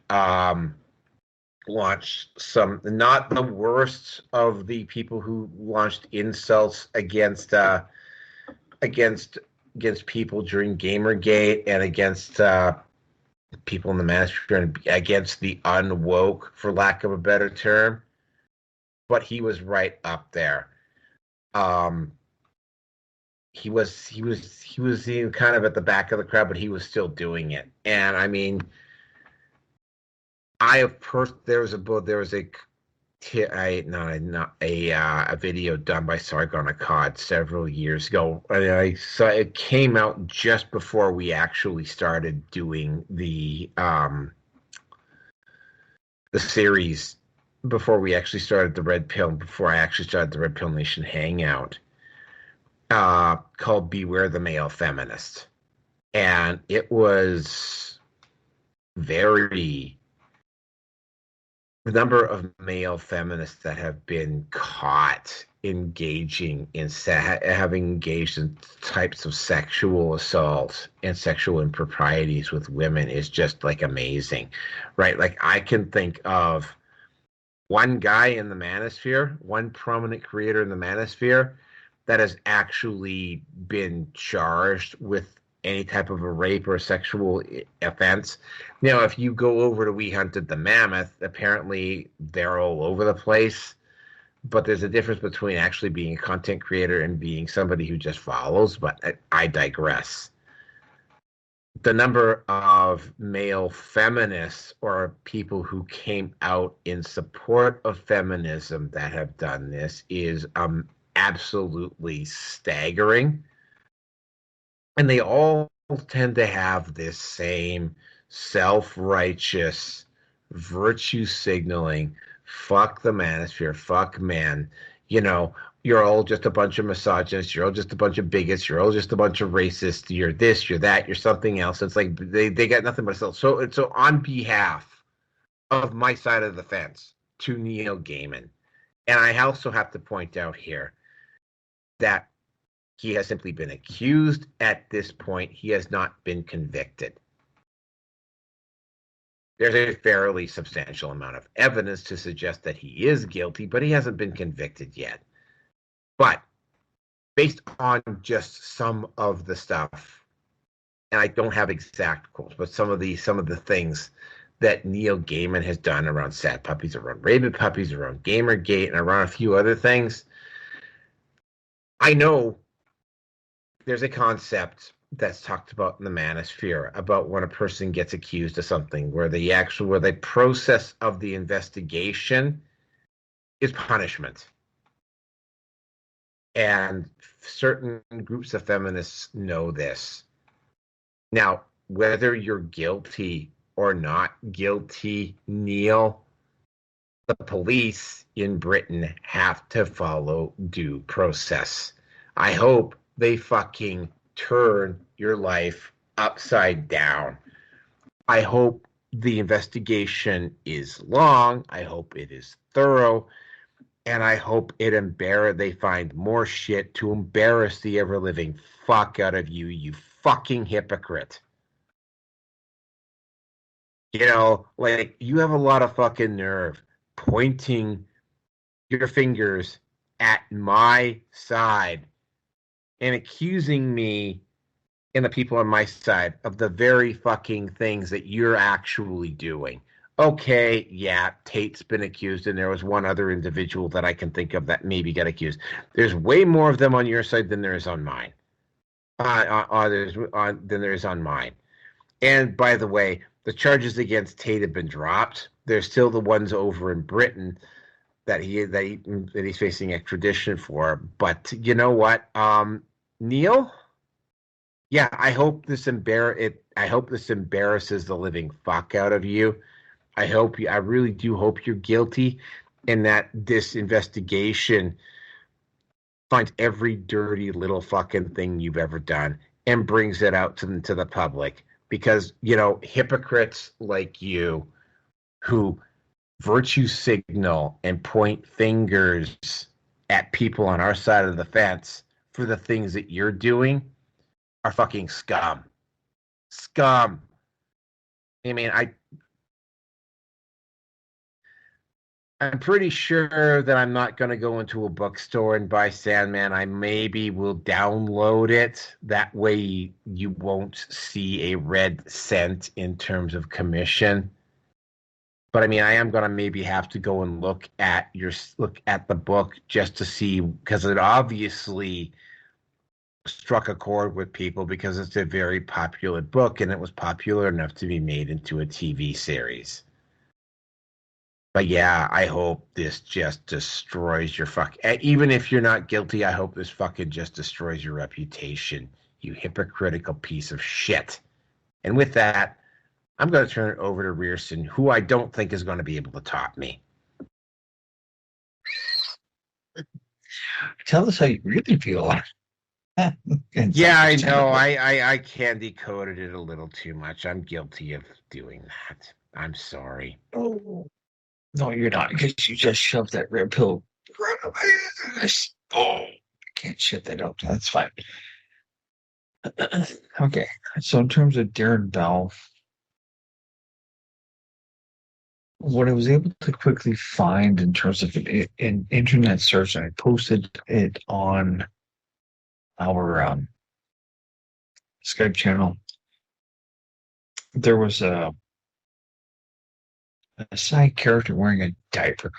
launched some, not the worst of the people who launched insults against people during Gamergate and against people in the manosphere and against the unwoke, for lack of a better term. But he was right up there. He was kind of at the back of the crowd, but he was still doing it. And I mean, there was a video done by Sargon Akkad several years ago. I saw it came out just before we actually started doing the series, before we actually started the Red Pill, before I actually started the Red Pill Nation Hangout, called Beware the Male Feminist. And it was the number of male feminists that have been caught having engaged in types of sexual assault and sexual improprieties with women is just like amazing, right? Like I can think of one guy in the manosphere, one prominent creator in the manosphere that has actually been charged with any type of a rape or a sexual offense. Now, if you go over to We Hunted the Mammoth, apparently they're all over the place. But there's a difference between actually being a content creator and being somebody who just follows. But I digress. The number of male feminists or people who came out in support of feminism that have done this is absolutely staggering. And they all tend to have this same self-righteous virtue signaling, fuck the manosphere, fuck men, you're all just a bunch of misogynists, you're all just a bunch of bigots, you're all just a bunch of racists, you're this, you're that, you're something else. It's like they got nothing but self. So on behalf of my side of the fence to Neil Gaiman, and I also have to point out here that he has simply been accused at this point. He has not been convicted. There's a fairly substantial amount of evidence to suggest that he is guilty, but he hasn't been convicted yet. But based on just some of the stuff, and I don't have exact quotes, but some of the things that Neil Gaiman has done around sad puppies, around rabid puppies, around Gamergate, and around a few other things, I know there's a concept that's talked about in the manosphere about when a person gets accused of something, where the process of the investigation is punishment. And certain groups of feminists know this. Now, whether you're guilty or not guilty, Neil, the police in Britain have to follow due process. I hope they fucking turn your life upside down. I hope the investigation is long. I hope it is thorough. And I hope they find more shit to embarrass the ever-living fuck out of you, you fucking hypocrite. You have a lot of fucking nerve pointing your fingers at my side and accusing me and the people on my side of the very fucking things that you're actually doing. Okay, yeah, Tate's been accused, and there was one other individual that I can think of that maybe got accused. There's way more of them on your side than there is on mine. Than there is on mine. And by the way, the charges against Tate have been dropped. There's still the ones over in Britain that he's facing extradition for. But you know what, Neil, yeah, I hope this embarrasses the living fuck out of you. I really do hope you're guilty, and that this investigation finds every dirty little fucking thing you've ever done and brings it out to the public. Because, hypocrites like you who virtue signal and point fingers at people on our side of the fence for the things that you're doing are fucking scum. Scum. I mean, I'm pretty sure that I'm not going to go into a bookstore and buy Sandman. I maybe will download it. That way you won't see a red cent in terms of commission. But I mean, I am going to maybe have to go and look at the book just to see, because it obviously struck a chord with people because it's a very popular book and it was popular enough to be made into a TV series. But yeah, I hope this just destroys your even if you're not guilty, I hope this fucking just destroys your reputation, you hypocritical piece of shit. And with that, I'm going to turn it over to Rearson, who I don't think is going to be able to top me. Tell us how you really feel. Yeah, I know. I candy coated it a little too much. I'm guilty of doing that. I'm sorry. Oh. No, you're not, because you just shoved that red pill right up my ass. Oh, I can't shut that up. That's fine. Okay, so in terms of Darrin Bell, what I was able to quickly find in terms of an internet search, and I posted it on our Skype channel, there was a side character wearing a diaper,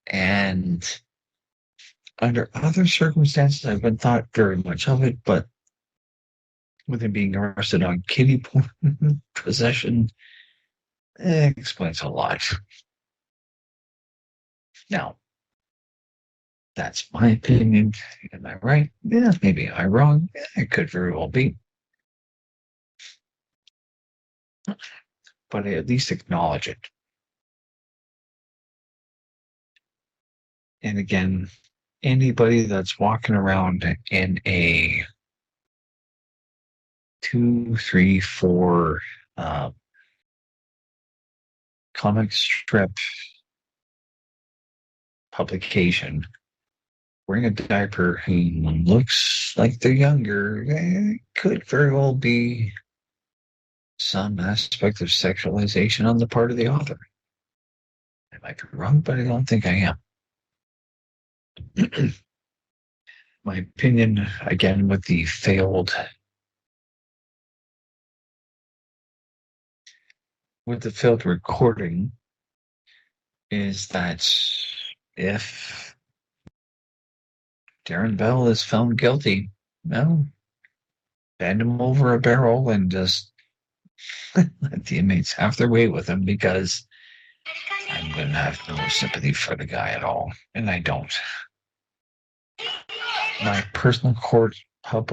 and under other circumstances I wouldn't thought very much of it, but with him being arrested on kiddie porn possession, it explains a lot. Now, that's my opinion. Am I right? Yeah, maybe I'm wrong. Yeah, it could very well be. But I at least acknowledge it. And again, anybody that's walking around in a 2, 3, 4 comic strip publication wearing a diaper who looks like they're younger, could very well be some aspect of sexualization on the part of the author. I might be wrong, but I don't think I am. My opinion, again, with the failed recording, is that if Darrin Bell is found guilty, no, bend him over a barrel and just let the inmates have their way with him, because I'm going to have no sympathy for the guy at all, and I don't. My personal court of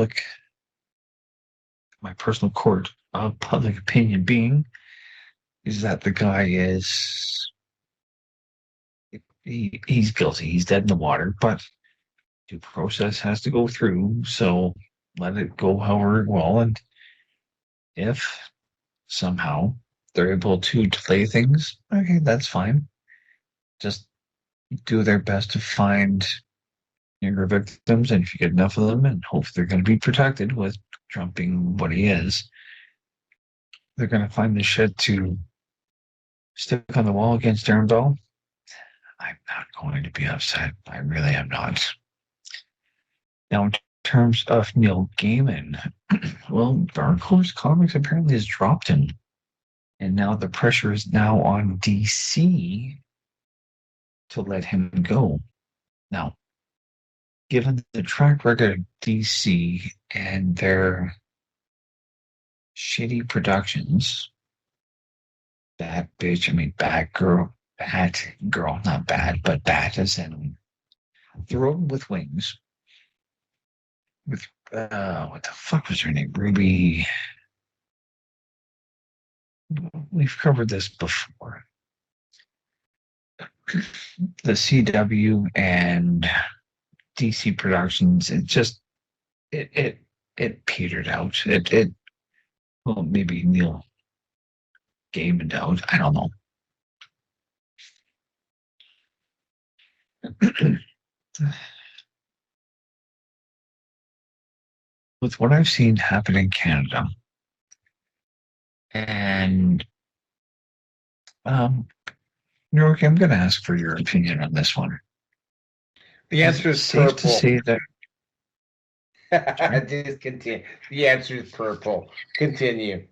public opinion being is that the guy is he's guilty. He's dead in the water, but due process has to go through, so let it go however it will. And if somehow they're able to delay things, okay, that's fine. Just do their best to find younger victims, and if you get enough of them, and hope they're going to be protected with Trump being what he is, they're going to find the shit to stick on the wall against Darrin Bell. I'm not going to be upset. I really am not. Now, in terms of Neil Gaiman, well, Dark Horse Comics apparently has dropped him, and now the pressure is now on DC to let him go. Now, given the track record of DC and their shitty productions, Bad Girl, not bad, but bad as in the Road with Wings, with what the fuck was her name? Ruby. We've covered this before. The CW and DC Productions, it petered out. Well, maybe Neil Gaiman out. I don't know. With what I've seen happen in Canada, and New York, I'm going to ask for your opinion on this one. The answer is safe purple. to say that. Just continue. The answer is purple. Continue.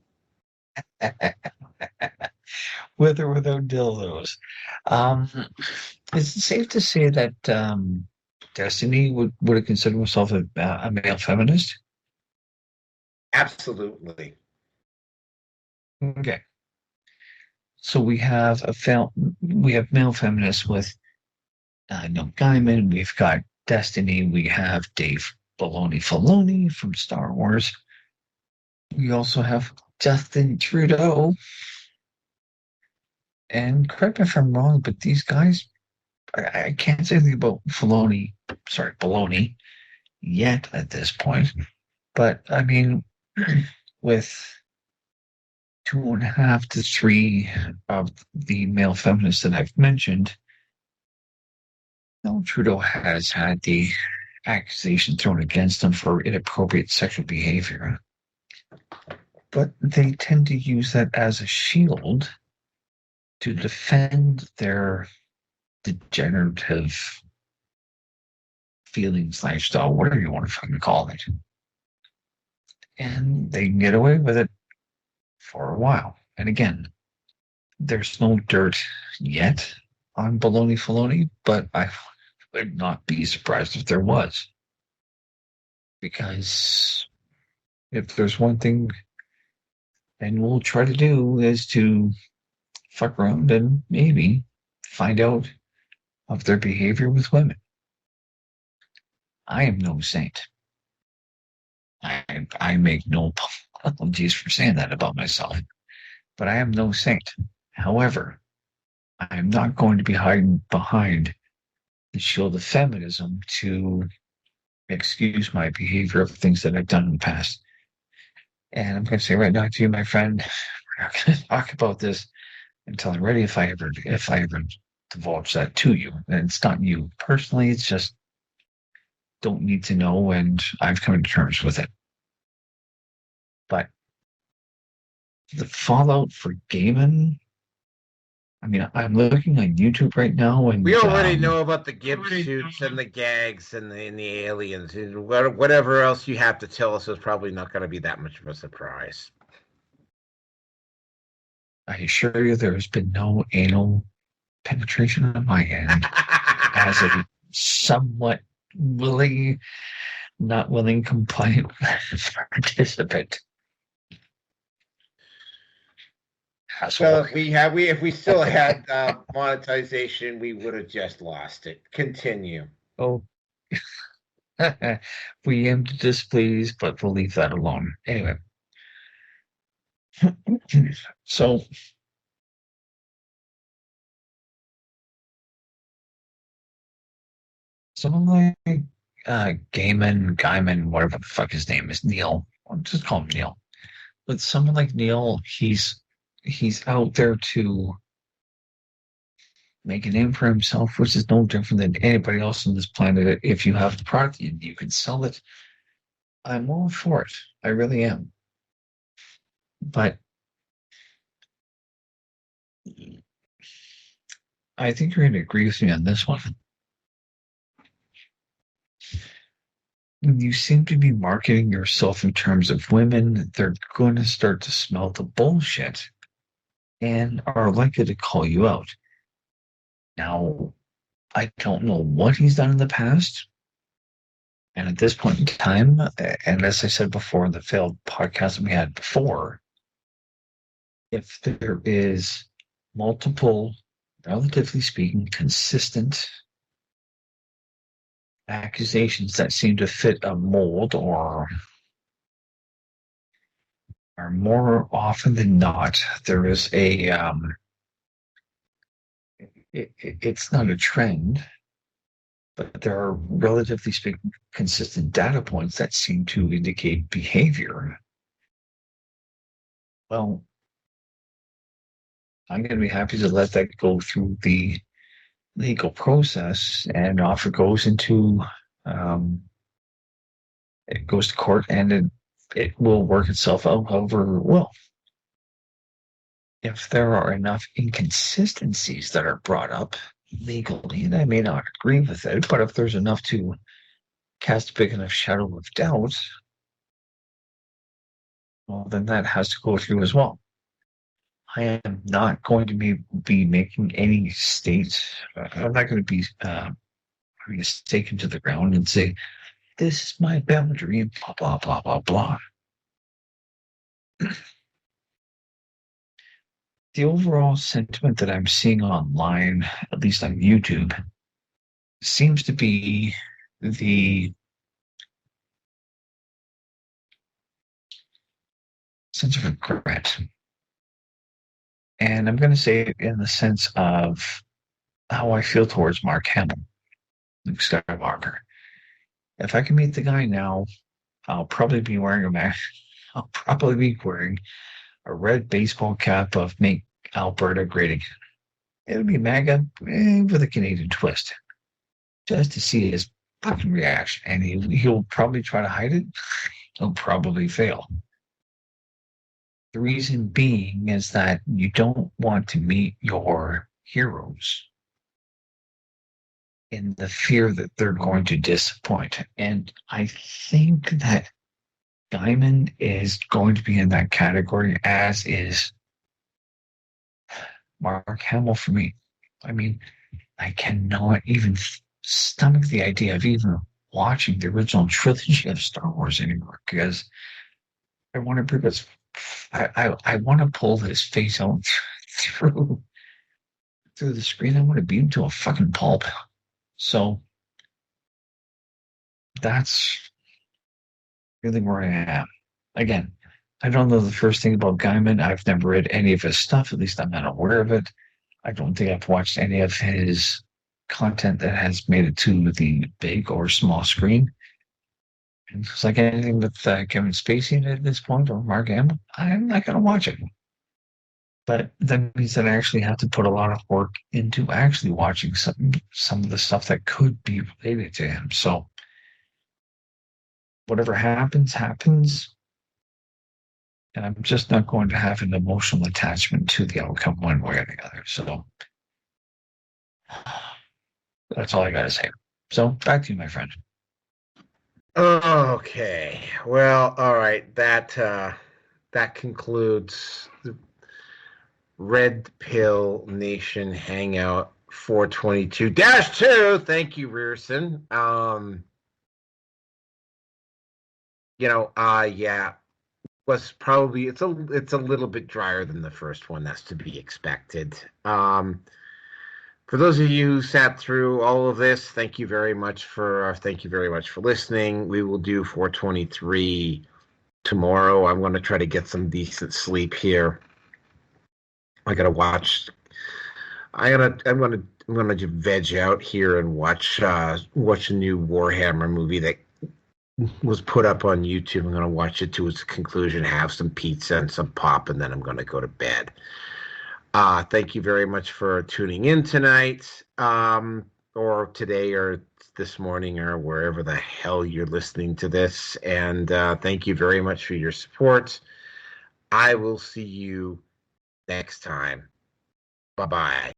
With or without dildos. Is it safe to say that Destiny would have considered himself a male feminist? Absolutely. Okay. So we have male feminists with Neil Gaiman. We've got Destiny. We have Dave Filoni from Star Wars. We also have Justin Trudeau. And correct me if I'm wrong, but these guys, I can't say anything about Baloney yet at this point. But I mean, with 2.5 to 3 of the male feminists that I've mentioned, Trudeau has had the accusation thrown against him for inappropriate sexual behavior. But they tend to use that as a shield to defend their degenerative feelings, lifestyle, whatever you want to fucking call it. And they can get away with it for a while. And again, there's no dirt yet on Baloney Filoni, but I would not be surprised if there was. Because if there's one thing and we'll try to do is to fuck around and maybe find out of their behavior with women. I am no saint. I make no apologies for saying that about myself, but I am no saint. However, I am not going to be hiding behind the shield of feminism to excuse my behavior of things that I've done in the past. And I'm going to say right now to you, my friend, we're not going to talk about this until I'm ready. If I ever divulge that to you, and it's not you personally, it's just don't need to know, and I've come to terms with it. But the fallout for Gaiman, I mean, I'm looking on YouTube right now, and we already know about the Gibbs suits and the gags and the aliens. And whatever else you have to tell us is probably not going to be that much of a surprise. I assure you, there has been no anal penetration on my end as a somewhat not willing, compliant participant. Well, if we still had monetization, we would have just lost it. Continue. Oh, we aim to displease, but we'll leave that alone. Anyway, so someone like Gaiman, whatever the fuck his name is, Neil. I'll just call him Neil. But someone like Neil, he's out there to make a name for himself, which is no different than anybody else on this planet. If you have the product and you can sell it, I'm all for it. I really am. But I think you're going to agree with me on this one. You seem to be marketing yourself in terms of women. They're going to start to smell the bullshit and are likely to call you out. Now, I don't know what he's done in the past. And at this point in time, and as I said before in the failed podcast we had before, if there is multiple, relatively speaking, consistent accusations that seem to fit a mold or are more often than not, there is it's not a trend, but there are relatively speaking consistent data points that seem to indicate behavior. Well, I'm going to be happy to let that go through the legal process, and off it goes into it goes to court, and it will work itself out however it will. If there are enough inconsistencies that are brought up legally, and I may not agree with it, but if there's enough to cast a big enough shadow of doubt, well, then that has to go through as well. I am not going to be making any state. I'm not going to be having a stake into the ground and say, this is my boundary, and blah, blah, blah, blah, blah. The overall sentiment that I'm seeing online, at least on YouTube, seems to be the sense of regret. And I'm going to say it in the sense of how I feel towards Mark Hamill, Luke Skywalker. If I can meet the guy now, I'll probably be wearing a mask. I'll probably be wearing a red baseball cap of Make Alberta Great Again. It'll be MAGA with a Canadian twist, just to see his fucking reaction. And he'll probably try to hide it. He'll probably fail. The reason being is that you don't want to meet your heroes in the fear that they're going to disappoint. And I think that Gaiman is going to be in that category, as is Mark Hamill for me. I mean, I cannot even stomach the idea of even watching the original trilogy of Star Wars anymore, because I want to pull his face out through the screen. I want to beat him to a fucking pulp. So that's really where I am. Again, I don't know the first thing about Gaiman. I've never read any of his stuff. At least I'm not aware of it. I don't think I've watched any of his content that has made it to the big or small screen. And it's like anything with Kevin Spacey at this point, or Mark Hamill, I'm not going to watch it. But that means that I actually have to put a lot of work into actually watching some of the stuff that could be related to him. So whatever happens, happens. And I'm just not going to have an emotional attachment to the outcome one way or the other. So that's all I got to say. So back to you, my friend. Okay. Well, all right. That concludes the Red Pill Nation Hangout 422-2. Thank you, Rearson. Yeah, was probably it's a little bit drier than the first one. That's to be expected. For those of you who sat through all of this, thank you very much for listening. We will do 423 tomorrow. I'm going to try to get some decent sleep here. I'm gonna veg out here and watch a new Warhammer movie that was put up on YouTube. I'm gonna watch it to its conclusion, have some pizza and some pop, and then I'm gonna go to bed. Thank you very much for tuning in tonight, or today, or this morning, or wherever the hell you're listening to this. And thank you very much for your support. I will see you next time. Bye-bye.